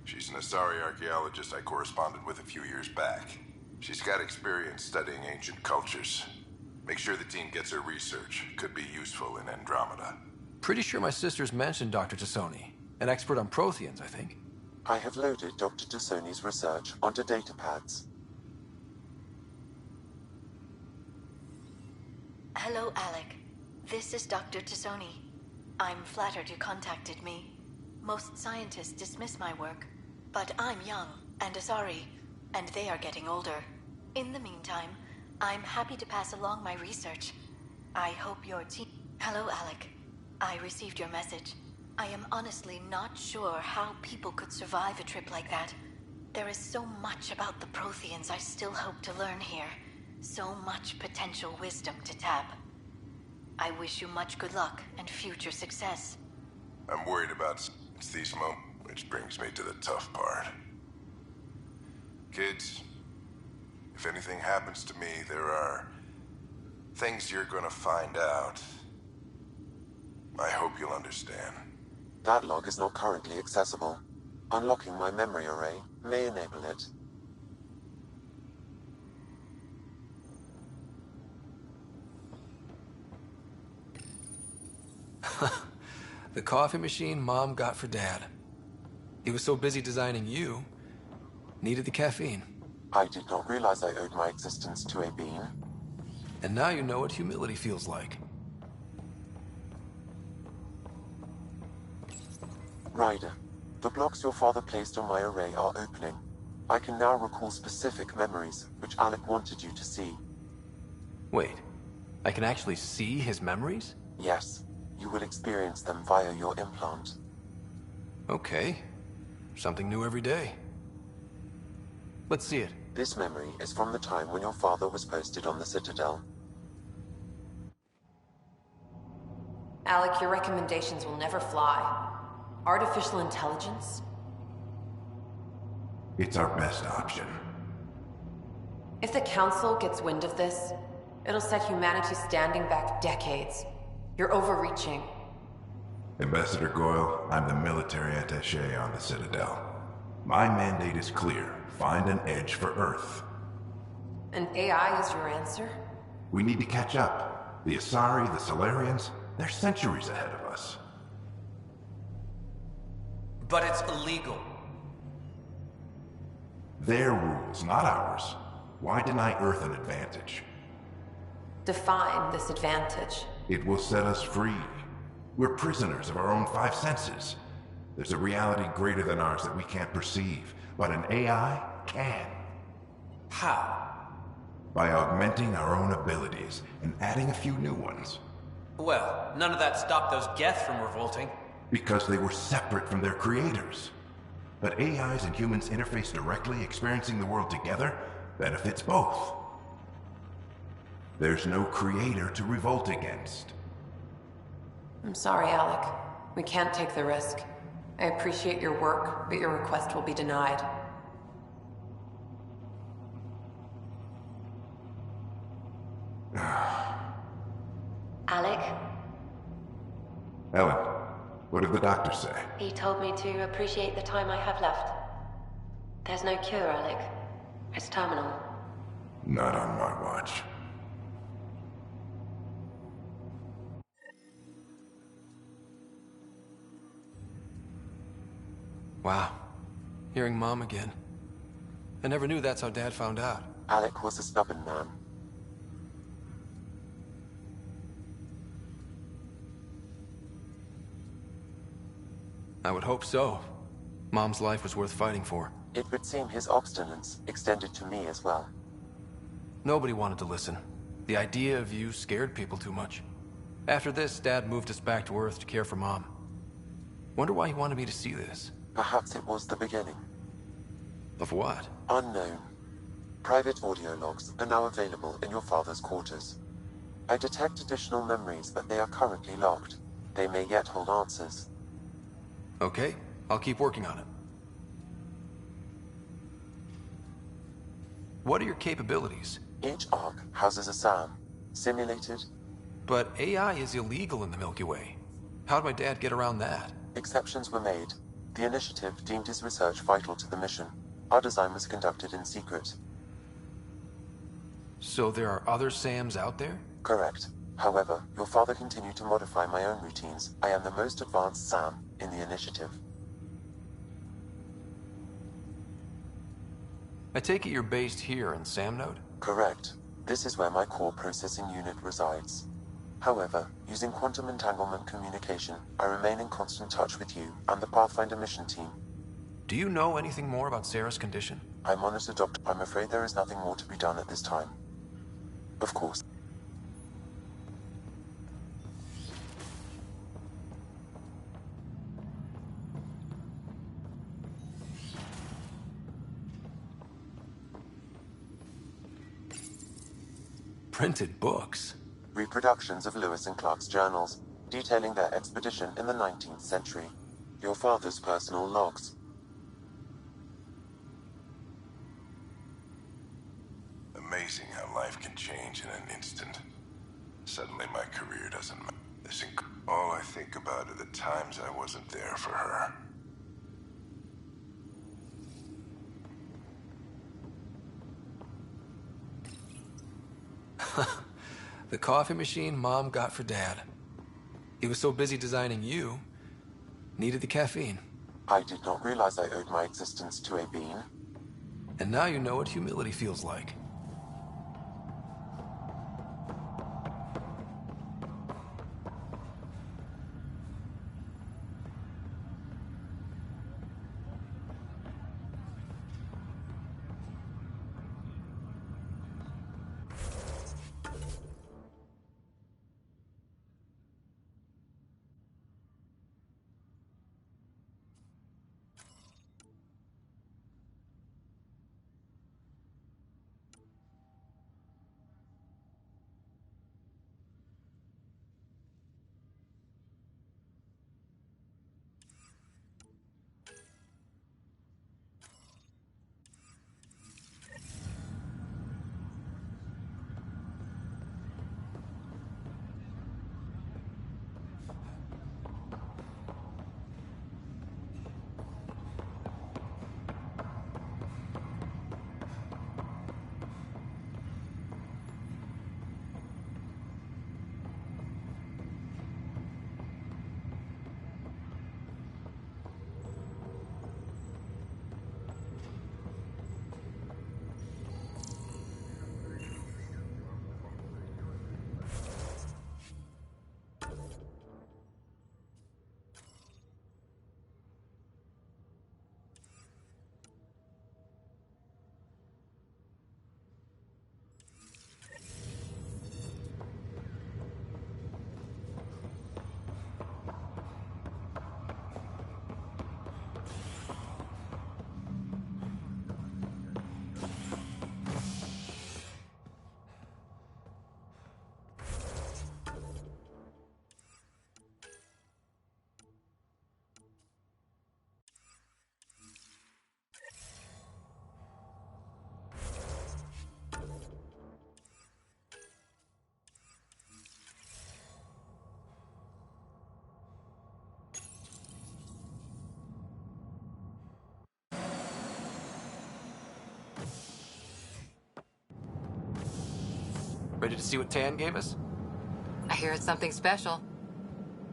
She's an Asari archaeologist I corresponded with a few years back. She's got experience studying ancient cultures. Make sure the team gets her research. Could be useful in Andromeda. Pretty sure my sisters mentioned Dr. Tassoni. An expert on Protheans, I think. I have loaded Dr. Tassoni's research onto datapads. Hello, Alec. This is Dr. Tassoni. I'm flattered you contacted me. Most scientists dismiss my work, but I'm young and Asari, and they are getting older. In the meantime, I'm happy to pass along my research. I hope your team... Hello, Alec. I received your message. I am honestly not sure how people could survive a trip like that. There is so much about the Protheans I still hope to learn here. So much potential wisdom to tap. I wish you much good luck and future success. I'm worried about these moments, which brings me to the tough part. Kids, if anything happens to me, there are things you're gonna find out. I hope you'll understand. That log is not currently accessible. Unlocking my memory array may enable it. The coffee machine Mom got for Dad. He was so busy designing you, needed the caffeine. I did not realize I owed my existence to a being. And now you know what humility feels like. Ryder, the blocks your father placed on my array are opening. I can now recall specific memories, which Alec wanted you to see. Wait, I can actually see his memories? Yes, you will experience them via your implant. Okay, something new every day. Let's see it. This memory is from the time when your father was posted on the Citadel. Alec, your recommendations will never fly. Artificial intelligence? It's our best option. If the Council gets wind of this, it'll set humanity standing back decades. You're overreaching. Ambassador Goyle, I'm the military attaché on the Citadel. My mandate is clear. Find an edge for Earth. And AI is your answer? We need to catch up. The Asari, the Solarians, they're centuries ahead of us. But it's illegal. Their rules, not ours. Why deny Earth an advantage? Define this advantage. It will set us free. We're prisoners of our own five senses. There's a reality greater than ours that we can't perceive, but an AI can. How? By augmenting our own abilities and adding a few new ones. Well, none of that stopped those Geth from revolting. Because they were separate from their creators. But AIs and humans interface directly, experiencing the world together, benefits both. There's no creator to revolt against. I'm sorry, Alec. We can't take the risk. I appreciate your work, but your request will be denied. Alec? Ellen, what did the doctor say? He told me to appreciate the time I have left. There's no cure, Alec. It's terminal. Not on my watch. Wow. Hearing Mom again. I never knew that's how Dad found out. Alec was a stubborn man. I would hope so. Mom's life was worth fighting for. It would seem his obstinance extended to me as well. Nobody wanted to listen. The idea of you scared people too much. After this, Dad moved us back to Earth to care for Mom. Wonder why he wanted me to see this. Perhaps it was the beginning. Of what? Unknown. Private audio logs are now available in your father's quarters. I detect additional memories, but they are currently locked. They may yet hold answers. Okay, I'll keep working on it. What are your capabilities? Each arc houses a SAM. Simulated. But AI is illegal in the Milky Way. How'd my dad get around that? Exceptions were made. The initiative deemed his research vital to the mission. Our design was conducted in secret. So there are other SAMs out there? Correct. However, your father continued to modify my own routines. I am the most advanced SAM in the initiative. I take it you're based here in Sam Node? Correct. This is where my core processing unit resides. However, using quantum entanglement communication, I remain in constant touch with you and the Pathfinder mission team. Do you know anything more about Sarah's condition? I monitor Doctor. I'm afraid there is nothing more to be done at this time. Of course. Printed books? Reproductions of Lewis and Clark's journals, detailing their expedition in the 19th century. Your father's personal logs. Amazing how life can change in an instant. Suddenly my career doesn't matter. All I think about are the times I wasn't there for her. The coffee machine Mom got for Dad. He was so busy designing you, needed the caffeine. I did not realize I owed my existence to a bean. And now you know what humility feels like. Ready to see what Tan gave us? I hear it's something special.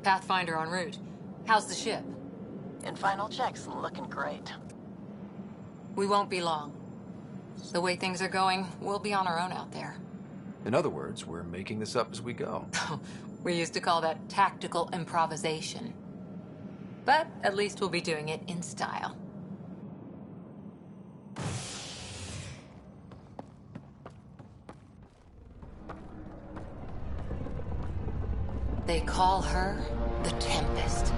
Pathfinder en route. How's the ship? In final checks, looking great. We won't be long. The way things are going, we'll be on our own out there. In other words, we're making this up as we go. We used to call that tactical improvisation. But at least we'll be doing it in style. They call her the Tempest.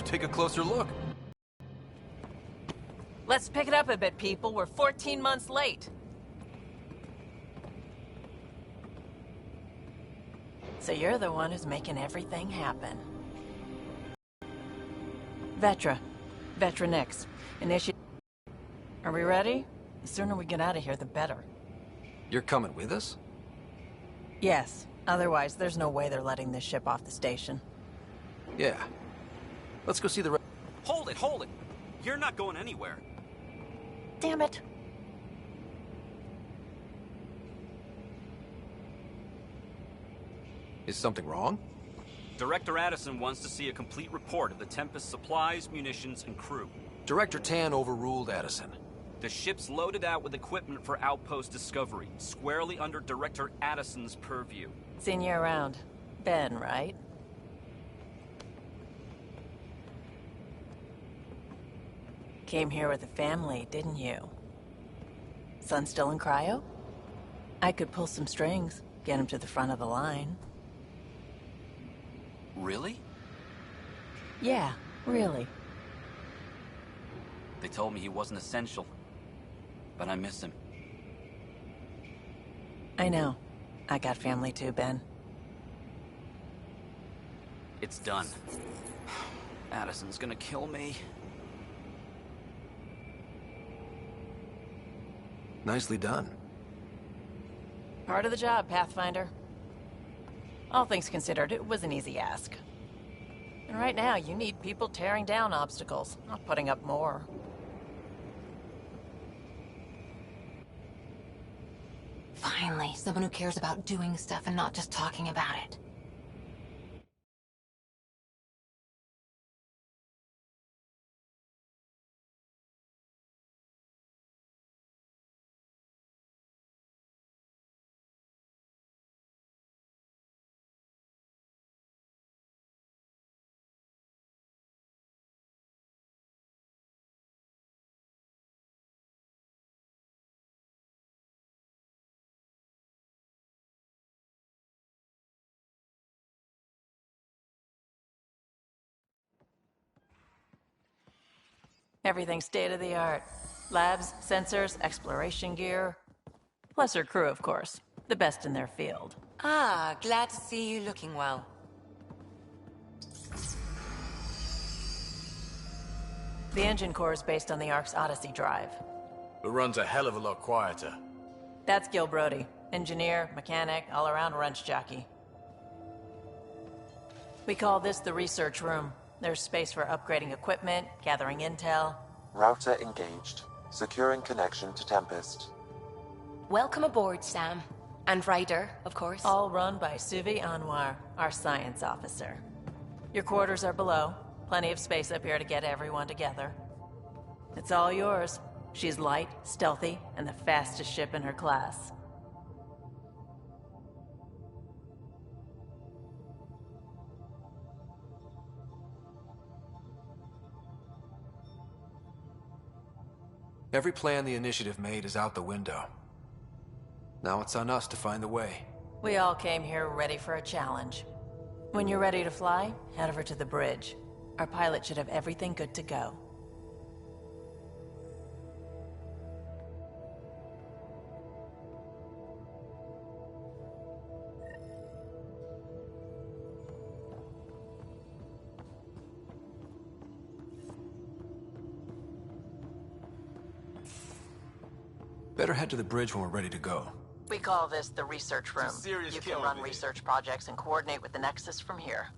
Take a closer look. Let's pick it up a bit, people. We're 14 months late. So you're the one who's making everything happen. Vetra. Vetra next. Initiate. Are we ready? The sooner we get out of here, the better. You're coming with us? Yes. Otherwise, there's no way they're letting this ship off the station. Yeah. Let's go see the... Hold it, hold it! You're not going anywhere. Damn it. Is something wrong? Director Addison wants to see a complete report of the Tempest's supplies, munitions, and crew. Director Tan overruled Addison. The ship's loaded out with equipment for outpost discovery, squarely under Director Addison's purview. Seen you around. Ben, right? Came here with a family, didn't you? Son still in cryo? I could pull some strings, get him to the front of the line. Really? Yeah, really. They told me he wasn't essential, but I miss him. I know. I got family too, Ben. It's done. Addison's gonna kill me. Nicely done. Part of the job, Pathfinder. All things considered, it was an easy ask. And right now, you need people tearing down obstacles, not putting up more. Finally, someone who cares about doing stuff and not just talking about it. Everything state-of-the-art. Labs, sensors, exploration gear. Plus her crew, of course. The best in their field. Ah, glad to see you looking well. The engine core is based on the Ark's Odyssey drive. It runs a hell of a lot quieter. That's Gil Brody. Engineer, mechanic, all-around wrench jockey. We call this the research room. There's space for upgrading equipment, gathering intel. Router engaged. Securing connection to Tempest. Welcome aboard, Sam. And Ryder, of course. All run by Suvi Anwar, our science officer. Your quarters are below. Plenty of space up here to get everyone together. It's all yours. She's light, stealthy, and the fastest ship in her class. Every plan the Initiative made is out the window. Now it's on us to find the way. We all came here ready for a challenge. When you're ready to fly, head over to the bridge. Our pilot should have everything good to go. Better head to the bridge when we're ready to go. We call this the research room. serious You can killer run video. research projects and coordinate with the Nexus from here.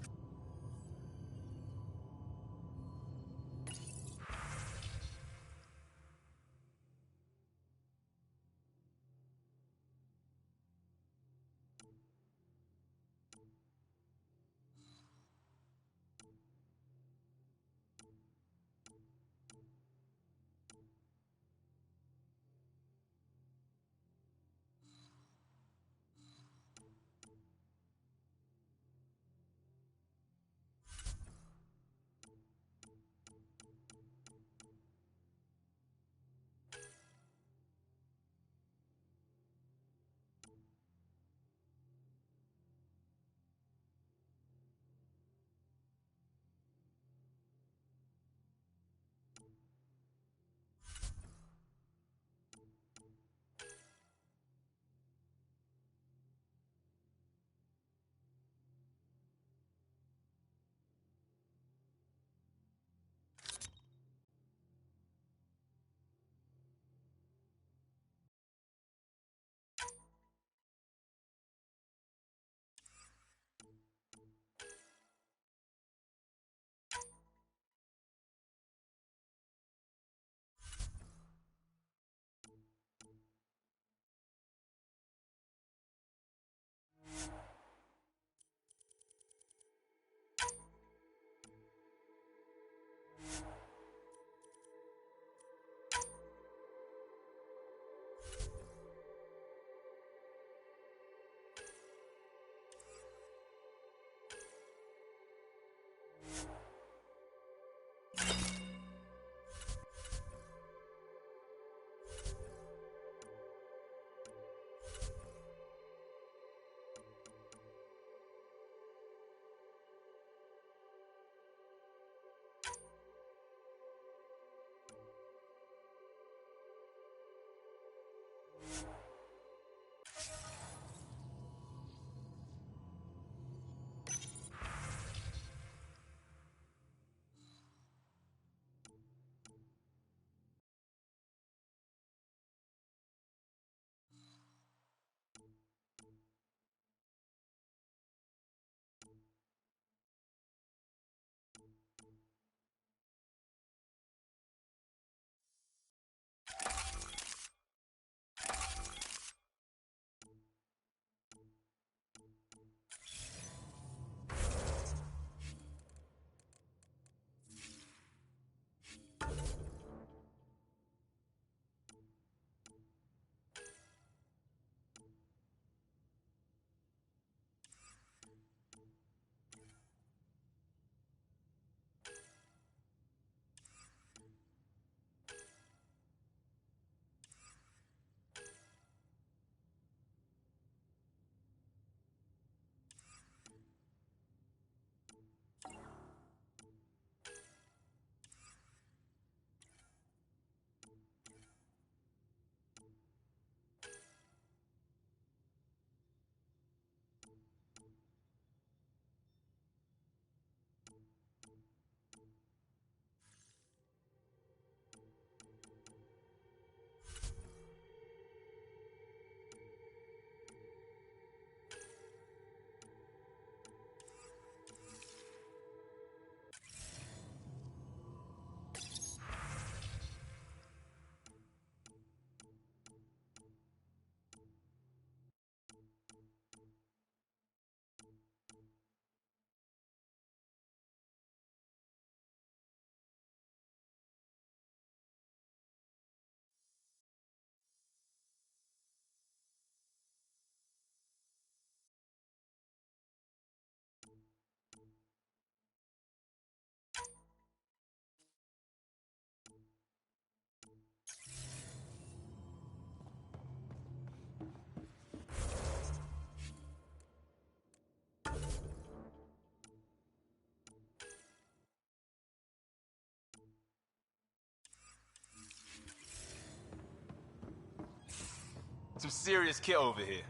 Some serious kit over here.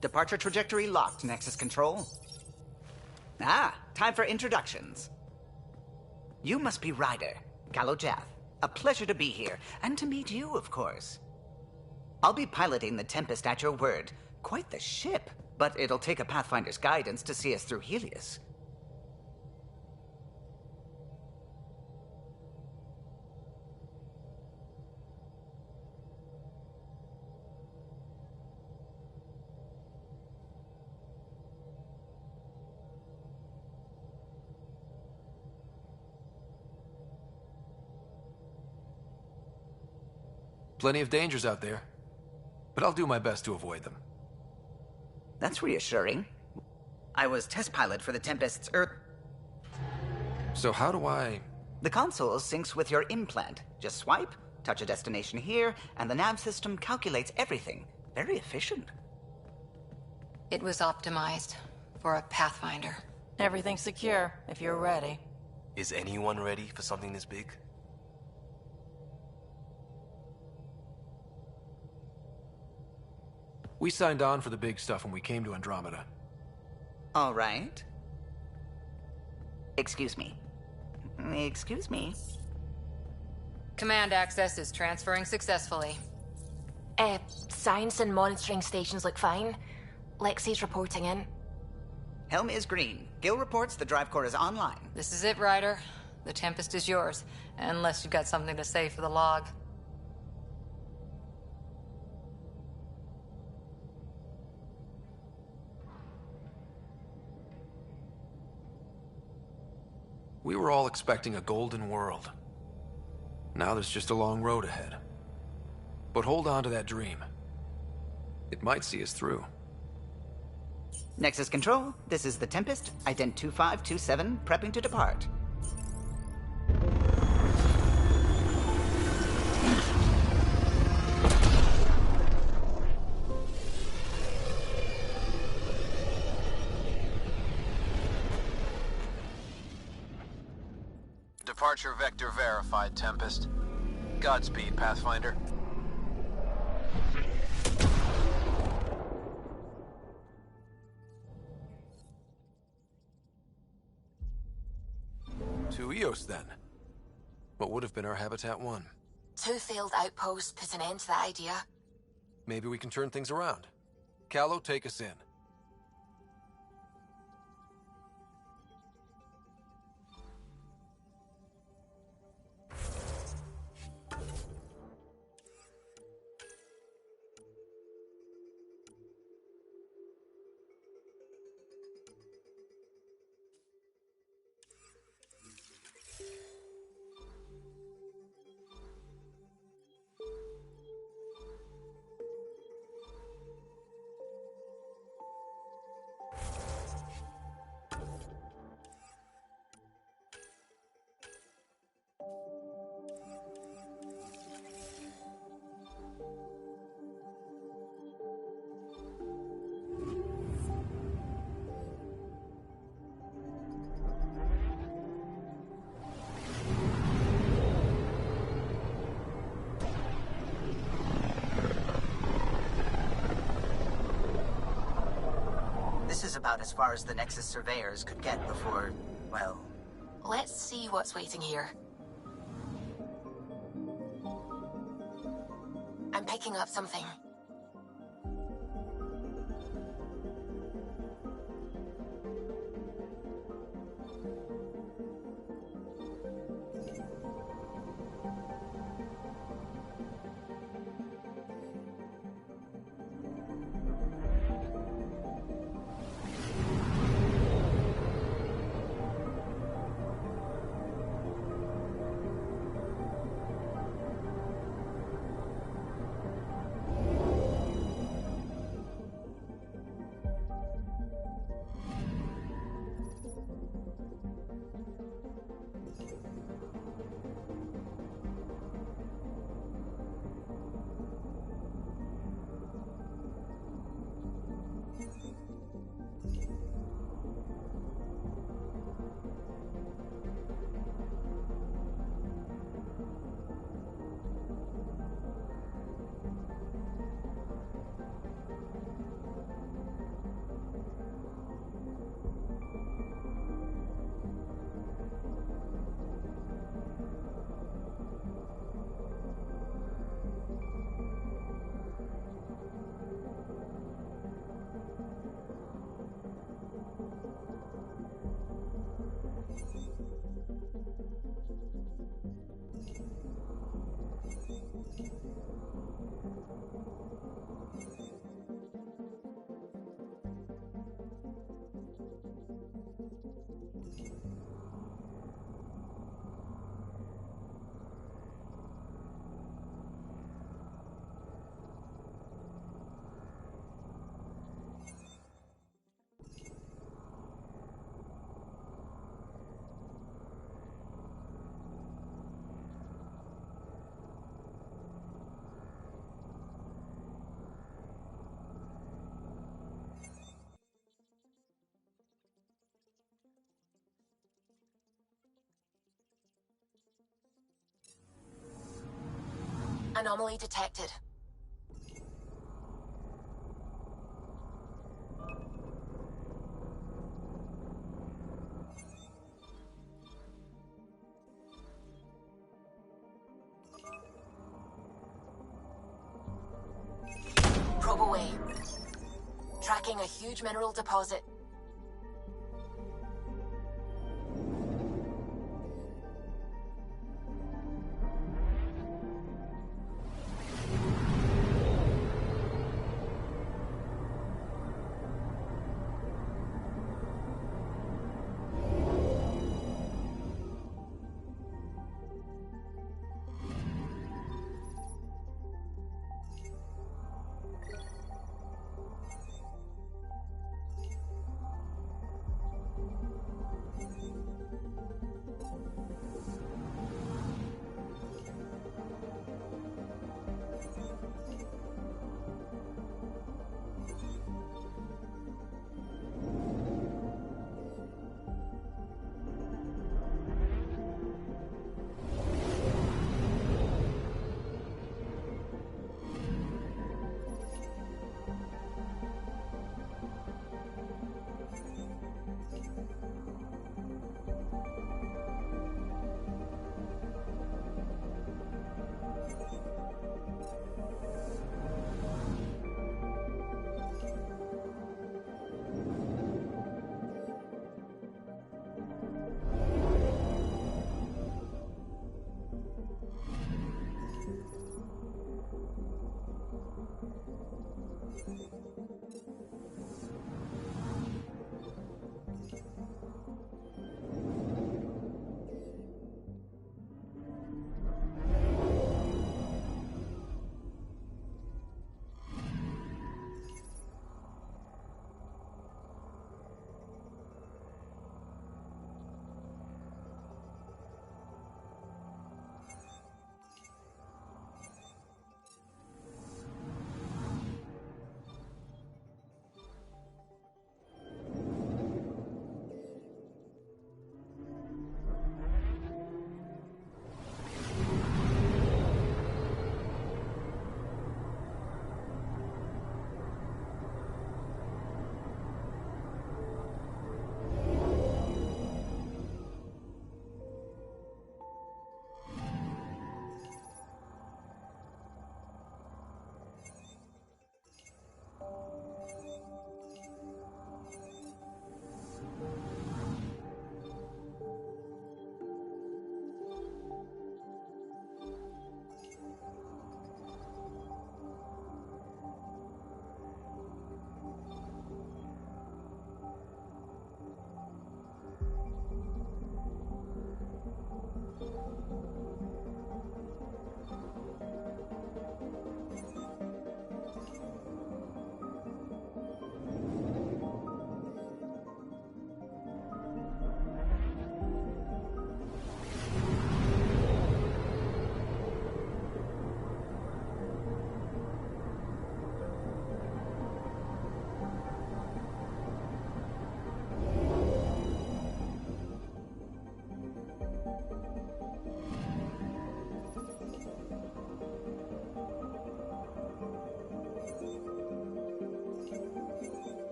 Departure trajectory locked, Nexus Control. Ah, time for introductions. You must be Ryder, Kalojath. A pleasure to be here, and to meet you, of course. I'll be piloting the Tempest at your word. Quite the ship, but it'll take a Pathfinder's guidance to see us through Helios. Plenty of dangers out there, but I'll do my best to avoid them. That's reassuring. I was test pilot for the Tempest's Earth. So how do I... The console syncs with your implant. Just swipe, touch a destination here, and the nav system calculates everything. Very efficient. It was optimized for a Pathfinder. Everything's secure, if you're ready. Is anyone ready for something this big? We signed on for the big stuff when we came to Andromeda. All right. Excuse me. Excuse me. Command access is transferring successfully. Science and monitoring stations look fine. Lexi's reporting in. Helm is green. Gil reports the drive core is online. This is it, Ryder. The Tempest is yours, unless you've got something to say for the log. We were all expecting a golden world. Now there's just a long road ahead. But hold on to that dream. It might see us through. Nexus Control, this is the Tempest, Ident 2527, prepping to depart. Departure vector verified, Tempest. Godspeed, Pathfinder. To Eos, then. What would have been our Habitat 1? 2 failed outposts put an end to that idea. Maybe we can turn things around. Calo, take us in. about as far as the Nexus surveyors could get before, well... Let's see what's waiting here. I'm picking up something. Anomaly detected. Probe away. Tracking a huge mineral deposit.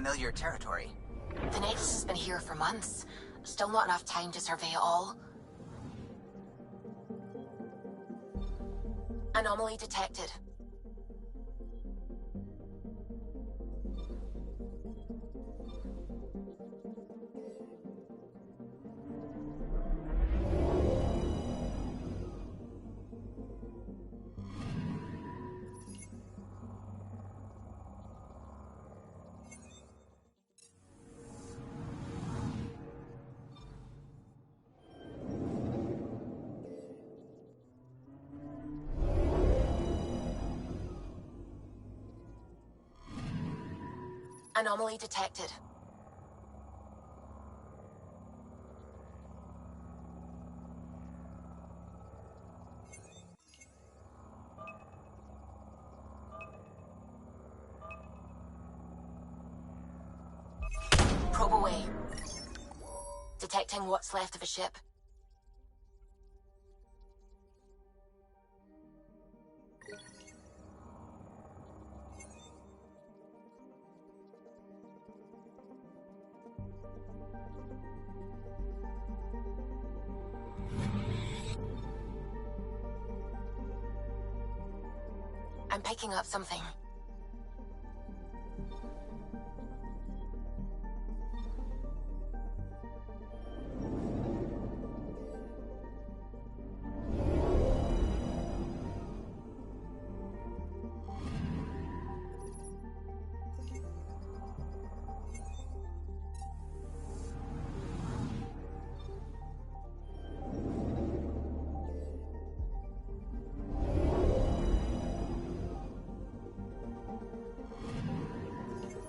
familiar territory. The Nexus has been here for months. Still not enough time to survey it all. Anomaly detected. Anomaly detected. Probe away. Detecting what's left of a ship. I'm picking up something.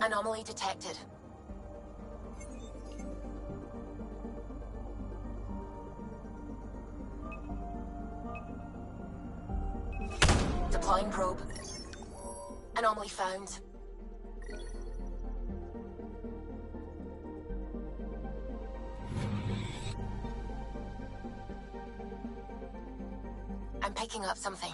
Anomaly detected. Deploying probe. Anomaly found. I'm picking up something.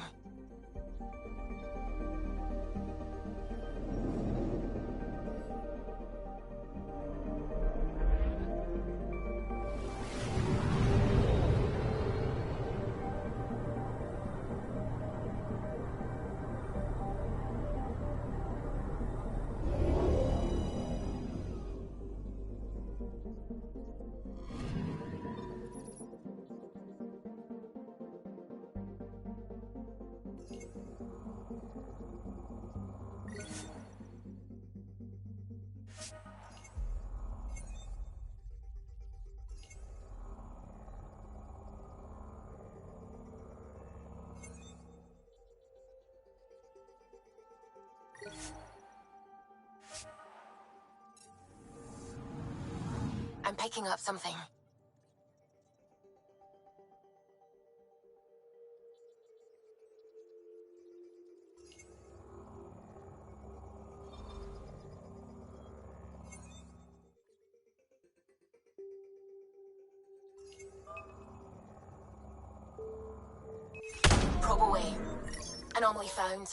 I'm picking up something. Probe away. Anomaly found.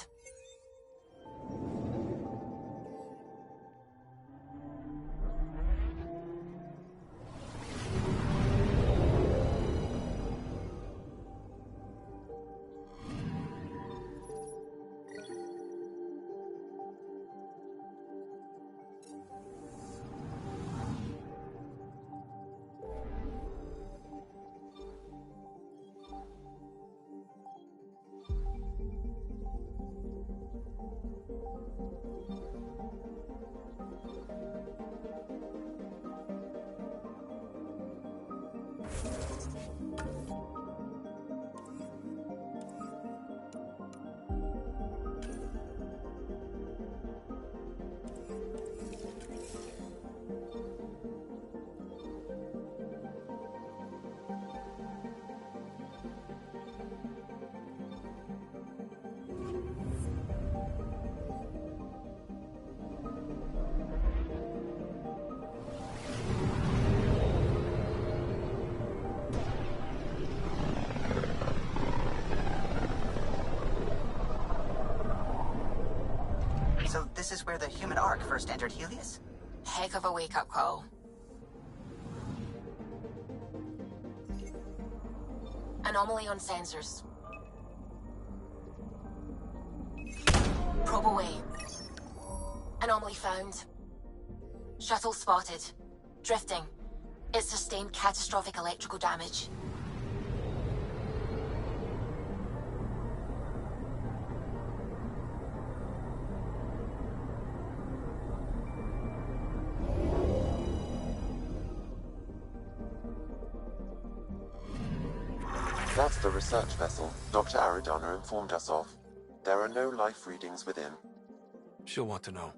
So this is where the human Ark first entered Helios? heck of a wake-up call. Anomaly on sensors. Probe away. Anomaly found. Shuttle spotted. Drifting. It sustained catastrophic electrical damage. That's the research vessel Dr. Aridana informed us of. There are no life readings within. She'll want to know.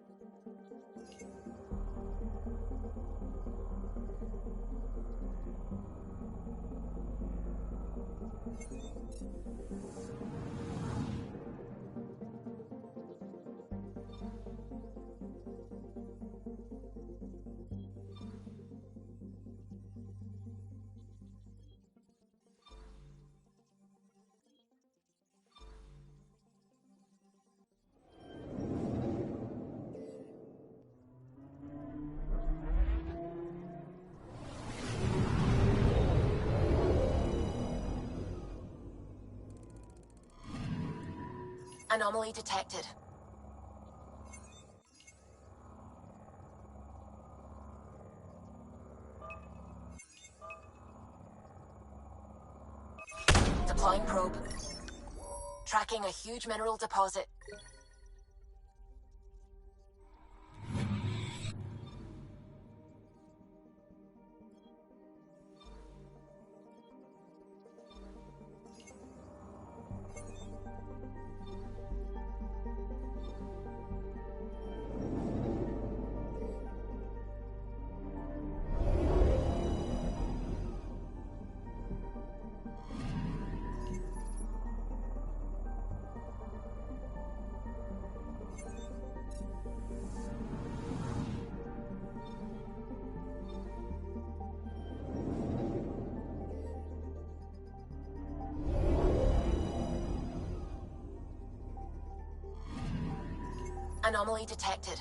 Anomaly detected. Deploying probe. Tracking a huge mineral deposit. Anomaly detected.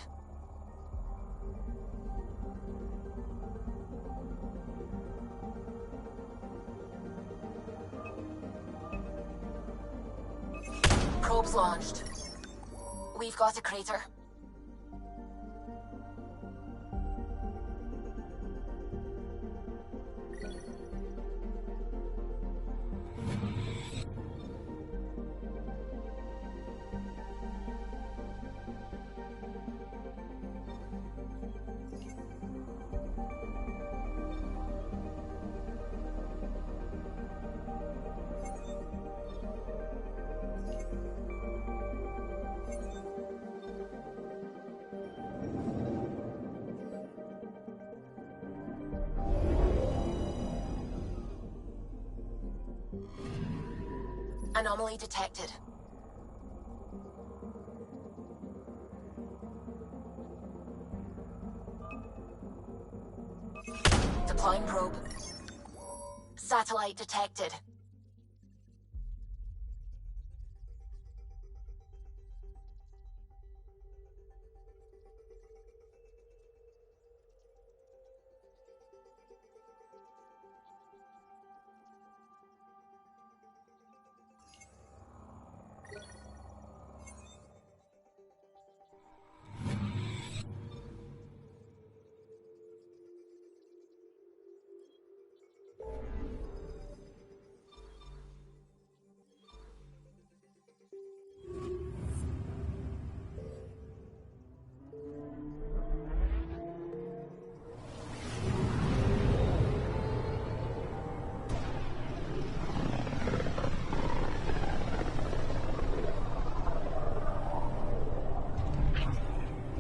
Probes launched. We've got a crater. Anomaly detected. Deploying probe. Satellite detected.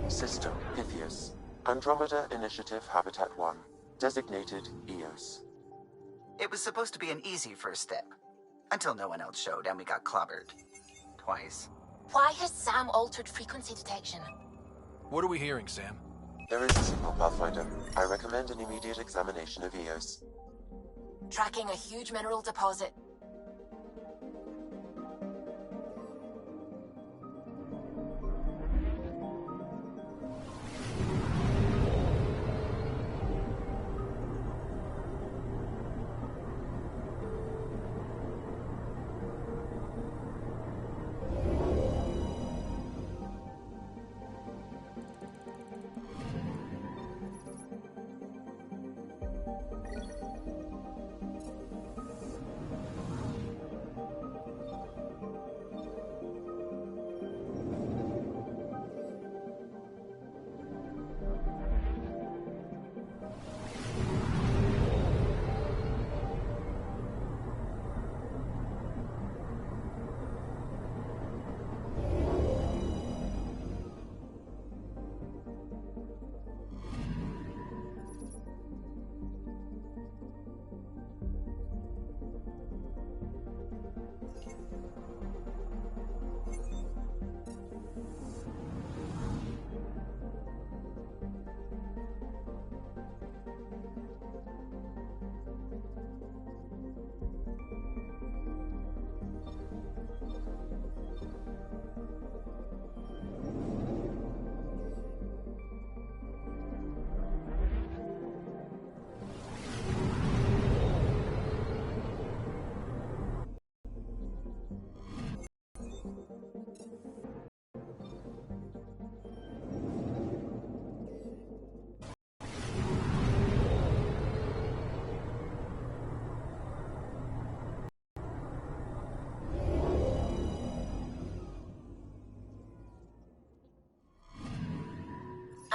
System Pythias. Andromeda Initiative Habitat 1. Designated EOS. It was supposed to be an easy first step. Until no one else showed and we got clobbered. Twice. Why has Sam altered frequency detection? What are we hearing, Sam? There is a signal, Pathfinder. I recommend an immediate examination of EOS. Tracking a huge mineral deposit.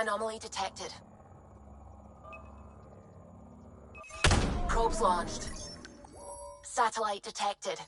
Anomaly detected. Probes launched. Satellite detected.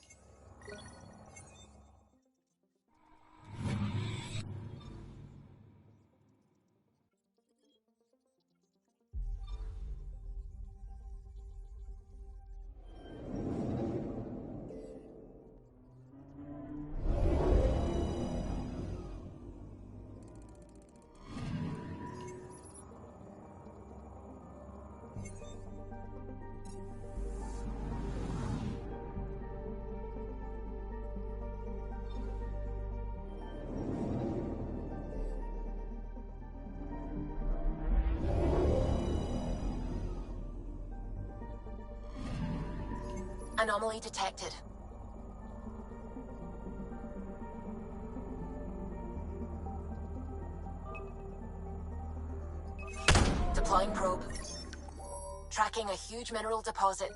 Anomaly detected. Deploying probe. Tracking a huge mineral deposit.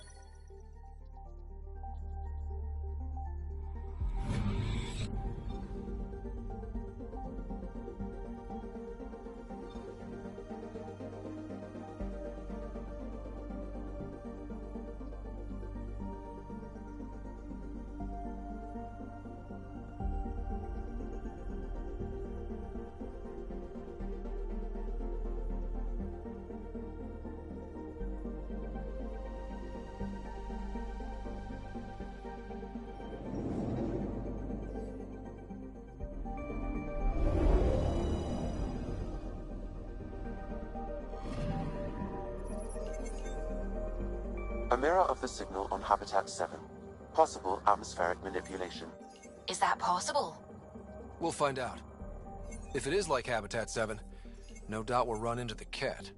A mirror of the signal on Habitat 7. Possible atmospheric manipulation. Is that possible? We'll find out. If it is like Habitat 7, no doubt we'll run into the cat.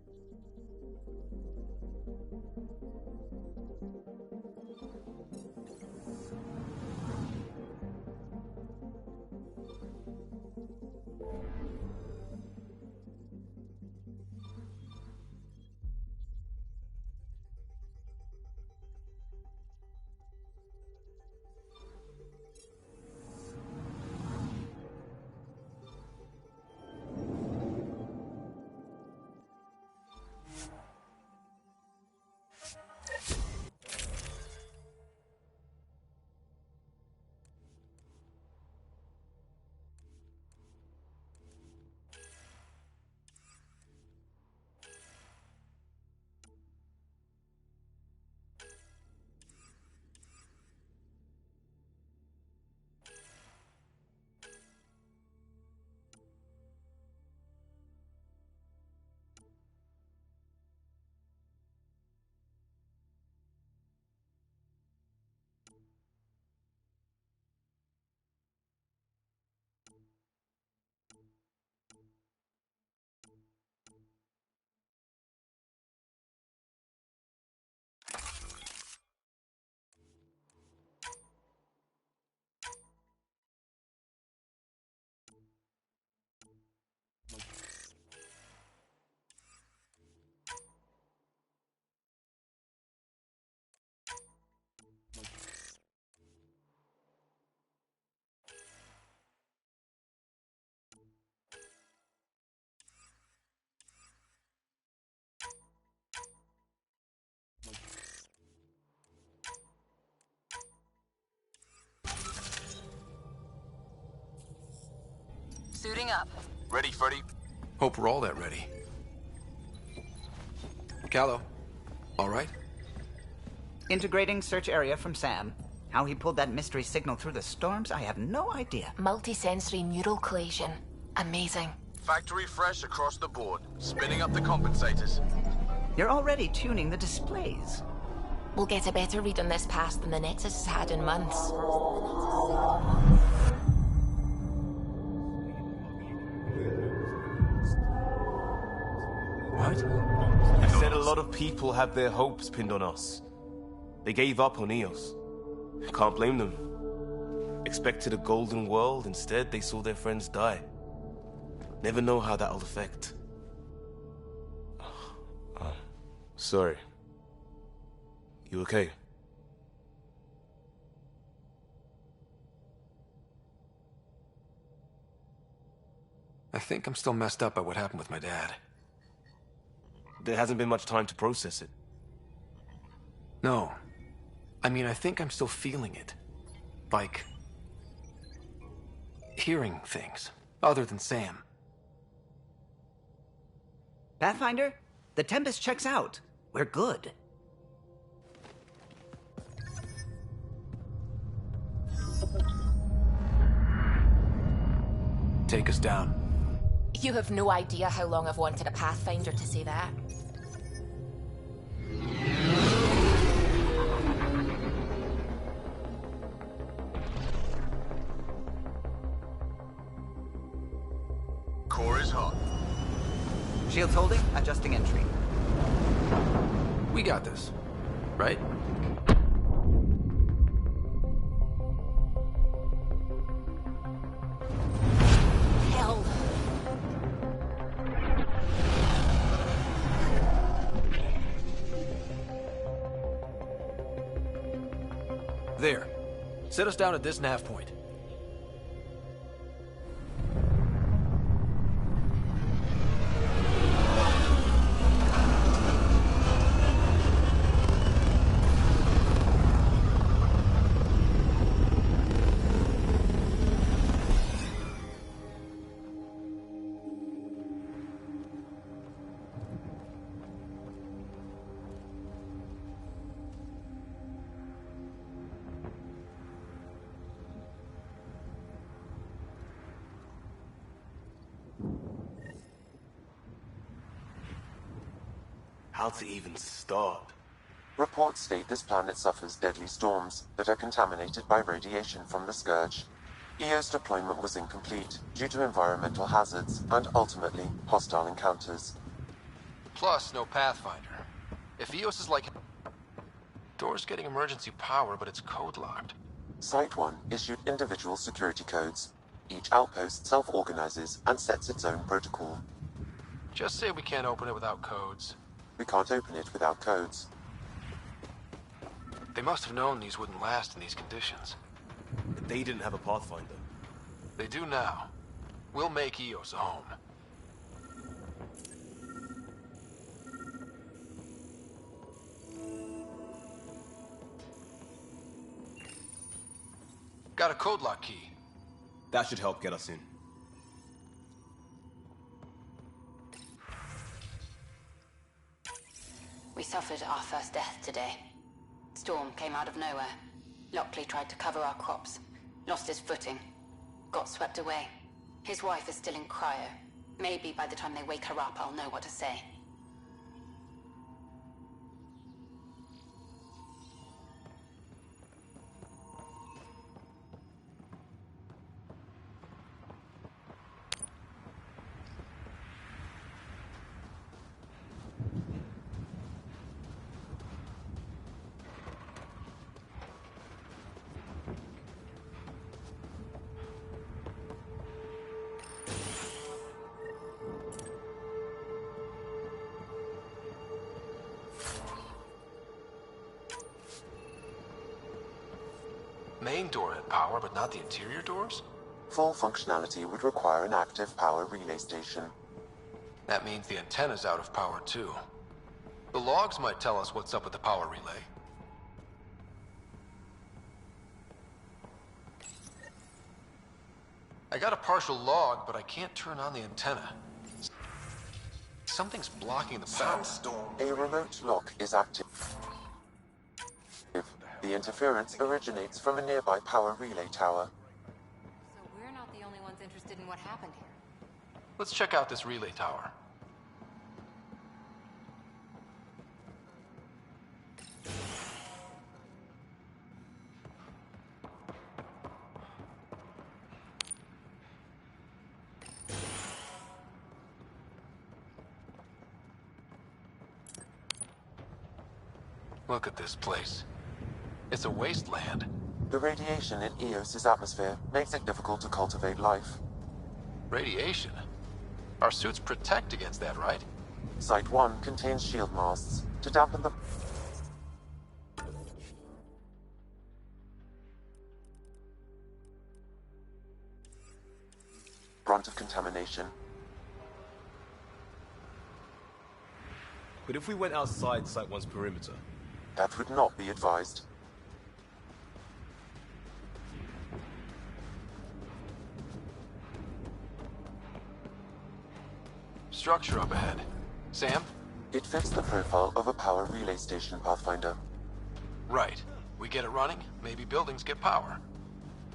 Suiting up. Ready, Freddy? Hope we're all that ready. Callow, all right? Integrating search area from Sam. How he pulled that mystery signal through the storms, I have no idea. Multisensory neural collation. Amazing. Factory fresh across the board. Spinning up the compensators. You're already tuning the displays. We'll get a better read on this pass than the Nexus has had in months. What? I said a lot of people have their hopes pinned on us. They gave up on Eos. Can't blame them. Expected a golden world, instead they saw their friends die. Never know how that'll affect. Sorry. You okay? I think I'm still messed up by what happened with my dad. there hasn't been much time to process it. No. I mean, I think I'm still feeling it. Like... hearing things, other than Sam. Pathfinder, the Tempest checks out. We're good. Take us down. You have no idea how long I've wanted a Pathfinder to say that. Core is hot. Shields holding, adjusting entry. We got this, right? Hell. There. Set us down at this nav point. How to even start? Reports state this planet suffers deadly storms that are contaminated by radiation from the Scourge. EO's deployment was incomplete due to environmental hazards and, ultimately, hostile encounters. Plus, no Pathfinder. If EOS is like... Door's getting emergency power, but it's code-locked. Site 1 issued individual security codes. Each outpost self-organizes and sets its own protocol. Just say we can't open it without codes. We can't open it without codes. They must have known these wouldn't last in these conditions. They didn't have a Pathfinder. They do now. We'll make EOS a home. Got a code lock key. That should help get us in. We suffered our first death today. Storm came out of nowhere. Lockley tried to cover our crops. Lost his footing. Got swept away. His wife is still in cryo. Maybe by the time they wake her up, I'll know what to say. Main door had power, but not the interior doors? Full functionality would require an active power relay station. That means the antenna's out of power, too. The logs might tell us what's up with the power relay. I got a partial log, but I can't turn on the antenna. Something's blocking the power. A remote lock is active. The interference originates from a nearby power relay tower. So we're not the only ones interested in what happened here. Let's check out this relay tower. Look at this place. It's a wasteland. The radiation in Eos's atmosphere makes it difficult to cultivate life. Radiation? Our suits protect against that, right? Site 1 contains shield masts to dampen the brunt of contamination. But if we went outside Site 1's perimeter... That would not be advised. Structure up ahead. Sam? It fits the profile of a power relay station, Pathfinder. Right. We get it running, maybe buildings get power.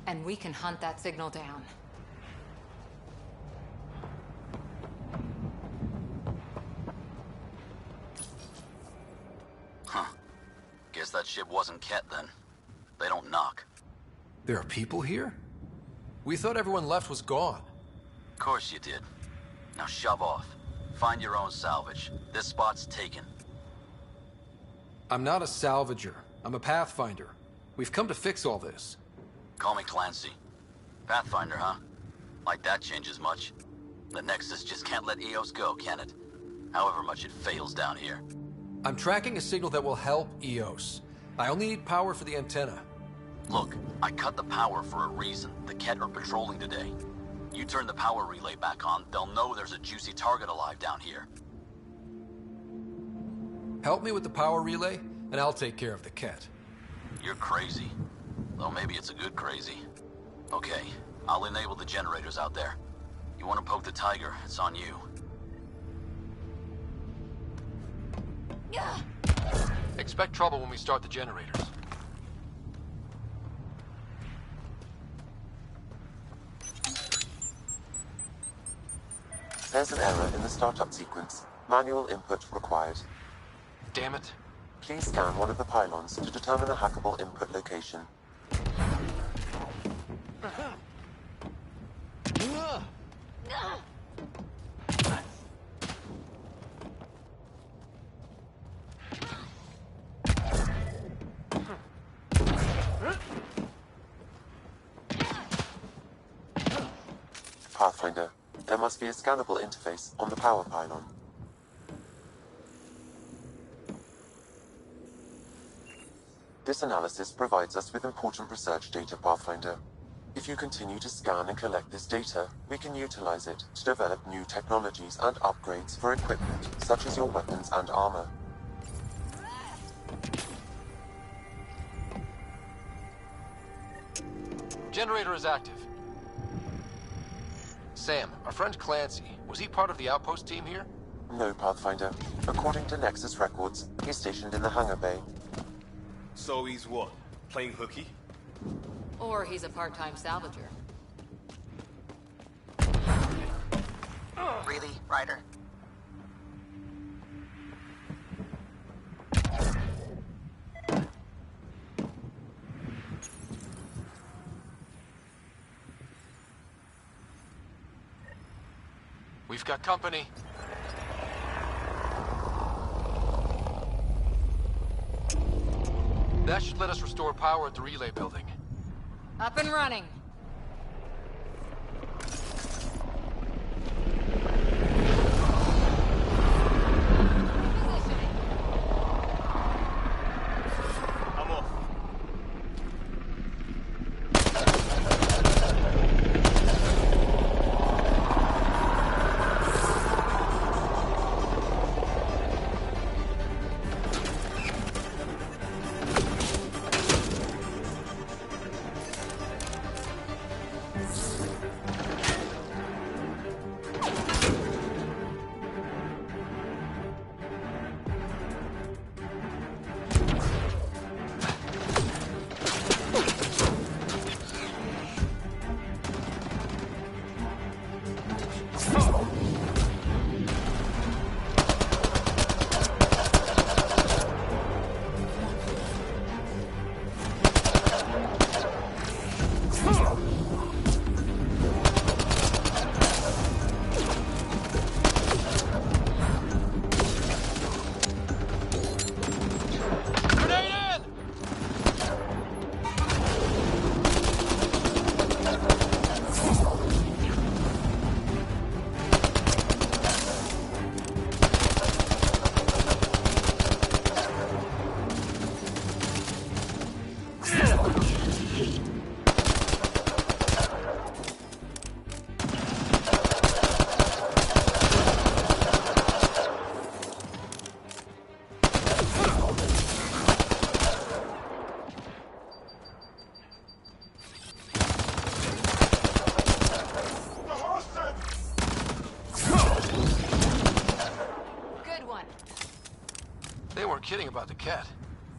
And we can hunt that signal down. Huh. Guess that ship wasn't Ket then. They don't knock. There are people here? We thought everyone left was gone. Of course you did. Now shove off. Find your own salvage. This spot's taken. I'm not a salvager. I'm a Pathfinder. We've come to fix all this. Call me Clancy. Pathfinder, huh? Like that changes much. The Nexus just can't let EOS go, can it? However much it fails down here. I'm tracking a signal that will help EOS. I only need power for the antenna. Look, I cut the power for a reason. The Ket are patrolling today. You turn the power relay back on, they'll know there's a juicy target alive down here. Help me with the power relay, and I'll take care of the Ket. You're crazy. Though maybe it's a good crazy. Okay, I'll enable the generators out there. You want to poke the tiger, it's on you. Expect trouble when we start the generators. There's an error in the startup sequence. Manual input required. Damn it. Please scan one of the pylons to determine a hackable input location. Pathfinder, there must be a scannable interface on the power pylon. This analysis provides us with important research data, Pathfinder. If you continue to scan and collect this data, we can utilize it to develop new technologies and upgrades for equipment, such as your weapons and armor. Generator is active. Sam, our friend Clancy, was he part of the outpost team here? No, Pathfinder. According to Nexus records, he's stationed in the hangar bay. So he's what? Playing hooky? Or he's a part-time salvager. Really, Ryder? We've got company. That should let us restore power at the relay building. Up and running. I'm off.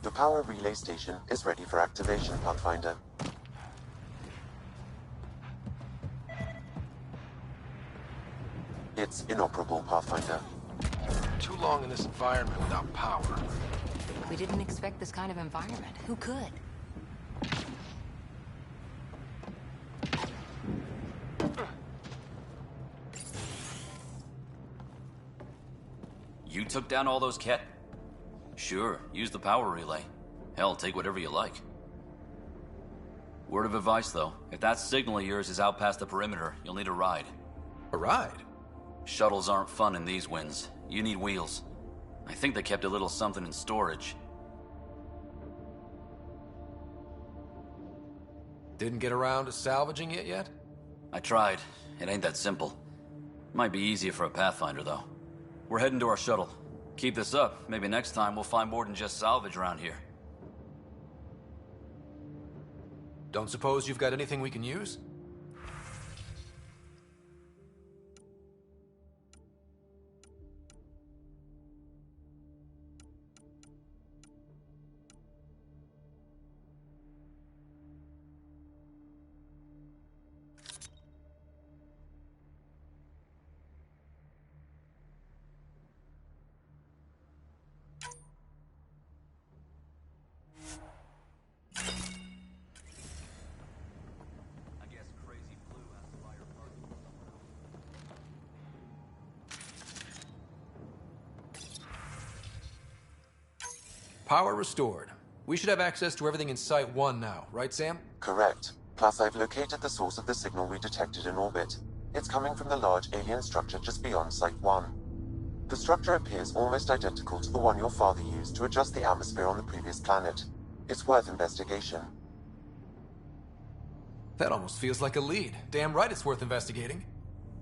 The power relay station is ready for activation, Pathfinder. It's inoperable, Pathfinder. Too long in this environment without power. We didn't expect this kind of environment. Who could? You took down all those cat... Sure, use the power relay. Hell, take whatever you like. Word of advice, though. If that signal of yours is out past the perimeter, you'll need a ride. A ride? Shuttles aren't fun in these winds. You need wheels. I think they kept a little something in storage. Didn't get around to salvaging it yet? I tried. It ain't that simple. Might be easier for a Pathfinder, though. We're heading to our shuttle. Keep this up. Maybe next time we'll find more than just salvage around here. Don't suppose you've got anything we can use? Power restored. We should have access to everything in Site 1 now, right, Sam? Correct. Plus, I've located the source of the signal we detected in orbit. It's coming from the large alien structure just beyond Site 1. The structure appears almost identical to the one your father used to adjust the atmosphere on the previous planet. It's worth investigation. That almost feels like a lead. Damn right it's worth investigating.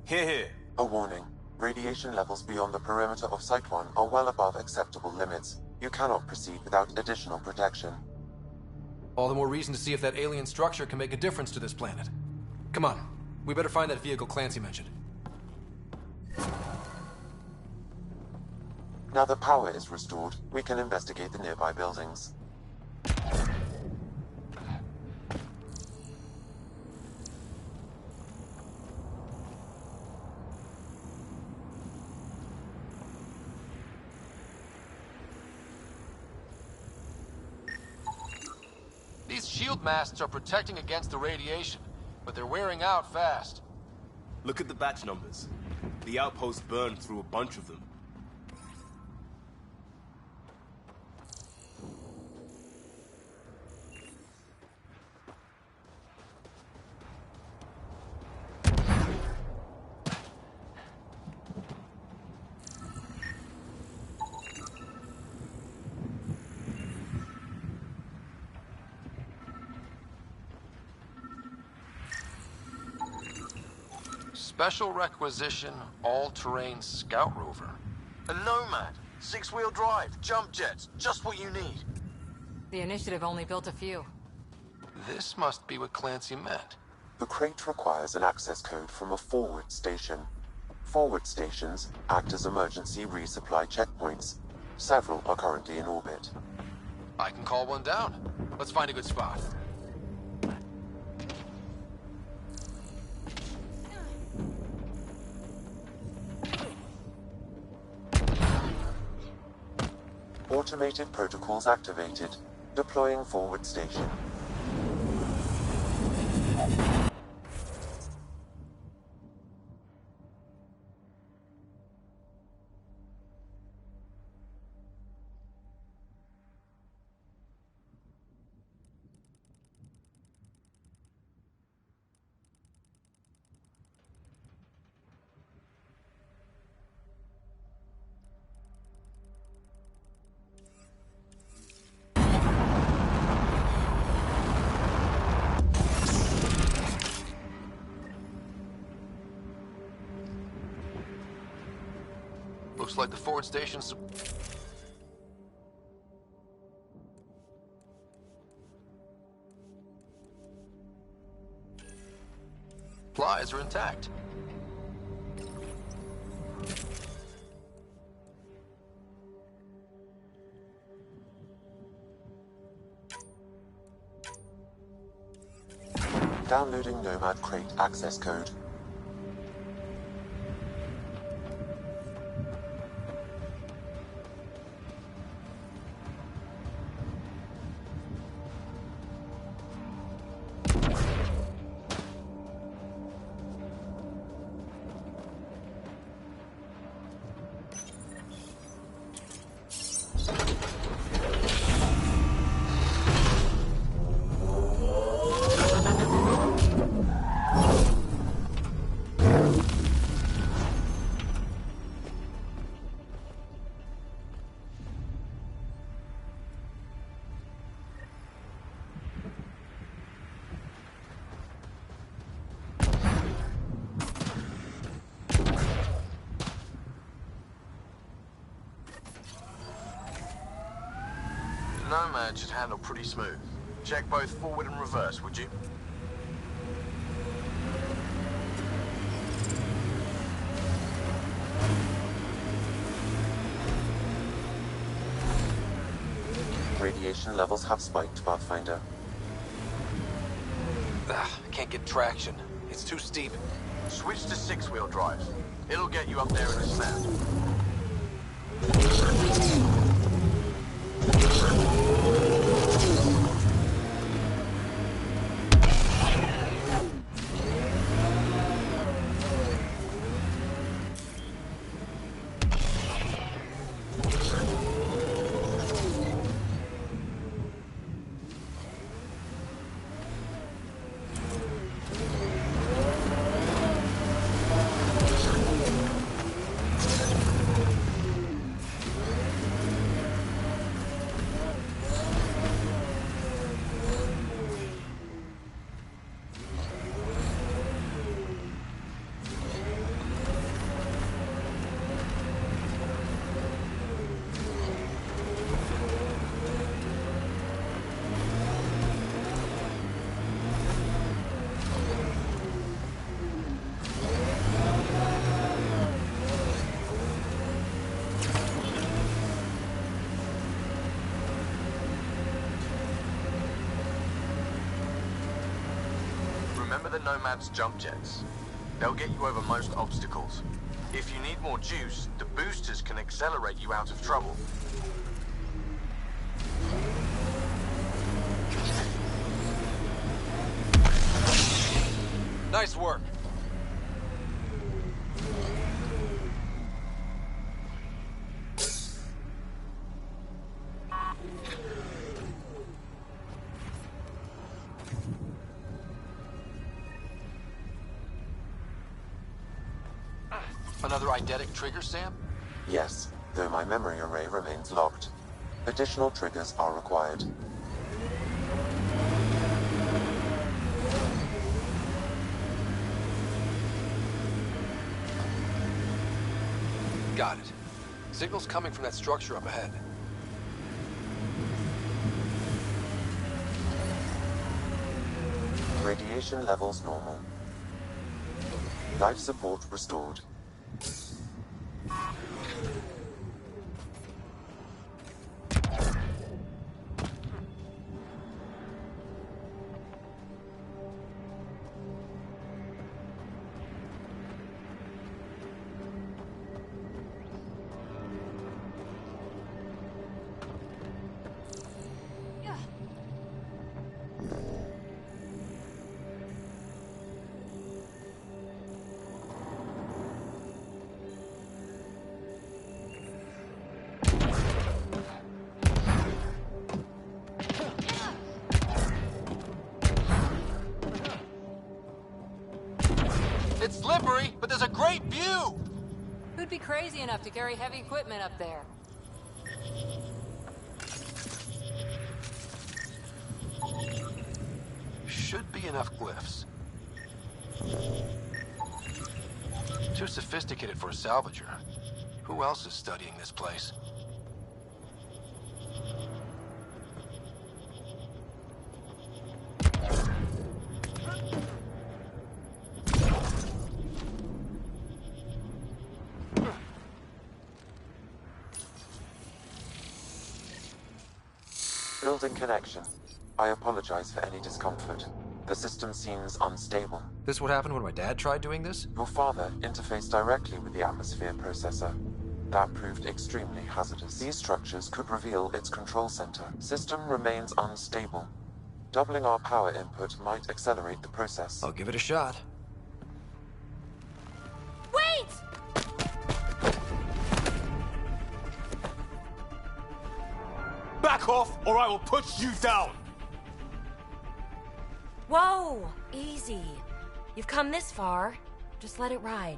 Here. A warning. Radiation levels beyond the perimeter of Site 1 are well above acceptable limits. You cannot proceed without additional protection. All the more reason to see if that alien structure can make a difference to this planet. Come on, we better find that vehicle Clancy mentioned. Now the power is restored, we can investigate the nearby buildings. These shield masts are protecting against the radiation, but they're wearing out fast. Look at the batch numbers. The outpost burned through a bunch of them. Special requisition, all-terrain scout rover. A Nomad, 6-wheel drive, jump jets, just what you need. The initiative only built a few. This must be what Clancy meant. The crate requires an access code from a forward station. Forward stations act as emergency resupply checkpoints. Several are currently in orbit. I can call one down. Let's find a good spot. Automated protocols activated. Deploying forward station. Looks like the forward station's... supplies are intact. Downloading Nomad Crate access code. Nomad should handle pretty smooth. Check both forward and reverse, would you? Radiation levels have spiked, Pathfinder. I can't get traction. It's too steep. Switch to 6-wheel drive. It'll get you up there in a snap. Remember the Nomad's jump jets? They'll get you over most obstacles. If you need more juice, the boosters can accelerate you out of trouble. Nice work. Another eidetic trigger, Sam? Yes, though my memory array remains locked. Additional triggers are required. Got it. Signal's coming from that structure up ahead. Radiation levels normal. Life support restored. It's slippery, but there's a great view! Who'd be crazy enough to carry heavy equipment up there? Should be enough glyphs. Too sophisticated for a salvager. Who else is studying this place? Building connection. I apologize for any discomfort. The system seems unstable. This what happened when my dad tried doing this? Your father interfaced directly with the atmosphere processor. That proved extremely hazardous. These structures could reveal its control center. System remains unstable. Doubling our power input might accelerate the process. I'll give it a shot. Wait! Back off, or I will put you down! Whoa! Easy. You've come this far. Just let it ride.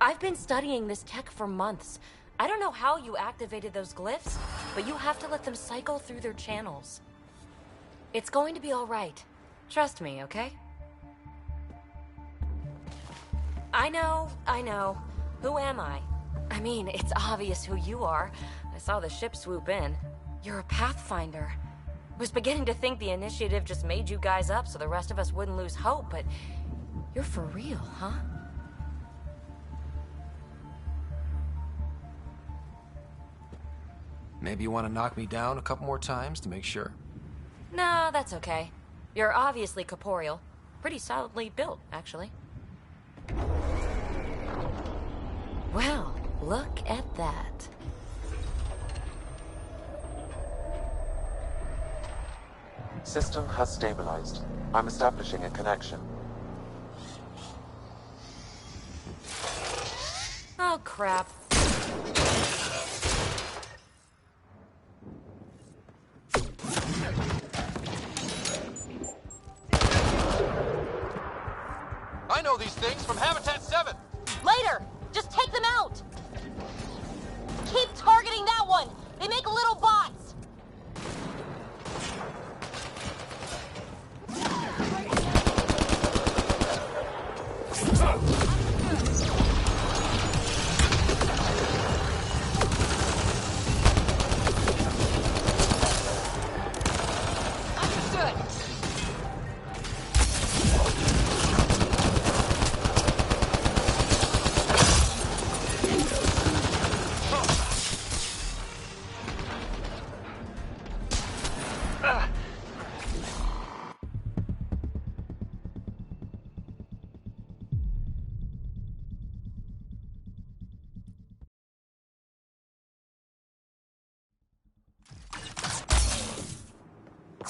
I've been studying this tech for months. I don't know how you activated those glyphs, but you have to let them cycle through their channels. It's going to be all right. Trust me, okay? I know. Who am I? I mean, it's obvious who you are. I saw the ship swoop in. You're a Pathfinder. I was beginning to think the initiative just made you guys up so the rest of us wouldn't lose hope, but you're for real, huh? Maybe you want to knock me down a couple more times to make sure? No, that's okay. You're obviously corporeal. Pretty solidly built, actually. Well, look at that. System has stabilized. I'm establishing a connection. Oh, crap. I know these things from Habitat 7! Later! Just take them out! Keep targeting that one! They make little bots!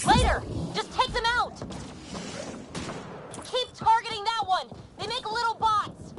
Later! Just take them out! Keep targeting that one! They make little bots!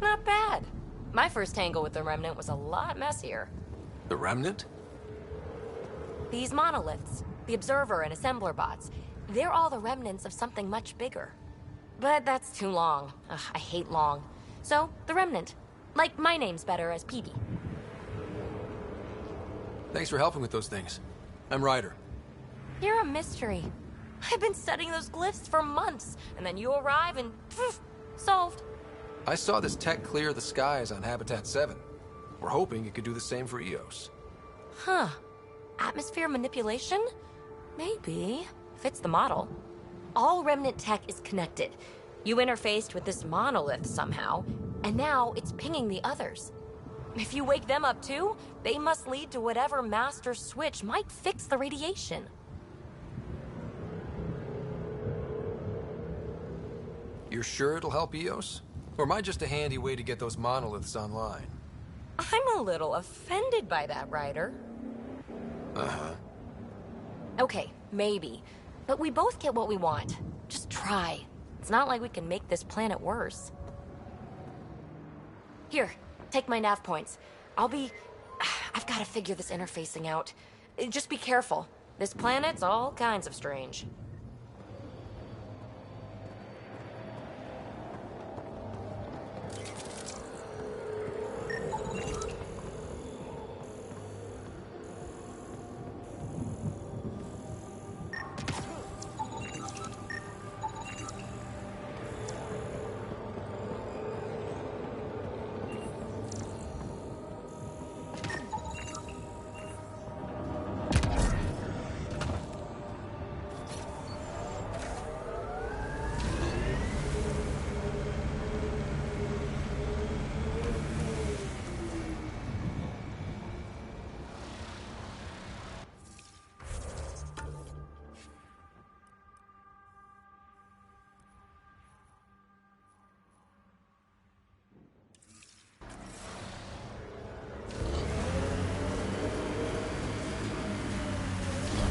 Not bad. My first tangle with the Remnant was a lot messier. The Remnant? These monoliths, the Observer and Assembler bots, they're all the remnants of something much bigger. But that's too long. Ugh, I hate long. So, the Remnant. Like, my name's better as PB. Thanks for helping with those things. I'm Ryder. You're a mystery. I've been studying those glyphs for months, and then you arrive and... poof, solved. I saw this tech clear the skies on Habitat 7. We're hoping it could do the same for EOS. Huh. Atmosphere manipulation? Maybe. Fits the model. All Remnant tech is connected. You interfaced with this monolith somehow, and now it's pinging the others. If you wake them up too, they must lead to whatever master switch might fix the radiation. You're sure it'll help EOS? Or am I just a handy way to get those monoliths online? I'm a little offended by that, Ryder. Uh-huh. Okay, maybe. But we both get what we want. Just try. It's not like we can make this planet worse. Here, take my nav points. I've got to figure this interfacing out. Just be careful. This planet's all kinds of strange.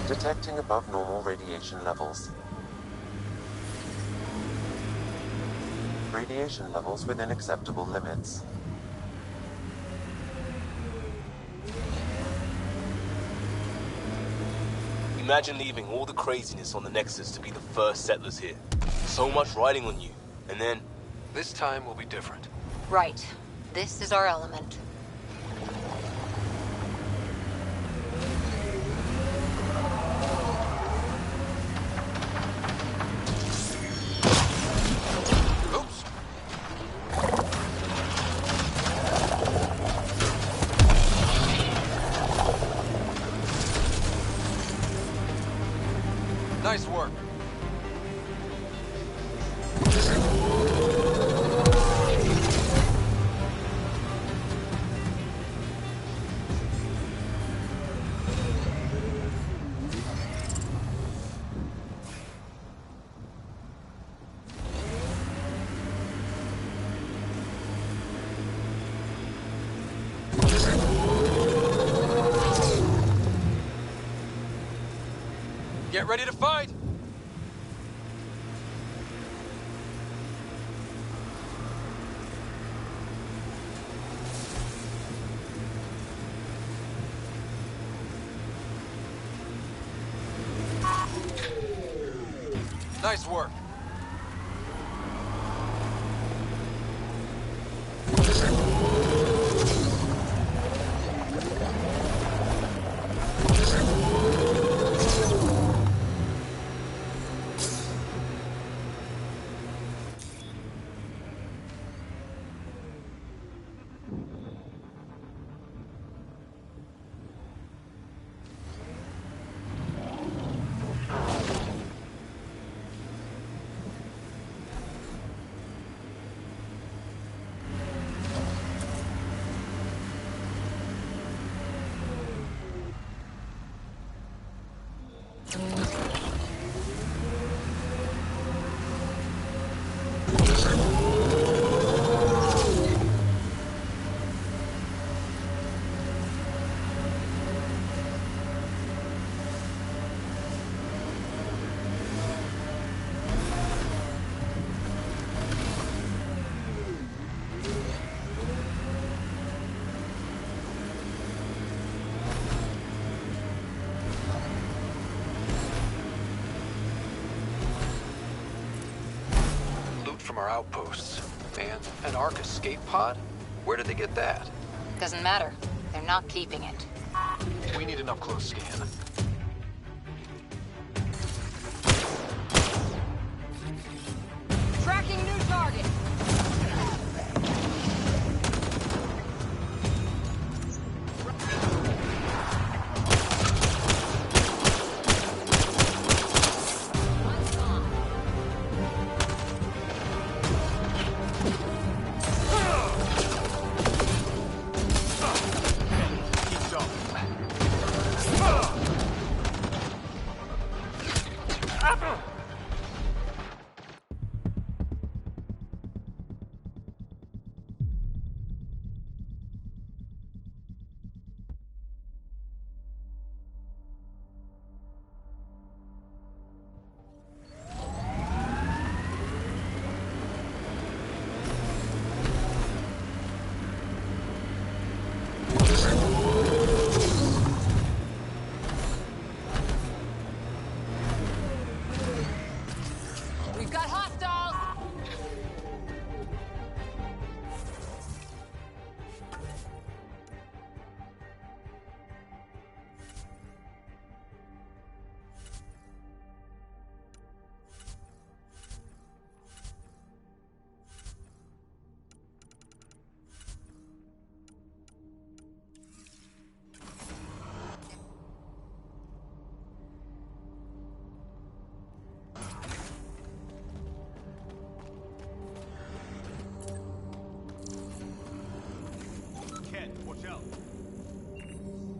Detecting above normal radiation levels. Radiation levels within acceptable limits. Imagine leaving all the craziness on the Nexus to be the first settlers here. So much riding on you, and then... This time will be different. Right. This is our element. Nice work. Get ready to fight! Nice work. From our outposts. And an Ark escape pod? Where did they get that? Doesn't matter. They're not keeping it. We need an up-close scan. Tracking new target. Keep going.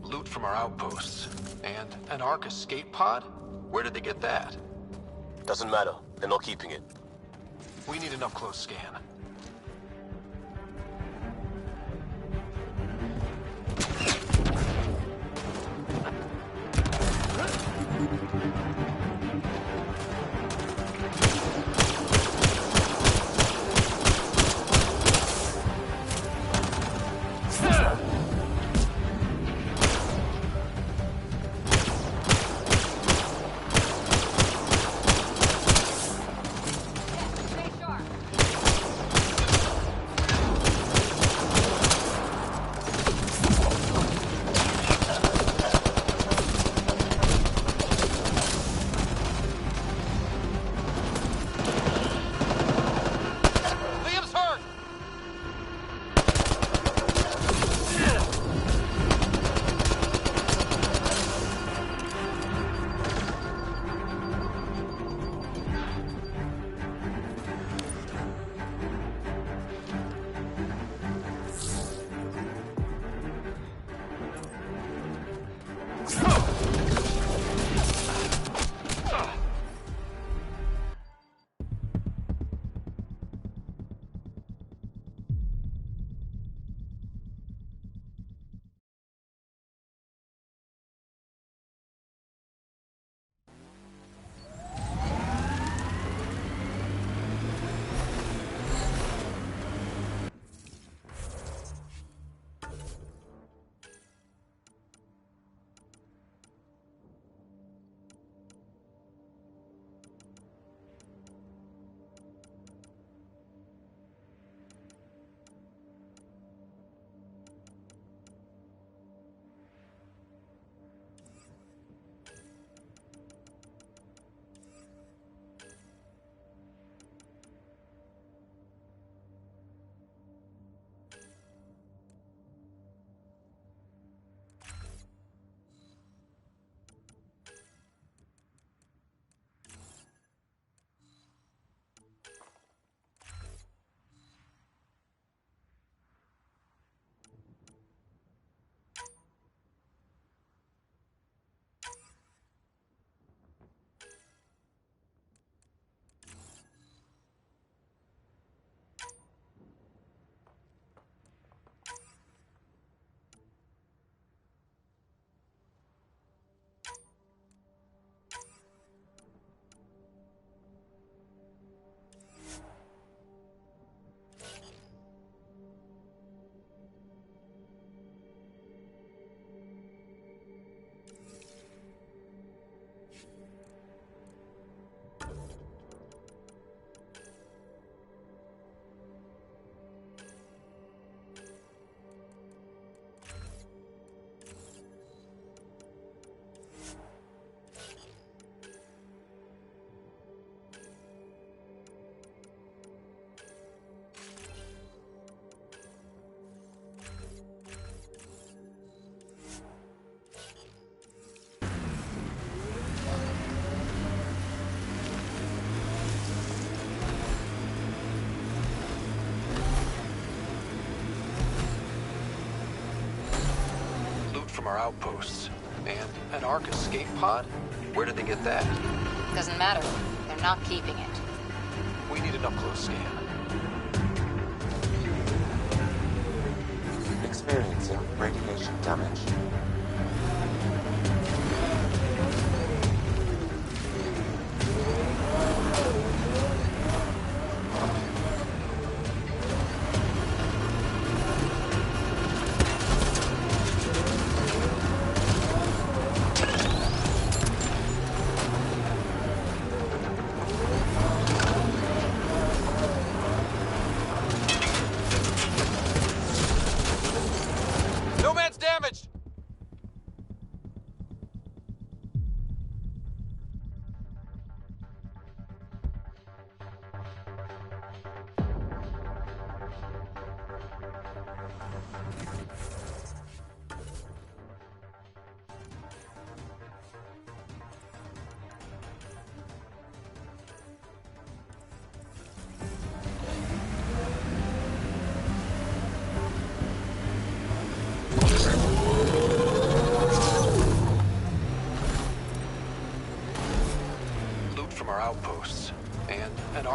Loot from our outposts. And an Ark escape pod? Where did they get that? Doesn't matter. They're not keeping it. We need an up-close scan. From our outposts. And an Ark escape pod? Where did they get that? Doesn't matter. They're not keeping it. We need an up-close scan. Experiencing radiation damage.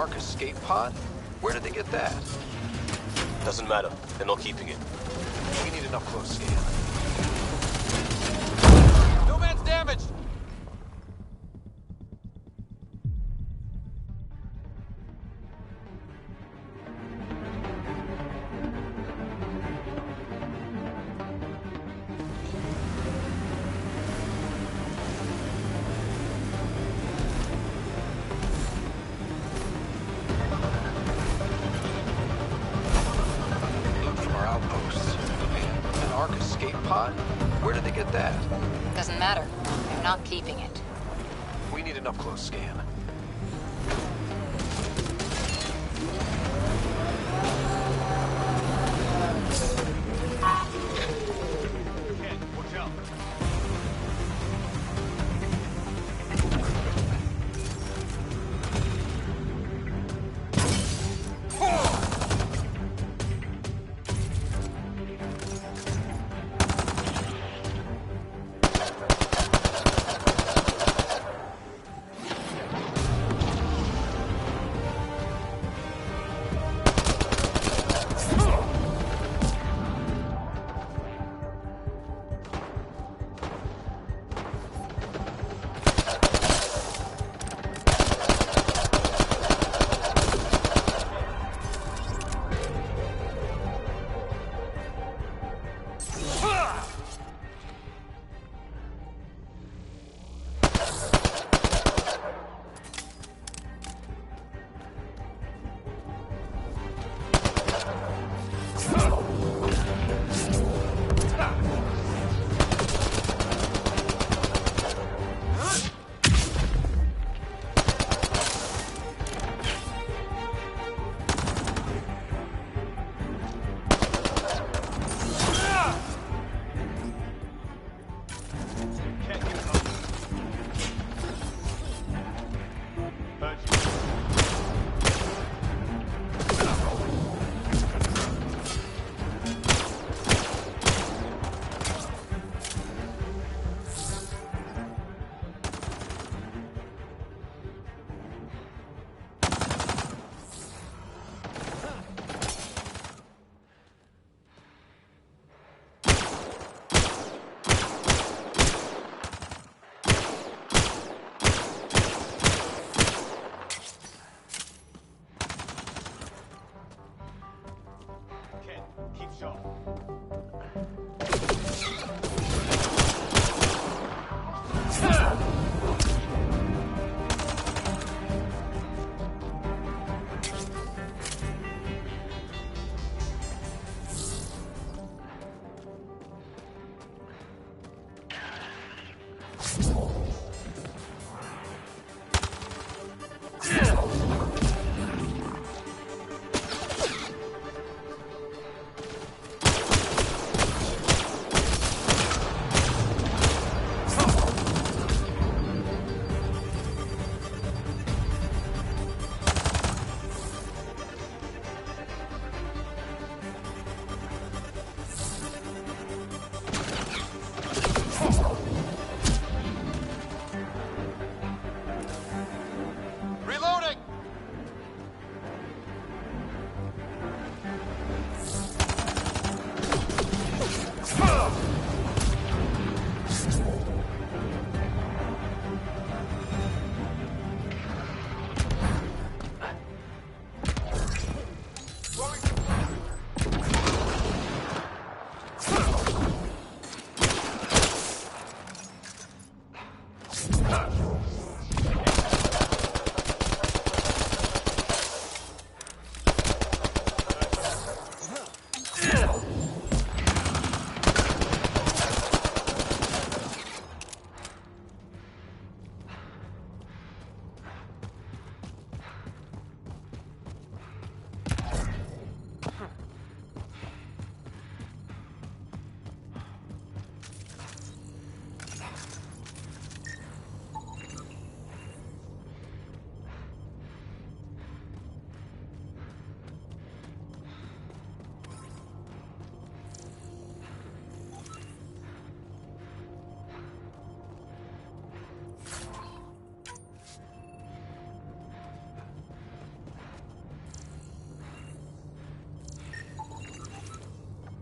Ark escape pod? Where did they get that? Doesn't matter. They're not keeping it. We need an up-close scan. No man's damaged! Where did they get that? Doesn't matter. They're not keeping it. We need an up-close scan. Watch out.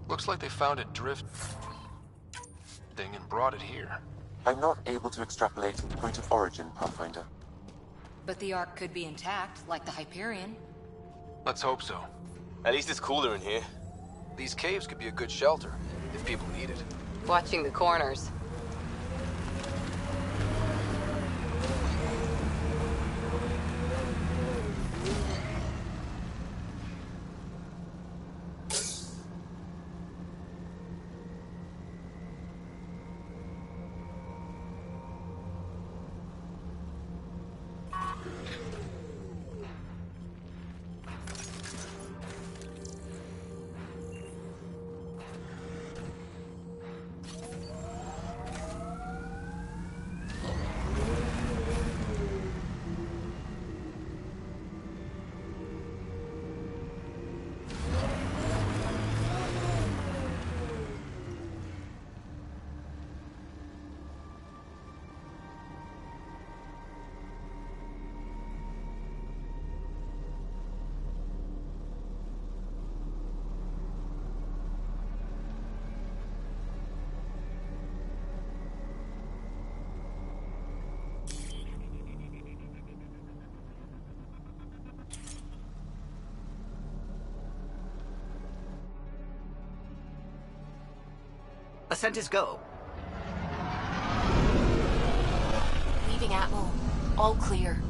Looks like they found it drifting and brought it here. I'm not able to extrapolate the point of origin, Pathfinder. But the Ark could be intact, like the Hyperion. Let's hope so. At least it's cooler in here. These caves could be a good shelter, if people need it. Watching the corners. Ascent is go. Leaving Atmel. All clear.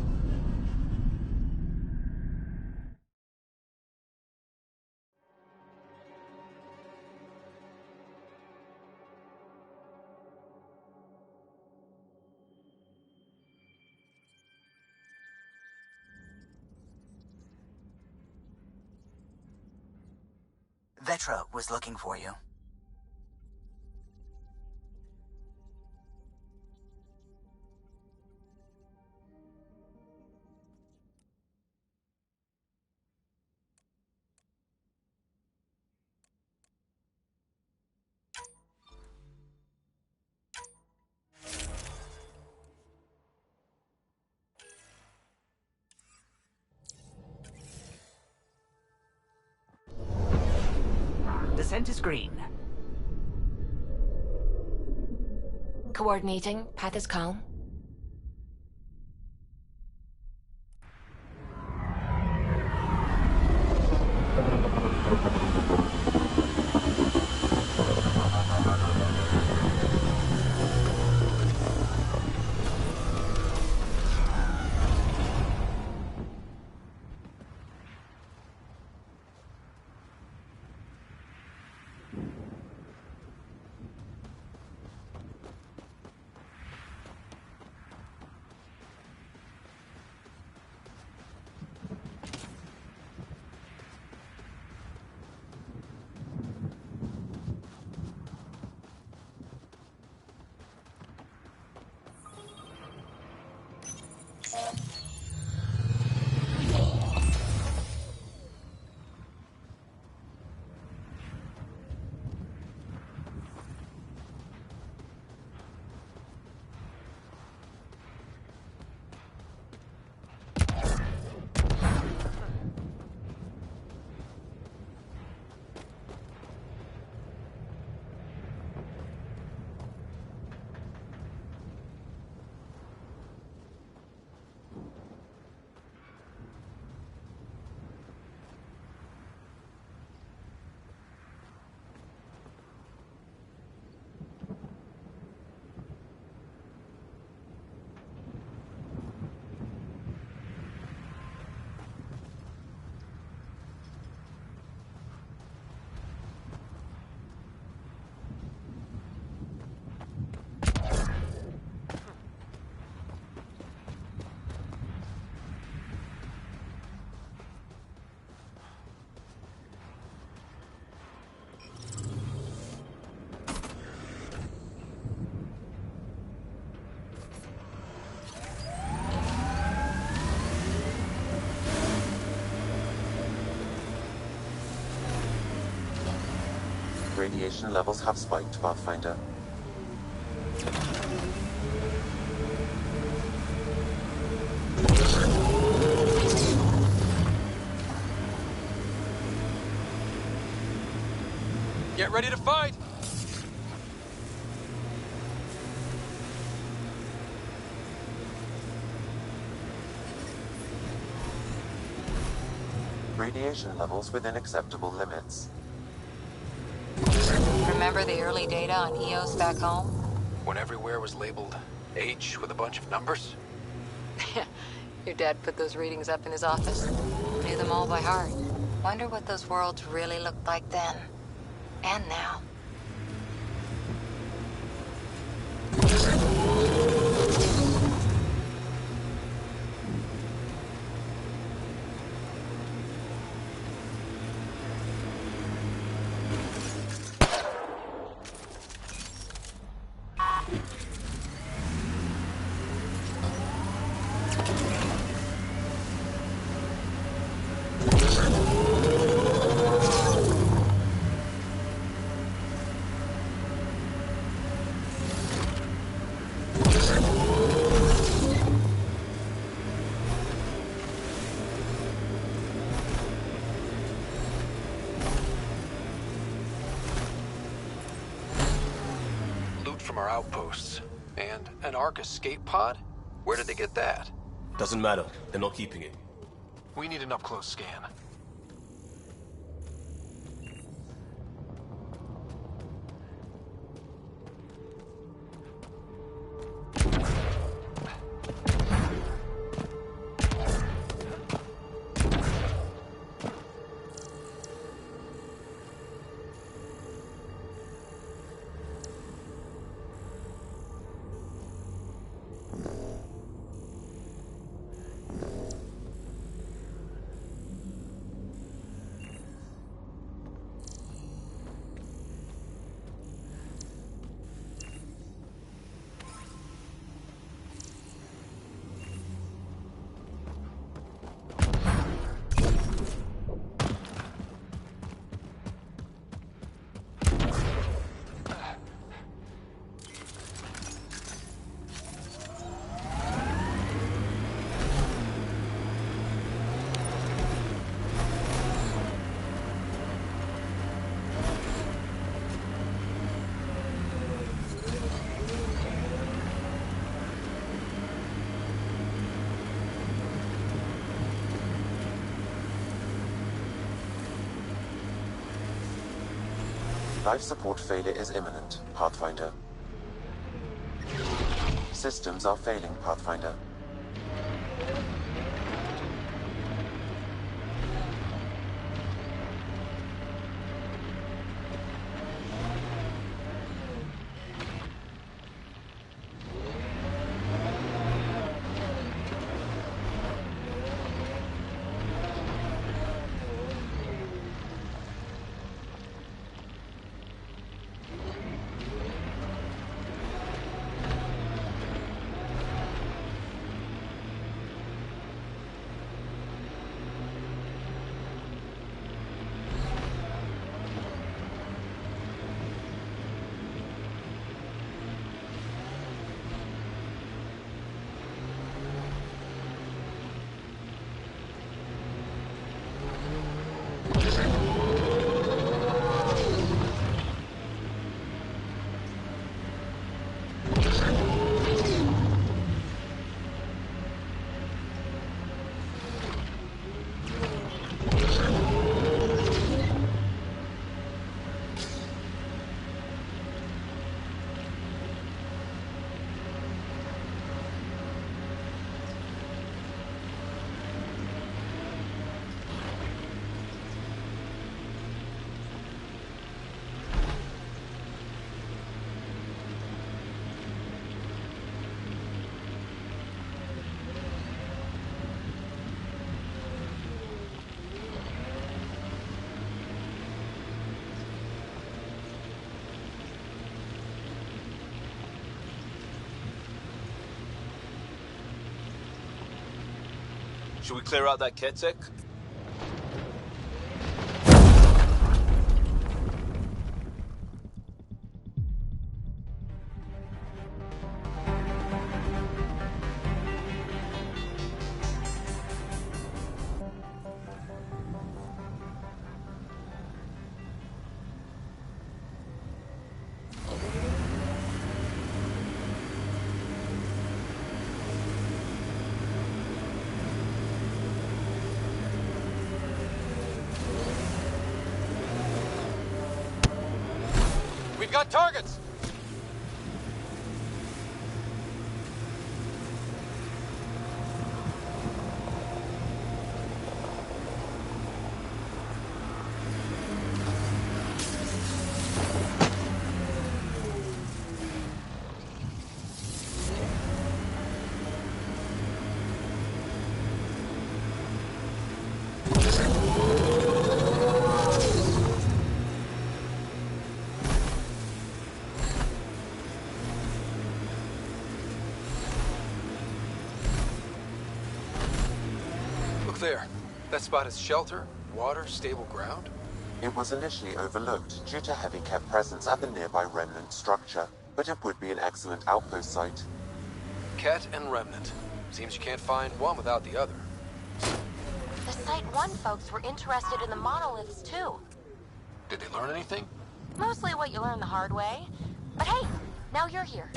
Vetra was looking for you. Descent is green. Coordinating. Path is calm. Radiation levels have spiked, Pathfinder. Get ready to fight! Radiation levels within acceptable limits. Remember the early data on EOS back home? When everywhere was labeled H with a bunch of numbers? Your dad put those readings up in his office. Knew them all by heart. Wonder what those worlds really looked like then. And now. From our outposts. And an Ark escape pod? Where did they get that? Doesn't matter. They're not keeping it. We need an up-close scan. Life support failure is imminent, Pathfinder. Systems are failing, Pathfinder. Should we clear out that Ketek? got targets! There. That spot is shelter, water, stable ground? It was initially overlooked due to heavy kept presence at the nearby remnant structure, but it would be an excellent outpost site. Ket and remnant. Seems you can't find one without the other. The Site 1 folks were interested in the monoliths, too. Did they learn anything? Mostly what you learn the hard way. But hey, now you're here.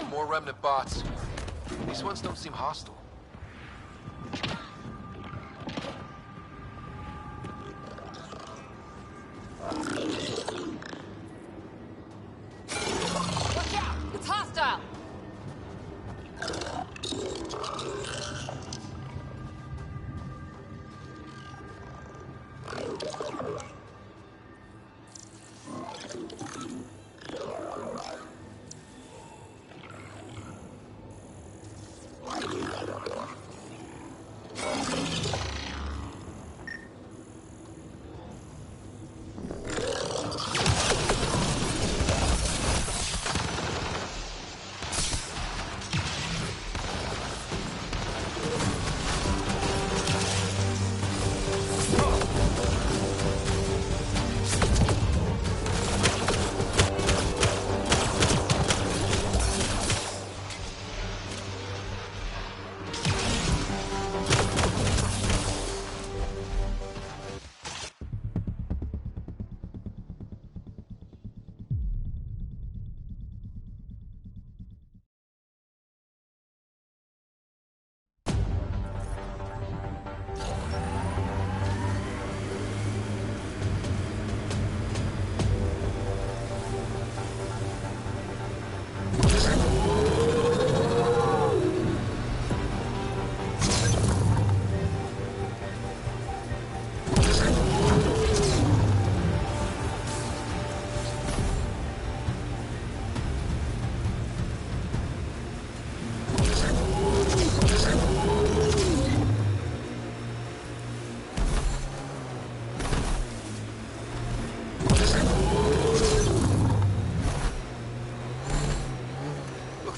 More remnant bots. These ones don't seem hostile. Watch out! It's hostile!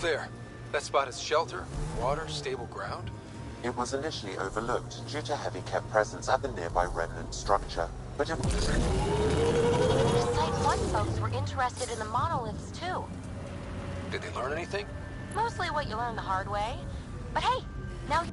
There. That spot is shelter, water, stable ground? It was initially overlooked due to heavy kept presence at the nearby remnant structure, but it... The Site 1 folks were interested in the monoliths, too. Did they learn anything? Mostly what you learn the hard way. But hey, now...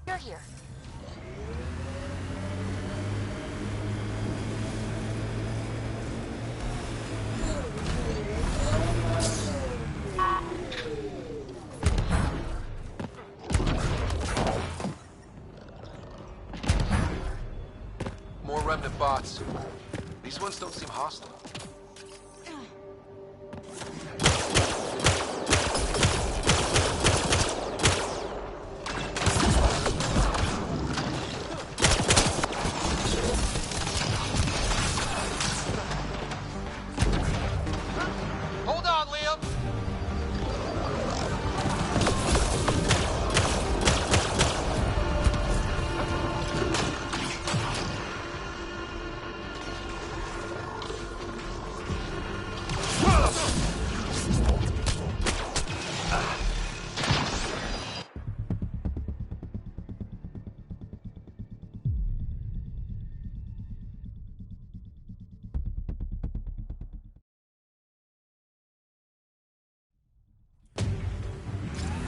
You're here. More remnant bots. These ones don't seem hostile.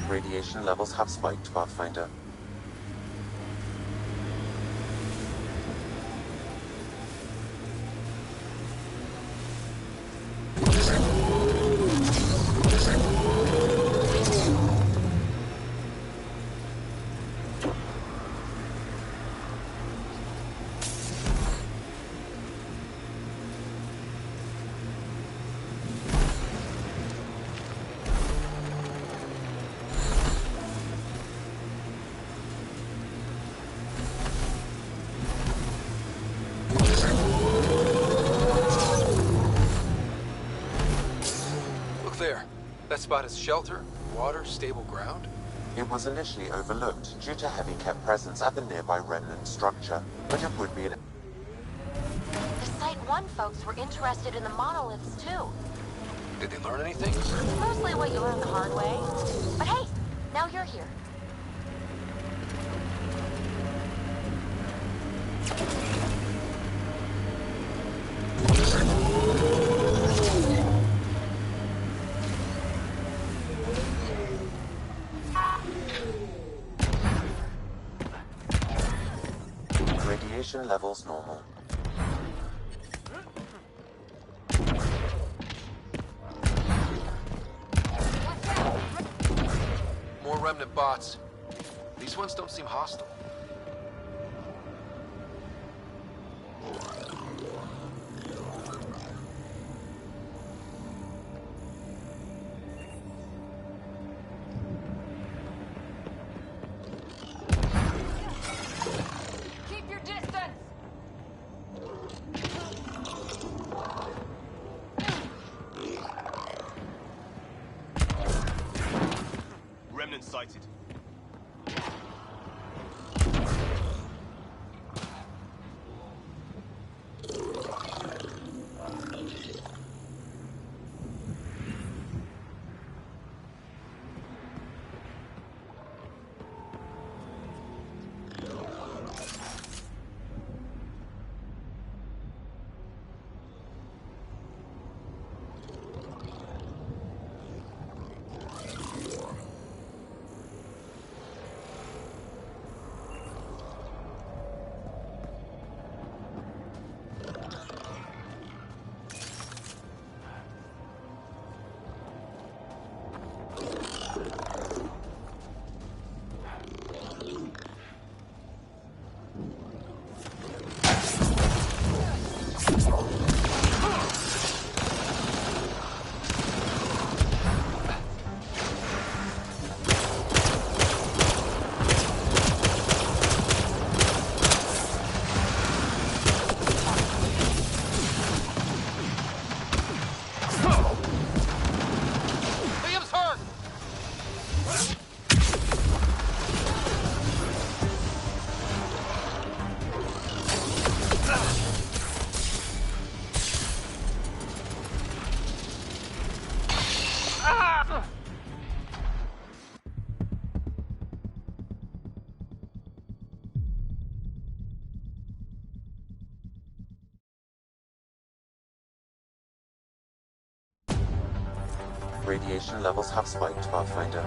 Radiation levels have spiked, Pathfinder. There. That spot is shelter, water, stable ground? It was initially overlooked due to heavy kept presence at the nearby remnant structure, but it would be an... The Site 1 folks were interested in the monoliths too. Did they learn anything? Mostly what you learn the hard way. But hey, now you're here. Radiation levels normal. More remnant bots. These ones don't seem hostile. Keep your distance! Remnant sighted. Radiation levels have spiked, Pathfinder.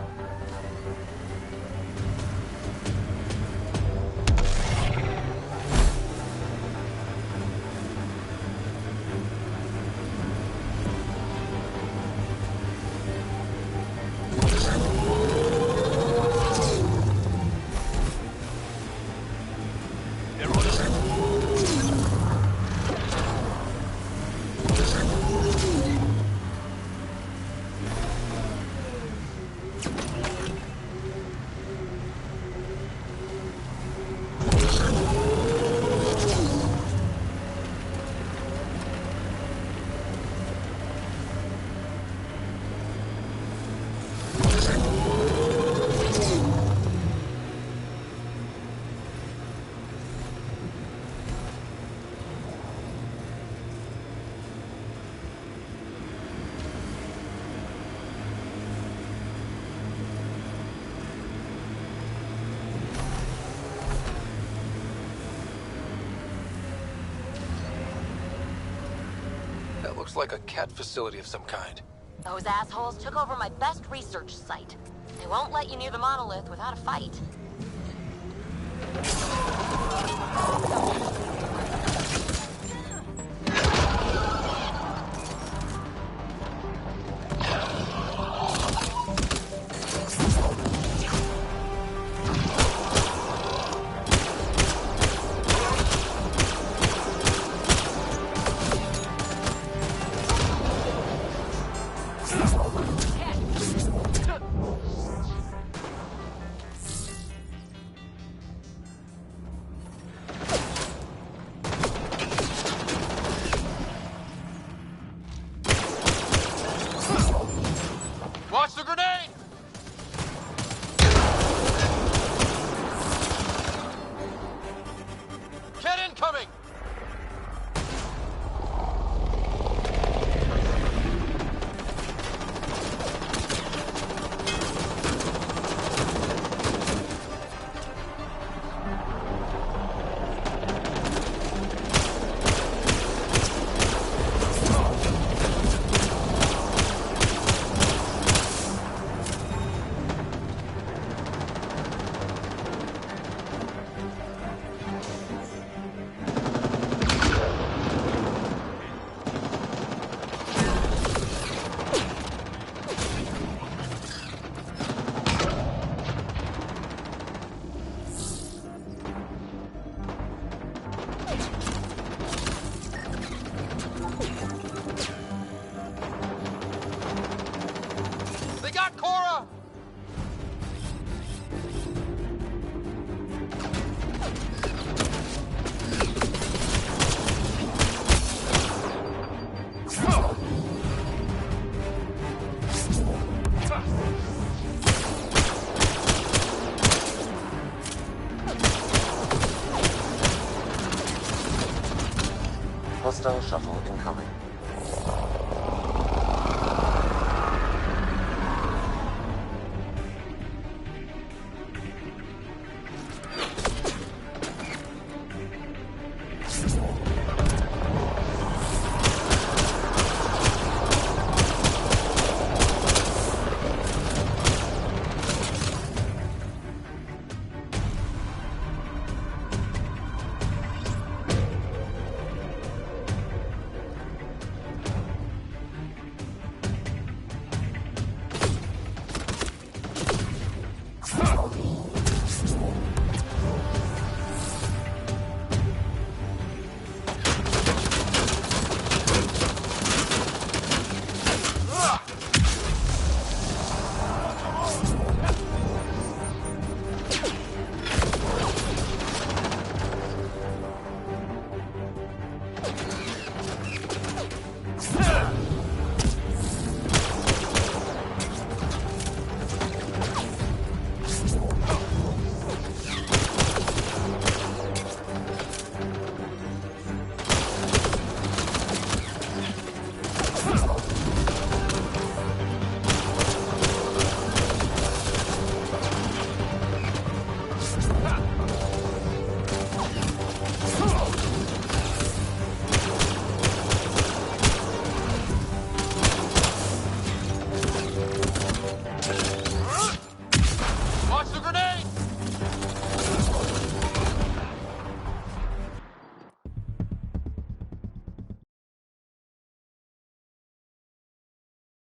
Looks like a cat facility of some kind. Those assholes took over my best research site. They won't let you near the monolith without a fight. Watch the grenade! Get incoming! They got Cora! Hostile shuttle incoming.